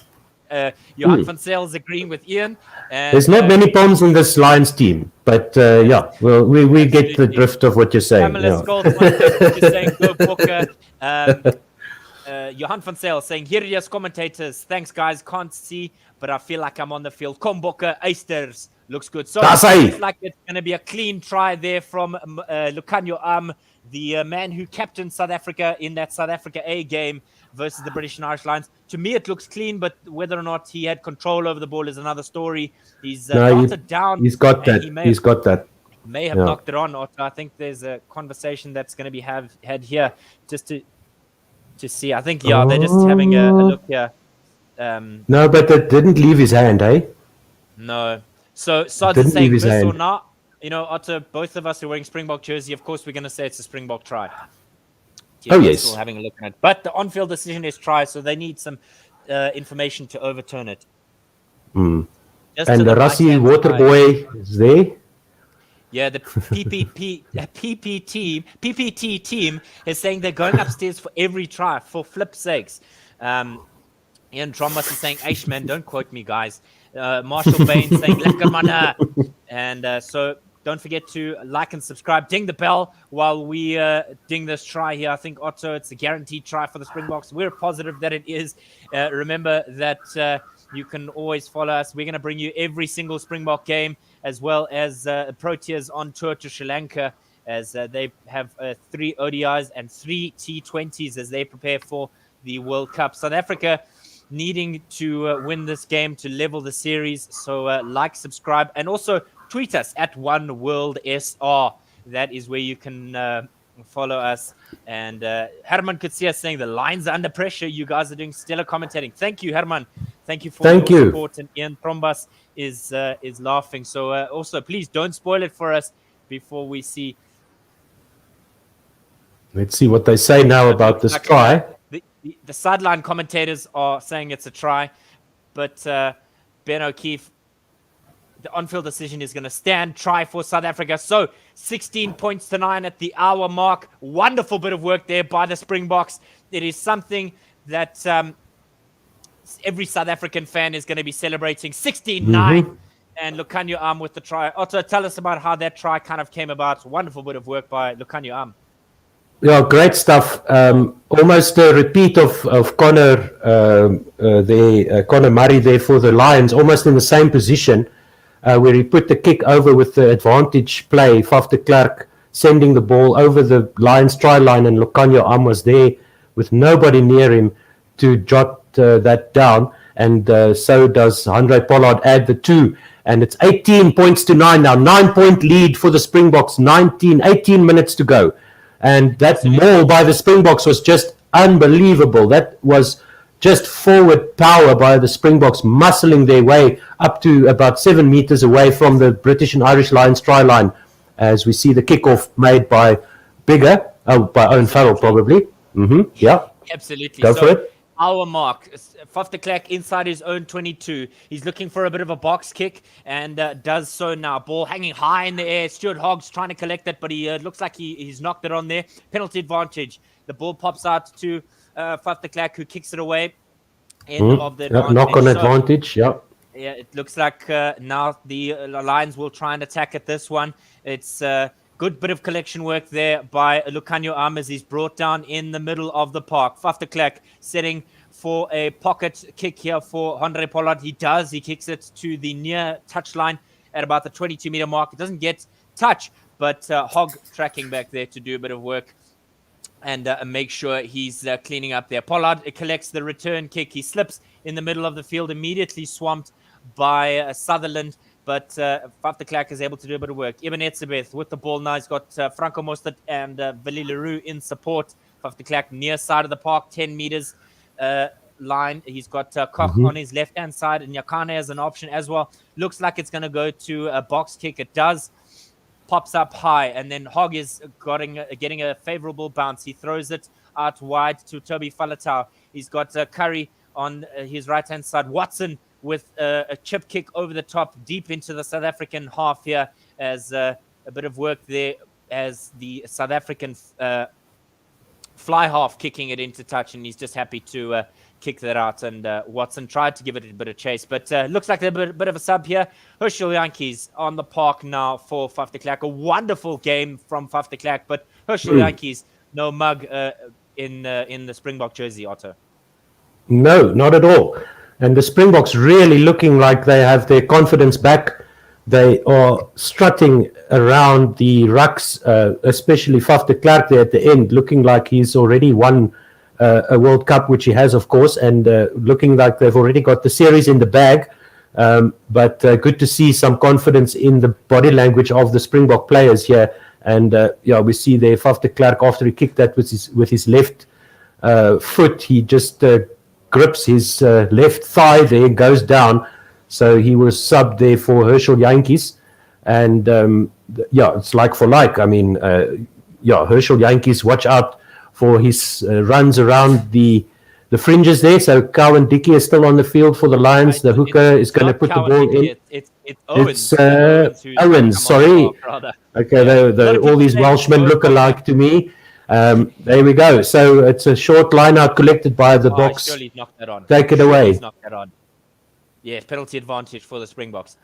Johan van Zyl agreeing with Ian. And, There's not many Poms in this Lions team, but yeah, well, we get the drift of what you're saying. Pamela Scholes is saying, go Booker. Johan van Zyl saying, here yes, commentators. Thanks, guys. Can't see, but I feel like I'm on the field. Kombokke Eisters looks good. So it looks like it's going to be a clean try there from Lucanio the man who captained South Africa in that South Africa A game versus the British and Irish Lions. To me, it looks clean, but whether or not he had control over the ball is another story. He's darted down. He's got that. He's got that. May have knocked it on. Otto. I think there's a conversation that's going to be had here just to see. I think, they're just having a look here. No, but that didn't leave his hand, eh? No. So Sods is saying this or not. Otto, both of us are wearing Springbok jersey. Of course, we're going to say it's a Springbok try. Yes. Still having a look at it. But the on-field decision is try, so they need some information to overturn it. And the Rassie water boy is there. Yeah, the PPT team is saying they're going upstairs for every try, for flip's sakes. Ian Trombas is saying, Aish, man, don't quote me, guys. Marshall Bain saying, lekker manne. And so don't forget to like and subscribe. Ding the bell while we ding this try here. I think, Otto, it's a guaranteed try for the Springboks. We're positive that it is. Remember that you can always follow us. We're going to bring you every single Springbok game, as well as Proteas on tour to Sri Lanka, as they have 3 ODIs and 3 T20s as they prepare for the World Cup. South Africa needing to win this game to level the series. So like, subscribe, and also tweet us at OneWorldSR. That is where you can follow us. And Herman Kutsia saying the Lions are under pressure. You guys are doing stellar commentating. Thank you, Herman. Thank you for your support. And Ian Trombas is laughing. So also, please don't spoil it for us before we see. Let's see what they say now about this try. The sideline commentators are saying it's a try, but Ben O'Keefe, the on-field decision is going to stand. Try for South Africa. So 16 points to 9 at the hour mark. Wonderful bit of work there by the Springboks. It is something that every South African fan is going to be celebrating. 16-9. And Lucanio with the try. Otto, tell us about how that try kind of came about. Wonderful bit of work by Lucanio. Yeah, great stuff. Almost a repeat of Connor Connor Murray there for the Lions, almost in the same position, where he put the kick over with the advantage play. Faf de Klerk sending the ball over the Lions try line, and Lucanio was there with nobody near him to jot that down. And so does Handré Pollard add the 2. And it's 18 points to 9 now. 9-point lead for the Springboks. 18 minutes to go. And that maul by the Springboks was just unbelievable. That was just forward power by the Springboks, muscling their way up to about 7 meters away from the British and Irish Lions try line, as we see the kickoff made by by Owen Farrell, probably. Yeah. Absolutely. Go for it. Hour mark. Faf de Klerk inside his own 22. He's looking for a bit of a box kick and does so now. Ball hanging high in the air. Stuart Hogg's trying to collect it, but he looks like he's knocked it on there. Penalty advantage. The ball pops out to Faf de Klerk, who kicks it away. End of the advantage. Knock on advantage, yeah. Yeah, it looks like now the Lions will try and attack at this one. It's good bit of collection work there by Lucanio as he's brought down in the middle of the park. Faf de Klerk setting for a pocket kick here for Handré Pollard. He does. He kicks it to the near touchline at about the 22-meter mark. It doesn't get touch, but Hogg tracking back there to do a bit of work and make sure he's cleaning up there. Pollard collects the return kick. He slips in the middle of the field, immediately swamped by Sutherland. but Faf de Klerk is able to do a bit of work. Ibn Etzebeth with the ball now. He's got Franco Mostert and Willie Leroux in support. Faf de Klerk near side of the park, 10 meters line. He's got Koch on his left-hand side, and Nyakane as an option as well. Looks like it's going to go to a box kick. It does. Pops up high, and then Hogg is getting a favorable bounce. He throws it out wide to Toby Falatau. He's got Curry on his right-hand side. Watson with a chip kick over the top, deep into the South African half here, as a bit of work there as the South African fly half kicking it into touch, and he's just happy to kick that out. And Watson tried to give it a bit of chase, but looks like a bit of a sub here. Herschel Yankees on the park now for Faf de Klerk. A wonderful game from Faf de Klerk, but Herschel Yankees, no mug in the Springbok jersey, Otto. No, not at all. And the Springboks really looking like they have their confidence back. They are strutting around the rucks, especially Faf de Klerk there at the end, looking like he's already won a World Cup, which he has, of course, and looking like they've already got the series in the bag. But good to see some confidence in the body language of the Springbok players here. And we see there Faf de Klerk, after he kicked that with his left foot, he just grips his left thigh there, goes down. So he was subbed there for Herschel Yankees. And it's like for like. I mean, Herschel Yankees, watch out for his runs around the fringes there. So Cowan Dickey is still on the field for the Lions. The hooker is going to put the ball in. It's Owens. It's Owens, sorry. Okay, all these Welshmen look alike to me. There we go. So it's a short line out collected by the box. Surely he's knocked that on. Take it away. He's knocked that on. Yes, penalty advantage for the Springboks.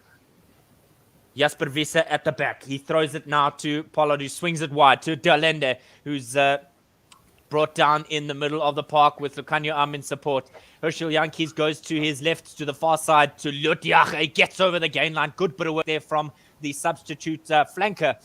Jasper Visser at the back. He throws it now to Pollard, who swings it wide to Dalende, who's brought down in the middle of the park with Lucanio Am in support. Herschel Yankees goes to his left to the far side to Lutiach. He gets over the gain line. Good bit of work there from the substitute flanker.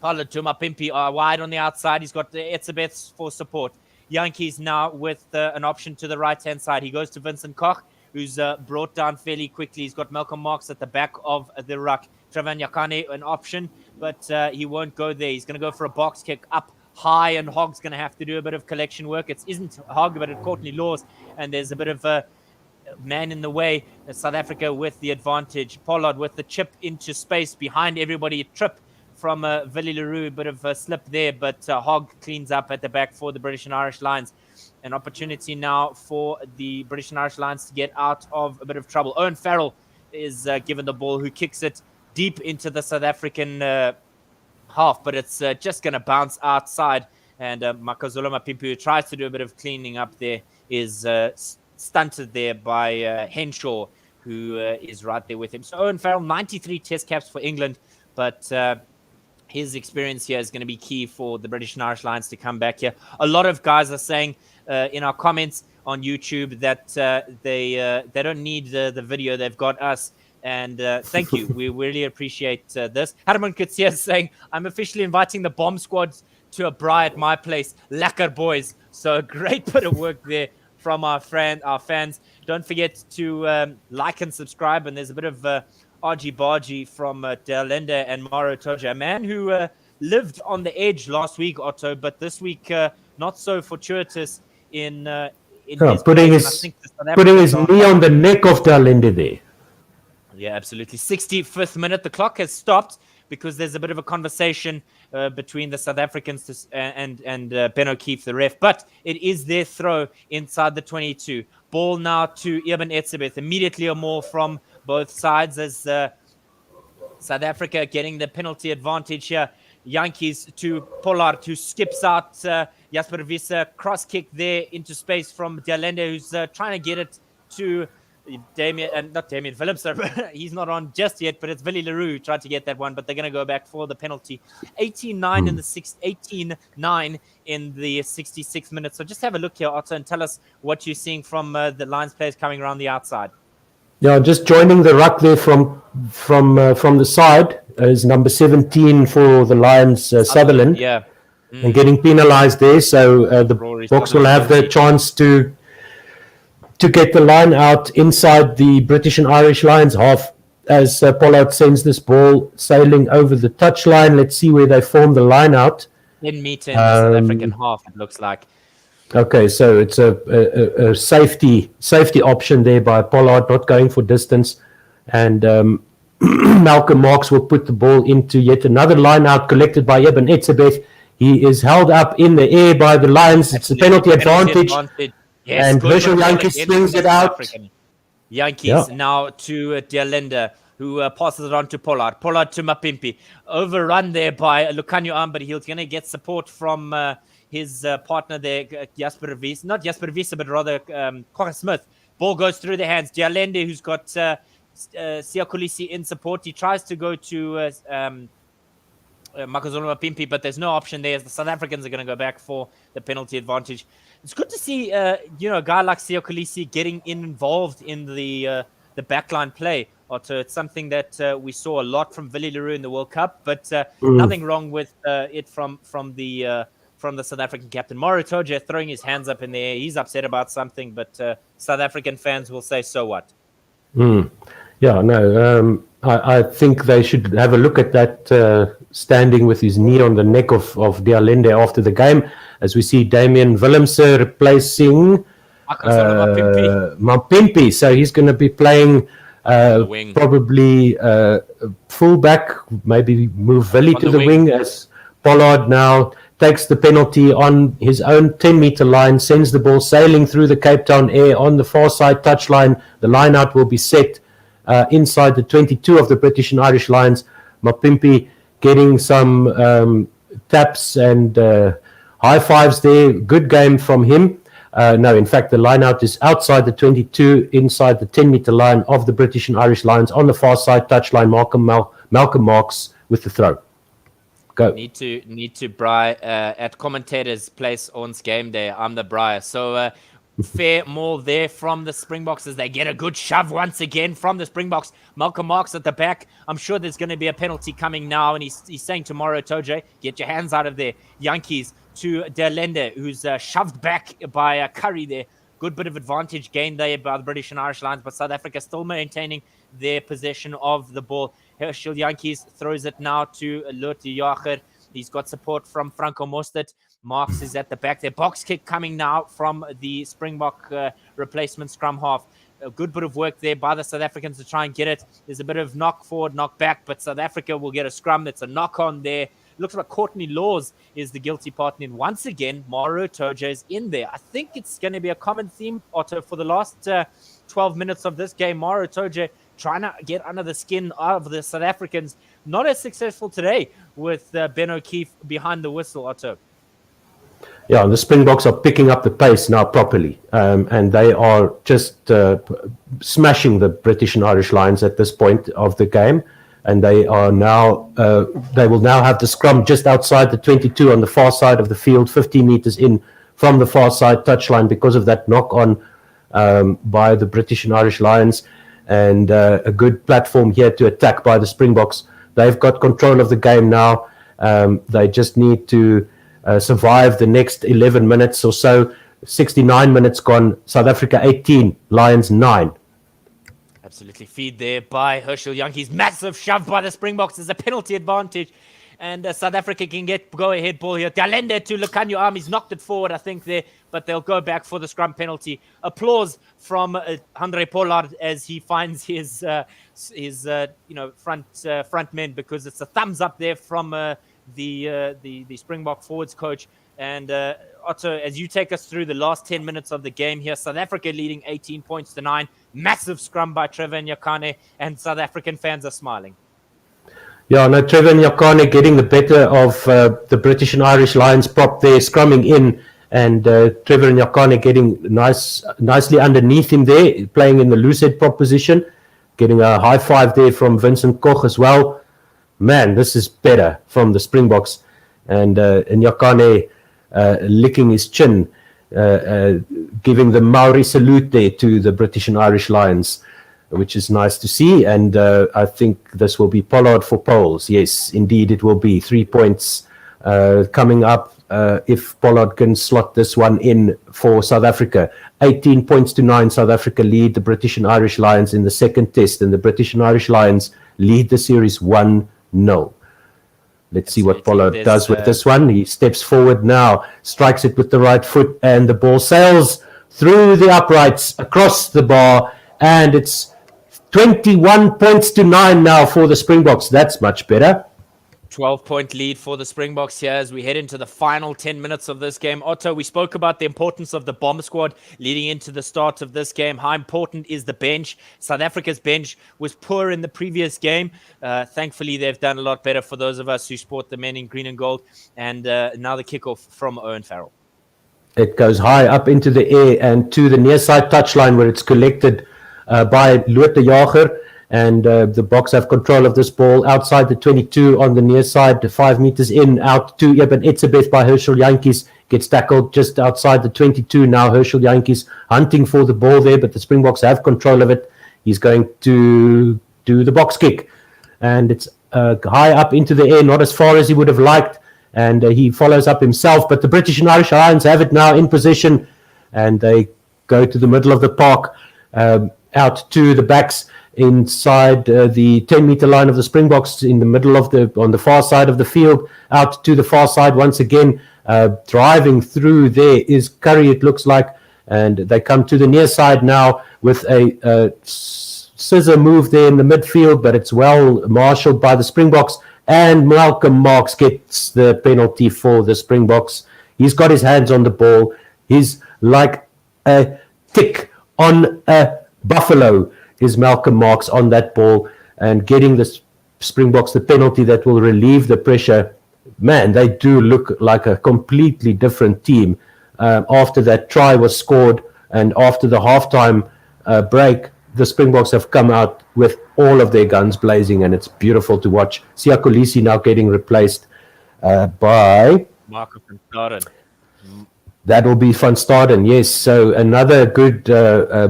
Pollard to Mapimpi wide on the outside. He's got the Etzebeth for support. Yankees now with an option to the right-hand side. He goes to Vincent Koch, who's brought down fairly quickly. He's got Malcolm Marks at the back of the ruck. Trevor Nyakane, an option, but he won't go there. He's going to go for a box kick up high, and Hogg's going to have to do a bit of collection work. It isn't Hogg, but it's Courtney Laws, and there's a bit of a man in the way. South Africa with the advantage. Pollard with the chip into space behind everybody. A trip from Willie Leroux, a bit of a slip there, but Hogg cleans up at the back for the British and Irish Lions. An opportunity now for the British and Irish Lions to get out of a bit of trouble. Owen Farrell is given the ball, who kicks it deep into the South African half, but it's just going to bounce outside. And Makazole Mapimpi, who tries to do a bit of cleaning up there, is stunted there by Henshaw, who is right there with him. So Owen Farrell, 93 test caps for England, but his experience here is going to be key for the British and Irish Lions to come back here. A lot of guys are saying in our comments on YouTube that they don't need the video. They've got us. And thank you. We really appreciate this. Herman Kutsia is saying, I'm officially inviting the bomb squad to a braai at my place. Lekker boys. So a great bit of work there from our fans. Don't forget to like and subscribe. And there's a bit of argy-bargy from Dalende and Maro Toja, a man who lived on the edge last week, Otto, but this week not so fortuitous in putting his knee on the neck of Dalende there. Yeah, absolutely. 65th minute, the clock has stopped because there's a bit of a conversation between the South Africans and Ben O'Keefe, the ref. But it is their throw inside the 22. Ball now to Ibn Etzebeth. Immediately a more from both sides as South Africa getting the penalty advantage here. Yankees to Pollard, who skips out Jasper Visser. Cross kick there into space from Dalende, who's trying to get it to not Damien Phillips, he's not on just yet, but it's Willie Leroux who tried to get that one, but they're going to go back for the penalty. 18-9 in the 66th minute. So just have a look here, Otto, and tell us what you're seeing from the Lions players coming around the outside. Yeah, just joining the ruck there from the side is number 17 for the Lions, Sutherland. Yeah. And getting penalised there, so the Boks will have the chance to get the line out inside the British and Irish Lions half. as Pollard sends this ball sailing over the touchline. Let's see where they form the line out. 10 meter in the South African half, it looks like. Okay, so it's a safety option there by Pollard, not going for distance. And Malcolm Marx will put the ball into yet another line out collected by Eben Etzebeth. He is held up in the air by the Lions. It's a penalty advantage. Yes, and Herschel Jantjies swings it out. Jantjies now to Dialenda, who passes it on to Pollard. Pollard to Mapimpi. Overrun there by Lucanio Am, but he's going to get support from his partner there, Jasper Wiese. Not Jasper Wiese, but rather Cora Smith. Ball goes through the hands. Dialende, who's got Siyakolisi in support. He tries to go to Makazolo Mapimpi, but there's no option there as the South Africans are going to go back for the penalty advantage. It's good to see, a guy like Siyakolisi getting involved in the backline play. Otto, it's something that we saw a lot from Willie Leroux in the World Cup, but nothing wrong with it from the South African captain. Mauro Toje throwing his hands up in the air. He's upset about something, but South African fans will say, so what? Yeah, no, I think they should have a look at that standing with his knee on the neck of Dialende after the game, as we see Damian Willemse replacing Mapimpi. So he's going to be playing probably fullback, maybe move Willie to the wing as Pollard now takes the penalty on his own 10-meter line, sends the ball sailing through the Cape Town air on the far side touchline. The line out will be set inside the 22 of the British and Irish Lions. Mapimpi getting some taps and high fives there. Good game from him. No, in fact, the line out is outside the 22, inside the 10-meter line of the British and Irish Lions on the far side touchline. Malcolm Marx with the throw. Go. Need to Bry at commentator's place on game day. I'm the Briar. So fair more there from the Springboks as they get a good shove once again from the Springboks. Malcolm Marx at the back. I'm sure there's going to be a penalty coming now, and he's saying to Mauro Toje, get your hands out of there. Jantjies to Delende, who's shoved back by Curry there. Good bit of advantage gained there by the British and Irish Lions, but South Africa still maintaining their possession of the ball. Herschel Jantjies throws it now to Lotte Jager. He's got support from Franco Mostert. Marx is at the back there. Box kick coming now from the Springbok replacement scrum half. A good bit of work there by the South Africans to try and get it. There's a bit of knock forward, knock back, but South Africa will get a scrum. It's a knock on there. Looks like Courtney Laws is the guilty partner. And once again, Mauro Toje is in there. I think it's going to be a common theme, Otto, for the last 12 minutes of this game. Mauro Toje trying to get under the skin of the South Africans. Not as successful today with Ben O'Keefe behind the whistle, Otto. Yeah, the Springboks are picking up the pace now properly, and they are just smashing the British and Irish Lions at this point of the game. And they are now, they will now have the scrum just outside the 22 on the far side of the field, 15 meters in from the far side touchline because of that knock on by the British and Irish Lions. And a good platform here to attack by the Springboks. They've got control of the game now. They just need to survive the next 11 minutes or so. 69 minutes gone. South Africa 18, Lions 9. Absolutely feed there by Herschel Jantjies. Massive shove by the Springboks. There's a penalty advantage. And South Africa can get go-ahead ball here. Dalende to Lucanio Am. He's knocked it forward, I think, there. But they'll go back for the scrum penalty. Applause from Andre Pollard as he finds his front men, because it's a thumbs up there from the Springbok forwards coach. And Otto, as you take us through the last 10 minutes of the game here, South Africa leading 18 points to 9. Massive scrum by Trevor Nyakane, and South African fans are smiling. Yeah, no, Trevor Nyakane getting the better of the British and Irish Lions prop there, scrumming in, and Trevor Nyakane getting nicely underneath him there, playing in the loosehead prop position, getting a high five there from Vincent Koch as well. Man, this is better from the Springboks, and Nyakane licking his chin, giving the Maori salute there to the British and Irish Lions, which is nice to see. And I think this will be Pollard for poles. Yes, indeed it will be. 3 points coming up if Pollard can slot this one in for South Africa. 18 points to 9, South Africa lead the British and Irish Lions in the second test, and the British and Irish Lions lead the series 1-0. Let's see what Pollard does with this one. He steps forward now, strikes it with the right foot, and the ball sails through the uprights, across the bar, and it's 21 points to 9 now for the Springboks. That's much better. 12-point lead for the Springboks here as we head into the final 10 minutes of this game. Otto, we spoke about the importance of the bomb squad leading into the start of this game. How important is the bench? South Africa's bench was poor in the previous game. Thankfully, they've done a lot better for those of us who sport the men in green and gold. And now the kickoff from Owen Farrell. It goes high up into the air and to the near side touchline where it's collected by Lotte Jager. And the Boks have control of this ball outside the 22 on the near side, 5 meters in, out to Eben Etzebeth by Herschel Jantjies. Gets tackled just outside the 22 now. Herschel Jantjies hunting for the ball there, but the Springboks have control of it. He's going to do the box kick. And it's high up into the air, not as far as he would have liked. And he follows up himself. But the British and Irish Lions have it now in possession. And they go to the middle of the park, out to the backs, inside the 10-meter line of the Springboks, in the middle of on the far side of the field, out to the far side once again. Driving through there is Curry, it looks like, and they come to the near side now with a scissor move there in the midfield, but it's well marshaled by the Springboks, and Malcolm Marx gets the penalty for the Springboks. He's got his hands on the ball. He's like a tick on a buffalo, is Malcolm Marx on that ball, and getting the Springboks the penalty that will relieve the pressure. Man, they do look like a completely different team after that try was scored, and after the halftime break, the Springboks have come out with all of their guns blazing, and it's beautiful to watch. Siya Kolisi now getting replaced by Marco van Staden. That will be Van Staden, yes. So another good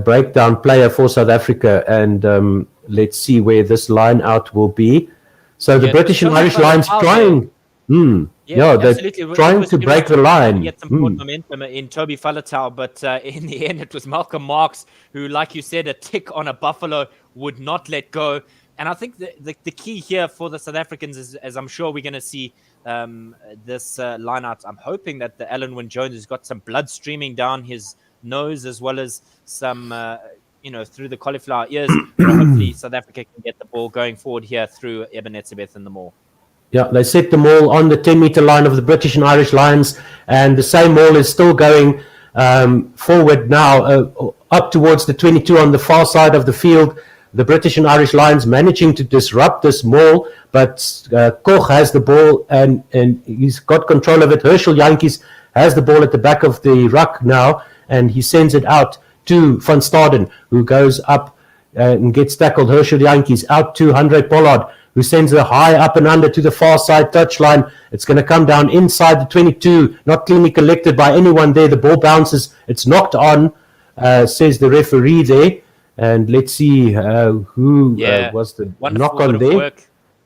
breakdown player for South Africa, and let's see where this line out will be. So the British and Irish Lions trying. They're trying to break the line. Get some forward momentum in Toby Falatau, but in the end, it was Malcolm Marx who, like you said, a tick on a buffalo, would not let go. And I think the key here for the South Africans is, as I'm sure we're going to see this line out, I'm hoping that the Alan Wynne-Jones has got some blood streaming down his nose, as well as some, through the cauliflower ears. Hopefully South Africa can get the ball going forward here through Eben Etzebeth and the Maul. Yeah, they set the maul on the 10-meter line of the British and Irish Lions, and the same maul is still going forward now, up towards the 22 on the far side of the field. The British and Irish Lions managing to disrupt this maul, but Koch has the ball, and he's got control of it. Herschel Jantjies has the ball at the back of the ruck now, and he sends it out to Van Staden, who goes up and gets tackled. Herschel Jantjies out to Handré Pollard, who sends it high up and under to the far side touchline. It's going to come down inside the 22, not cleanly collected by anyone there. The ball bounces. It's knocked on, says the referee there. And let's see who was the knock on there. Work.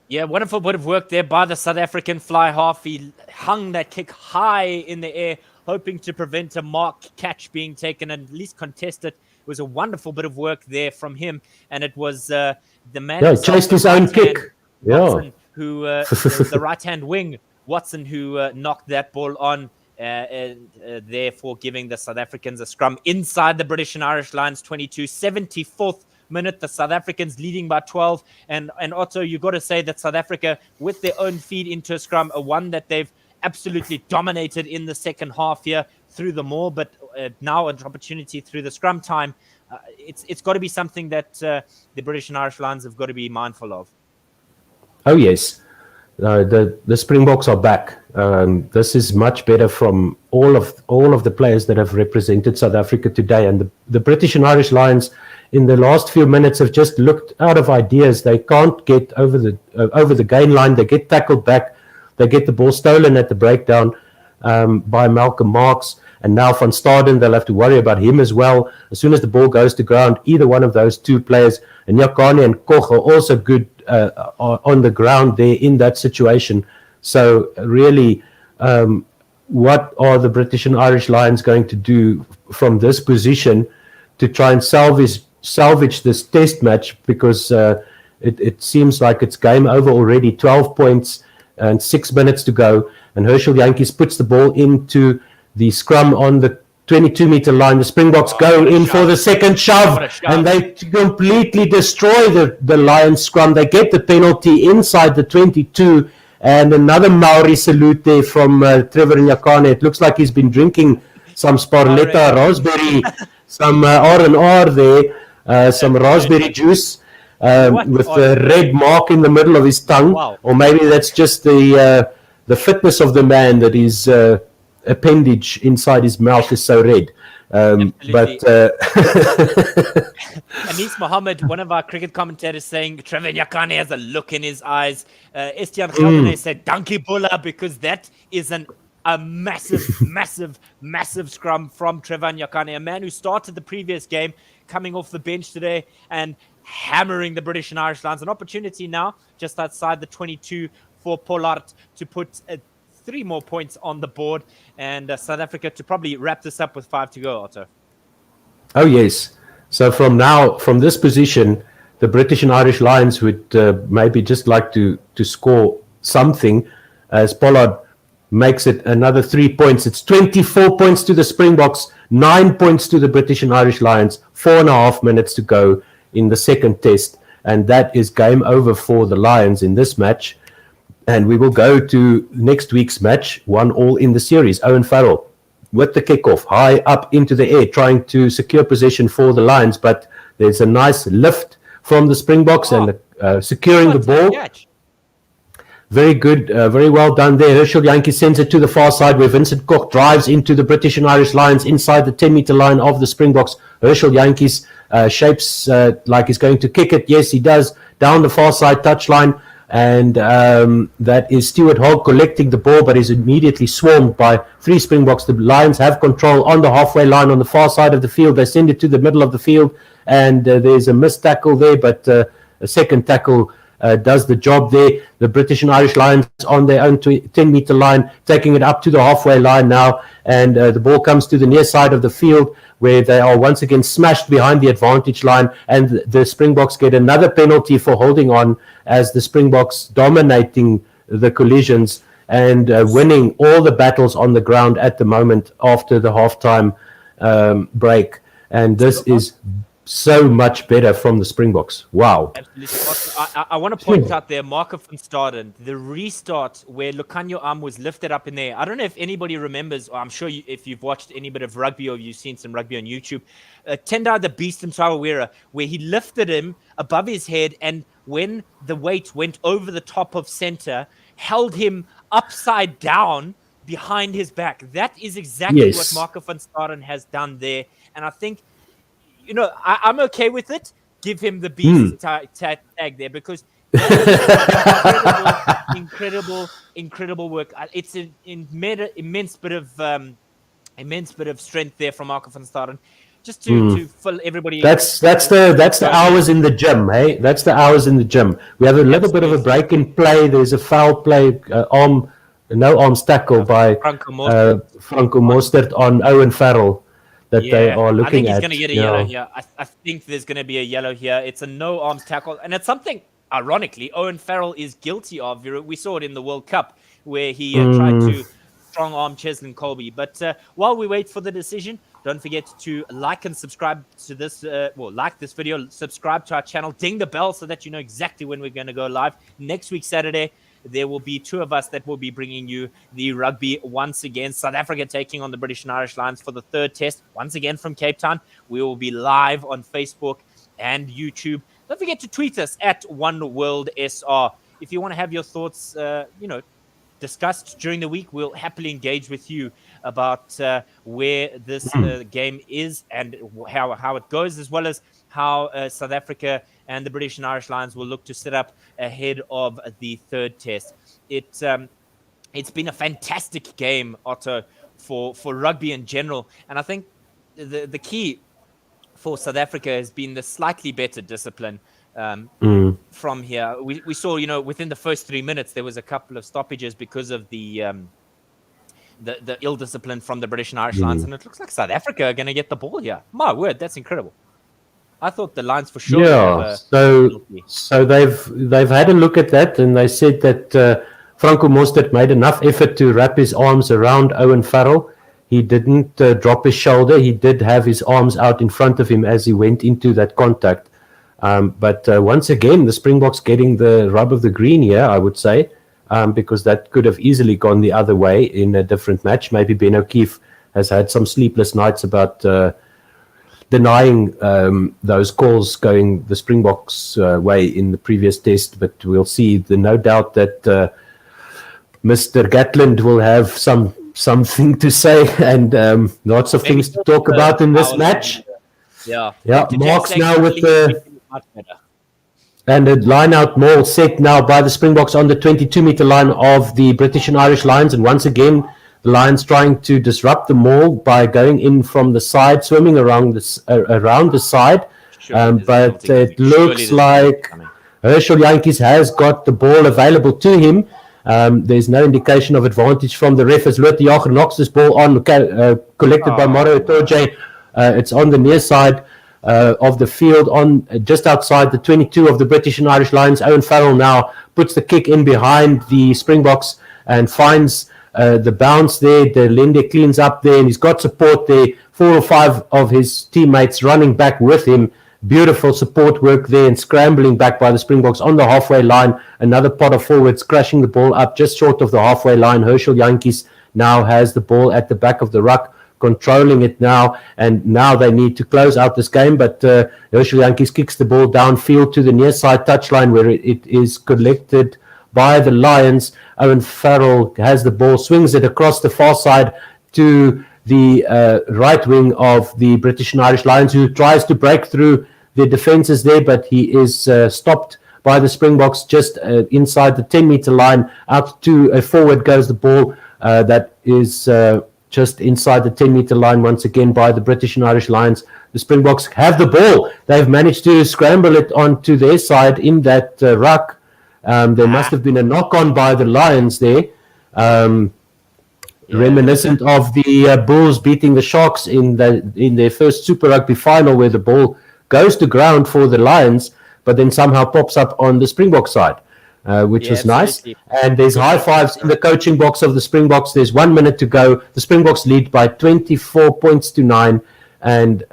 Yeah, wonderful bit of work there by the South African fly half. He hung that kick high in the air, hoping to prevent a mark catch being taken and at least contest it. It was a wonderful bit of work there from him. And it was the man who chased his own kick. Watson, who the right-hand wing, Watson, who knocked that ball on. Therefore giving the South Africans a scrum inside the British and Irish Lions 22. 74th minute, the South Africans leading by 12. And Otto, you got to say that South Africa, with their own feed into a scrum, a one that they've absolutely dominated in the second half here through the maul, but now an opportunity through the scrum time. It's got to be something that the British and Irish Lions have got to be mindful of. Oh, yes. The Springboks are back. This is much better from all of the players that have represented South Africa today. And the British and Irish Lions in the last few minutes have just looked out of ideas. They can't get over the gain line. They get tackled back. They get the ball stolen at the breakdown by Malcolm Marx. And now Van Staden, they'll have to worry about him as well. As soon as the ball goes to ground, either one of those two players, and Nyakane and Koch are also good on the ground there in that situation. So really, what are the British and Irish Lions going to do from this position to try and salvage this test match, because it seems like it's game over already. 12 points and 6 minutes to go, and Herschel Yankees puts the ball into the scrum on the 22-meter line. The Springboks go in for the second shove, and they completely destroy the Lions scrum. They get the penalty inside the 22, and another Maori salute there from Trevor Nyakane. It looks like he's been drinking some Sparletta raspberry, some R&R there, some raspberry juice. With the red mark in the middle of his tongue, or maybe that's just the fitness of the man, that his appendage inside his mouth is so red. But Anis Mohammed, one of our cricket commentators, saying Trevor Nyakane has a look in his eyes. Estienne Geldenay said Dankie Bulla, because that is a massive scrum from Trevor Nyakane, a man who started the previous game, coming off the bench today and hammering the British and Irish Lions. An opportunity now just outside the 22 for Pollard to put 3 more points on the board, and South Africa to probably wrap this up with 5 to go, Otto. Oh yes. So from this position, the British and Irish Lions would maybe just like to score something, as Pollard makes it another 3 points. It's 24 points to the Springboks, 9 points to the British and Irish Lions, 4.5 minutes to go in the second test, and that is game over for the Lions in this match. And we will go to next week's match, 1-1 in the series. Owen Farrell with the kickoff, high up into the air, trying to secure possession for the Lions, but there's a nice lift from the Springboks and securing the ball. Very good, very well done there. Herschel Yankees sends it to the far side, where Vincent Koch drives into the British and Irish Lions inside the 10-meter line of the Springboks. Herschel Yankees shapes like he's going to kick it. Yes, he does, down the far side touchline. And that is Stuart Hogg collecting the ball, but is immediately swarmed by 3 Springboks. The Lions have control on the halfway line on the far side of the field. They send it to the middle of the field, and there's a missed tackle there, but a second tackle does the job there. The British and Irish Lions on their own 10-meter line, taking it up to the halfway line now, and the ball comes to the near side of the field, where they are once again smashed behind the advantage line, and the Springboks get another penalty for holding on, as the Springboks dominating the collisions and winning all the battles on the ground at the moment after the halftime break. And this is so much better from the Springboks. Wow. Absolutely. I want to point out there, Marco van Staden, the restart where Lucanio arm was lifted up in there. I don't know if anybody remembers, or I'm sure if you've watched any bit of rugby or you've seen some rugby on YouTube, Tendai the Beast and Trawawera, where he lifted him above his head, and when the weight went over the top of center, held him upside down behind his back. That is exactly what Marco van Staden has done there. And I think, you know, I'm okay with it. Give him the beast tag there, because incredible work. It's an immense bit of strength there from Marco van Staden, just to fill everybody. That's the hours in the gym, hey? That's the hours in the gym. We have a little bit of a break in play. There's a foul play, no arms tackle by Franco Mostert on Owen Farrell. That they are looking at. I think he's going to get a yellow here. I think there's going to be a yellow here. It's a no arms tackle, and it's something, ironically, Owen Farrell is guilty of. We saw it in the World Cup, where he tried to strong arm Cheslin Colby. But while we wait for the decision, don't forget to like and subscribe to this. Like this video, subscribe to our channel, ding the bell so that you know exactly when we're going to go live. Next week, Saturday, there will be 2 of us that will be bringing you the rugby once again. South Africa taking on the British and Irish Lions for the 3rd test, once again from Cape Town. We will be live on Facebook and YouTube. Don't forget to tweet us at OneWorldSR. If you want to have your thoughts, discussed during the week, we'll happily engage with you about where this game is and how it goes, as well as how South Africa and the British and Irish Lions will look to set up ahead of the 3rd test. It's been a fantastic game, Otto, for rugby in general. And I think the key for South Africa has been the slightly better discipline from here. We saw, within the first 3 minutes, there was a couple of stoppages because of the the ill discipline from the British and Irish Lions, and it looks like South Africa are going to get the ball here. My word, that's incredible. I thought the Lions for sure. Yeah, so they've had a look at that, and they said that Franco Mostert made enough effort to wrap his arms around Owen Farrell. He didn't drop his shoulder. He did have his arms out in front of him as he went into that contact. But once again, the Springboks getting the rub of the green here, I would say, because that could have easily gone the other way in a different match. Maybe Ben O'Keefe has had some sleepless nights about denying those calls going the Springboks way in the previous test. But we'll see. No doubt that Mr. Gatland will have something to say and lots of things to talk about in this match. Yeah. Marks now with the and the line out maul set now by the Springboks on the 22-meter line of the British and Irish Lions, and once again the Lions trying to disrupt the maul by going in from the side, swimming around the side. But it looks like Herschel Jantjies has got the ball available to him. There's no indication of advantage from the ref as Lotte Jager knocks this ball on, collected by Mario Itoje. It's on the near side of the field, on just outside the 22 of the British and Irish Lions. Owen Farrell now puts the kick in behind the Springboks and finds the bounce there. The Lende cleans up there, and he's got support there. 4 or 5 of his teammates running back with him. Beautiful support work there and scrambling back by the Springboks on the halfway line. Another pot of forwards crashing the ball up just short of the halfway line. Herschel Jantjies now has the ball at the back of the ruck, controlling it now, and now they need to close out this game. But Herschel Jantjies kicks the ball downfield to the near side touchline where it is collected by the Lions. Owen Farrell has the ball, swings it across the far side to the right wing of the British and Irish Lions, who tries to break through the defenses there, but he is stopped by the Springboks just inside the 10-meter line. Out to a forward goes the ball that is just inside the 10-meter line once again by the British and Irish Lions. The Springboks have the ball. They've managed to scramble it onto their side in that ruck. There must have been a knock-on by the Lions there. Reminiscent of the Bulls beating the Sharks in their first Super Rugby final, where the ball goes to ground for the Lions, but then somehow pops up on the Springbok side, which was nice. And there's high fives in the coaching box of the Springboks. There's 1 minute to go. The Springboks lead by 24 points to 9. And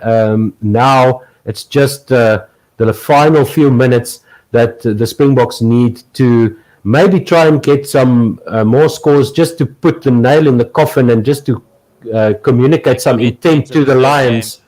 now it's just the final few minutes that the Springboks need to maybe try and get some more scores, just to put the nail in the coffin and just to communicate some intent to the Lions.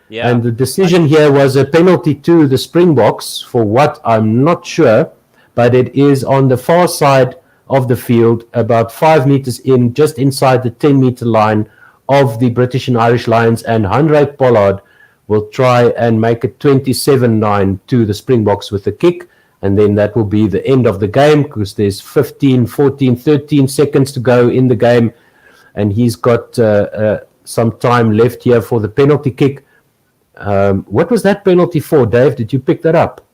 Yeah. And the decision here was a penalty to the Springboks for what I'm not sure, but it is on the far side of the field, about 5 meters in, just inside the 10-meter line of the British and Irish Lions, and Hanrijk Pollard will try and make it 27-9 to the Springboks with a kick, and then that will be the end of the game, because there's 15, 14, 13 seconds to go in the game, and he's got some time left here for the penalty kick. What was that penalty for, Dave? Did you pick that up?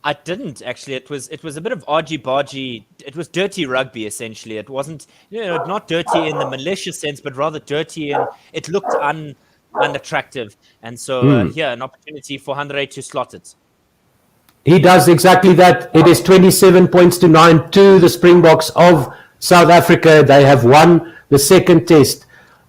I didn't actually. It was a bit of argy-bargy. It was dirty rugby essentially. It wasn't, not dirty in the malicious sense, but rather dirty, and it looked unattractive. And so here, an opportunity for Hanrijk to slot it. He does exactly that. It is 27 points to 9 to the Springboks of South Africa. They have won the second test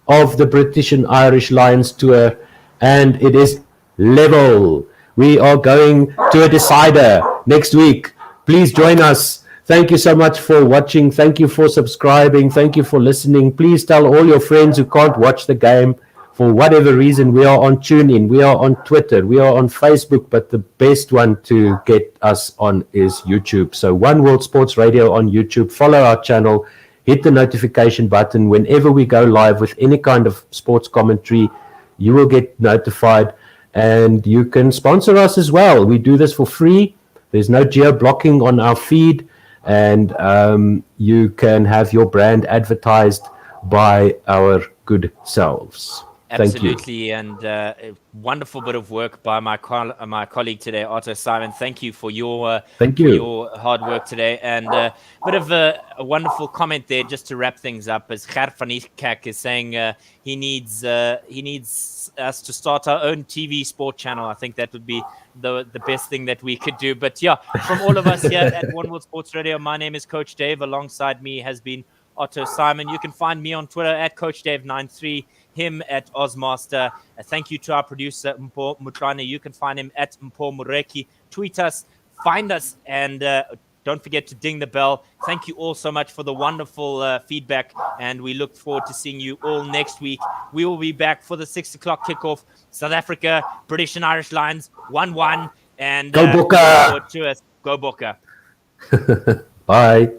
of the British and Irish Lions tour, and it is level. We are going to a decider next week. Please join us. Thank you so much for watching. Thank you for subscribing. Thank you for listening. Please tell all your friends who can't watch the game for whatever reason. We are on TuneIn. We are on Twitter. We are on Facebook. But the best one to get us on is YouTube. So One World Sports Radio on YouTube. Follow our channel. Hit the notification button. Whenever we go live with any kind of sports commentary, you will get notified. And you can sponsor us as well. We do this for free. There's no geo-blocking on our feed. And you can have your brand advertised by our good selves. Absolutely, and a wonderful bit of work by my colleague today, Otto Simon. Thank you for your hard work today, and a bit of a wonderful comment there just to wrap things up. As Ger van Niekerk is saying, he needs us to start our own TV sport channel. I think that would be the best thing that we could do. But yeah, from all of us here at One World Sports Radio, my name is Coach Dave. Alongside me has been Otto Simon. You can find me on Twitter at CoachDave93, him at Ozmaster. Thank you to our producer, Mpo Mutrane. You can find him at Mpo Mureki. Tweet us, find us, and don't forget to ding the bell. Thank you all so much for the wonderful feedback, and we look forward to seeing you all next week. We will be back for the 6 o'clock kickoff. South Africa, British and Irish Lions, 1-1. And Go Bokke! To us. Go Bokke. Bye.